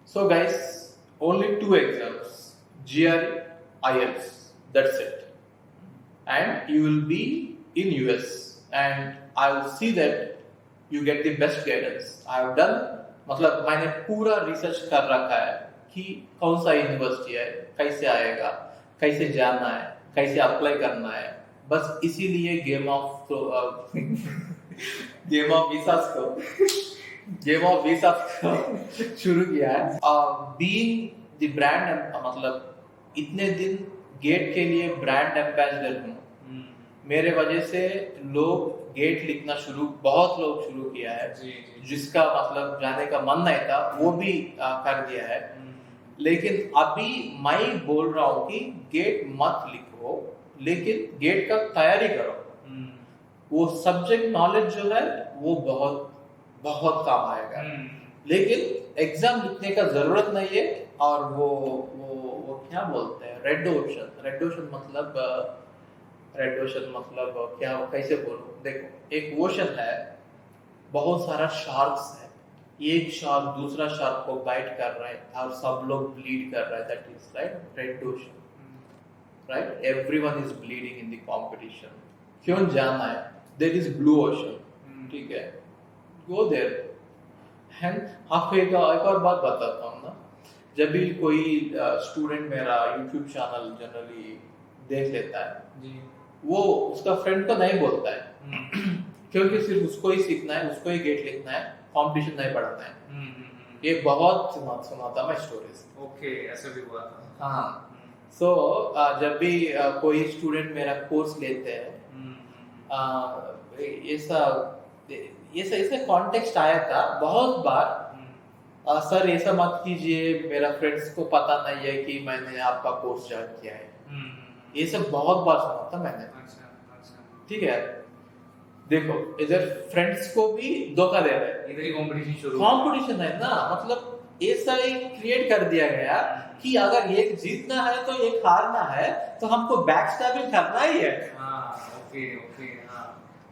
So guys, only 2 exams, GRE, IELTS, that's it, and you will be in US, and I will see that you get the best guidance. I have done, मतलब मैंने पूरा रिसर्च कर रखा है कि कौन सा यूनिवर्सिटी है, कैसे आएगा, कैसे जाना है, कैसे अप्लाई करना है। बस इसीलिए गेम ऑफ विसास को शुरू किया है। बीइंग द ब्रांड, मतलब इतने दिन गेट के लिए ब्रांड एम्बेसडर हूँ। मेरे वजह से लोग गेट लिखना बहुत लोग शुरू किया है, जिसका मतलब जाने का मन नहीं था वो भी कर दिया है। लेकिन अभी मैं बोल रहा हूँ कि गेट मत लिखो, लेकिन गेट का तैयारी करो। वो सब्जेक्ट नॉलेज जो है वो बहुत बहुत काम आएगा। लेकिन एग्जाम लिखने का जरूरत नहीं है। और वो क्या बोलते हैं, रेड ओशन मतलब क्या, कैसे बोलूं, देखो एक ओशन है, बहुत सारा शार्क्स है, एक शार्क दूसरा शार्क को बाइट कर रहा है और सब लोग ब्लीड कर रहा है, that is right red ocean, right, everyone is bleeding in the competition. क्यों जाना है, देयर इज ब्लू ओशन, ठीक है, गो देयर। एंड आपको एक और बात बताता हूँ ना, जब भी कोई स्टूडेंट मेरा यूट्यूब चैनल जनरली देख लेता है जी, वो उसका फ्रेंड को नहीं बोलता है क्योंकि सिर्फ उसको ही सीखना है, उसको ही गेट लिखना है, कंपटीशन नहीं बढ़ाना है। ये बहुत सुना था मैं स्टोरीज। ओके, ऐसा भी हुआ था। हाँ, सो जब भी कोई स्टूडेंट मेरा कोर्स लेते हैं, ऐसा कॉन्टेक्स्ट आया था बहुत बार, सर ऐसा मत कीजिए, मेरा फ्रेंड्स को पता नहीं है कि मैंने आपका कोर्स ज्वाइन किया है, ये सब बहुत बार सुना था मैंने। अच्छा, ठीक है, देखो इधर फ्रेंड्स को भी धोखा दे रहे हैं, इधर ही कंपटीशन कंपटीशन है ना, मतलब ऐसा ही क्रिएट कर दिया गया कि अगर एक जीतना है तो एक हारना है, तो हमको बैकस्टैबिंग करना ही है। ओके, हाँ,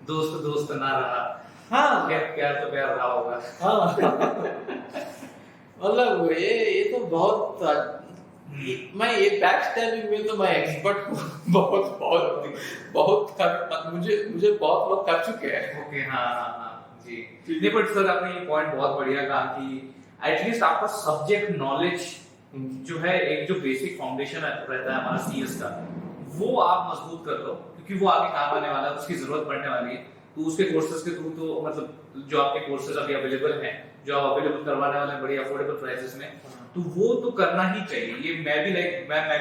दोस्त ना रहा, हाँ, प्यार तो प्यार रहा होगा। हाँ मतलब ये तो बहुत मैं ये बैकस्टैबिंग में तो मैं एक्सपर्ट हूँ बहुत मुझे बहुत लोग कर चुके हैं। ओके, हाँ जी। नहीं, बट सर आपने ये पॉइंट बहुत बढ़िया कहा कि एटलीस्ट आपका सब्जेक्ट नॉलेज जो है, एक जो बेसिक फाउंडेशन रहता है हमारा सीएस का, वो आप मजबूत कर लो, क्योंकि वो आगे काम आने वाला है, उसकी जरूरत पड़ने वाली है। तो उसके कोर्सेज के थ्रू, तो मतलब जो आपके कोर्सेज अभी अवेलेबल हैं, जो आप अवेलेबल करवाने वाले हैं बड़ी अफोर्डेबल प्राइसेस में, तो वो तो करना ही चाहिए। ये मैं भी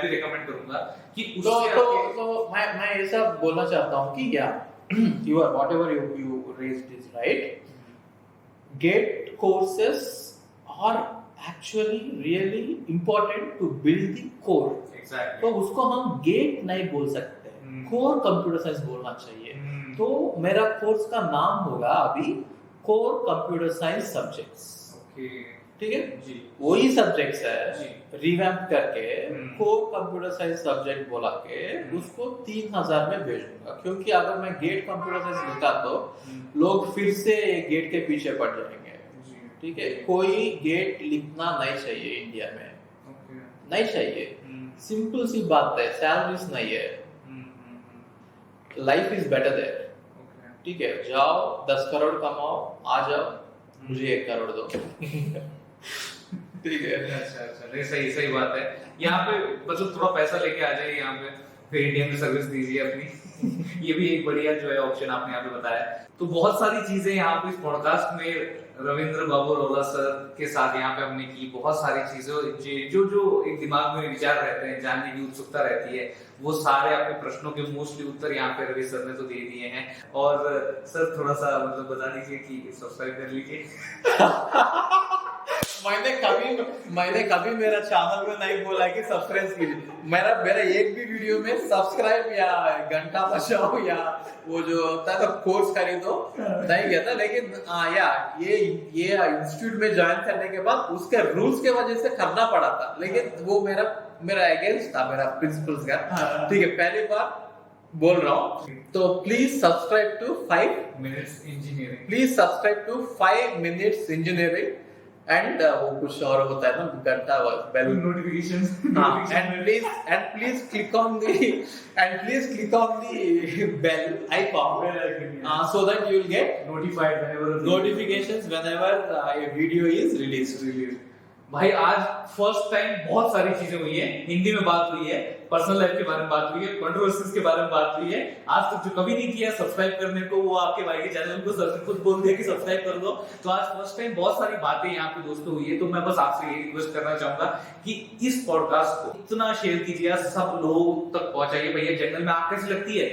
रिकमेंड करूंगा कि तो मैं ऐसा बोलना चाहता हूँ कि या you are whatever you raised is right. GATE courses are actually really important to build the core. Exactly. तो उसको हम गेट नहीं बोल सकते, कोर कंप्यूटर साइंस बोलना चाहिए। तो मेरा कोर्स का नाम होगा अभी core computer science subjects. Okay, ठीक है जी, वही सब्जेक्ट्स है, जी, रिवैम्प करके कोर कंप्यूटर साइंस सब्जेक्ट बोला के उसको 3000 में भेजूंगा, क्योंकि अगर मैं गेट कंप्यूटर साइंस लिखा तो लोग फिर से गेट के पीछे पड़ जाएंगे। ठीक है, कोई गेट लिखना नहीं चाहिए इंडिया में, नहीं चाहिए, सिंपल सी बात है, सैलरीज नहीं है, लाइफ इज बेटर देयर। ठीक है, जाओ 10 करोड़ कमाओ, आ जाओ, मुझे 1 करोड़ दो। ठीक है, अच्छा, नहीं, सही बात है। यहाँ पे मतलब थोड़ा पैसा लेके आ जाइए यहाँ पे, फिर इंडिया में सर्विस दीजिए अपनी। ये भी एक बढ़िया जो है ऑप्शन आपने यहाँ पे बताया। तो बहुत सारी चीजें यहाँ पे इस पॉडकास्ट में रविंद्र बाबू रोला सर के साथ यहाँ पे हमने की, बहुत सारी चीजें जो एक दिमाग में विचार रहते हैं, जानने की उत्सुकता रहती है, वो सारे आपके प्रश्नों के मोस्टली उत्तर यहाँ पे रवि सर ने तो दे दिए हैं। और सर थोड़ा सा मतलब बता दीजिए कि सब्सक्राइब कर लीजिए। मैंने कभी मेरा चैनल में नहीं बोला कि सब्सक्राइब कीजिए, मेरा एक भी वीडियो में सब्सक्राइब या घंटा बजाओ या वो जो होता है कोर्स खरीदो नहीं कहता, लेकिन या ये इंस्टीट्यूट में ज्वाइन करने के बाद उसके रूल्स के वजह से करना पड़ा था, लेकिन वो मेरा अगेंस्ट था, मेरा प्रिंसिपल्स का। ठीक है, पहली बार बोल रहा हूँ, तो please subscribe to 5 minutes engineering, please subscribe to 5 minutes engineering and वो कुछ और होता है ना, घंटा bell notifications, and please click on the bell icon so that you will get notifications whenever a video is released. भाई आज first time बहुत सारी चीजें हुई है, हिंदी में बात हुई है, पर्सनल लाइफ के बारे में बात हुई है, कंट्रोवर्सीज के बारे में बात हुई है। आज तक जो कभी नहीं किया सब्सक्राइब करने को, वो आपके भाई के चैनल को खुद बोल दिया कि सब्सक्राइब कर दो। तो आज फर्स्ट टाइम बहुत सारी बातें यहाँ पे दोस्तों हुई है। तो मैं बस आपसे ये रिक्वेस्ट करना चाहूंगा कि इस पॉडकास्ट को इतना शेयर कीजिए, सब लोगों तक पहुंचाइए। भैया जंगल में आग कैसी लगती है,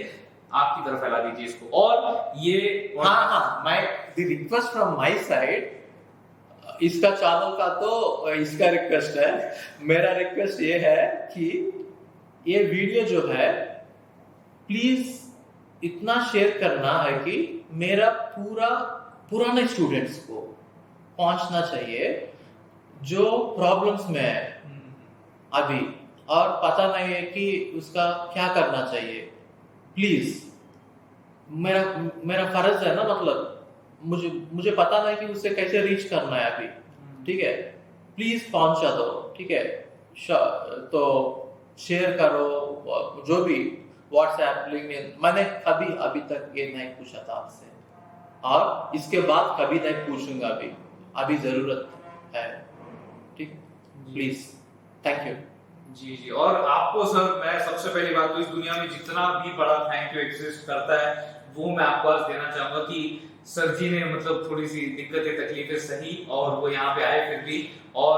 आपकी तरफ फैला दीजिए इसको। और ये the request from my side, इसका चैनल का तो इसका रिक्वेस्ट है, मेरा रिक्वेस्ट ये है कि ये वीडियो जो है प्लीज इतना शेयर करना है कि मेरा पुराने स्टूडेंट्स को पहुंचना चाहिए जो प्रॉब्लम्स में है अभी और पता नहीं है कि उसका क्या करना चाहिए। प्लीज मेरा मेरा फर्ज है ना, मतलब मुझे पता नहीं कि उससे कैसे रीच करना है अभी, ठीक है, प्लीज पहुंचा दो, ठीक है। तो शेयर करो, जो भी व्हाट्सएप लिंक्डइन। मैंने कभी अभी तक ये नहीं पूछा था आपसे और इसके बाद कभी नहीं पूछूंगा। अभी जरूरत है, ठीक, प्लीज, थैंक यू। जी जी। और आपको सर मैं सबसे पहली बात तो इस दुनिया में जितना भी बड़ा थैंक यू एग्जिस्ट करता है वो मैं आपको आज देना चाहूंगा कि सर जी ने मतलब थोड़ी सी दिक्कतें तकलीफें सही और वो यहाँ पे आए फिर भी और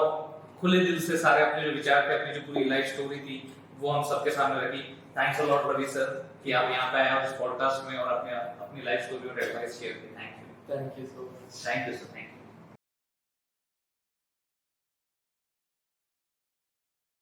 खुले दिल से सारे अपने जो विचार थे, अपनी जो पूरी लाइफ स्टोरी थी वो हम सबके सामने रखी। Thanks a lot Ravi sir कि आप यहाँ पे आए और इस पॉडकास्ट में और अपनी लाइफ स्टोरी और एडवाइस शेयर की। Thank you so much. Thank you sir, thank you.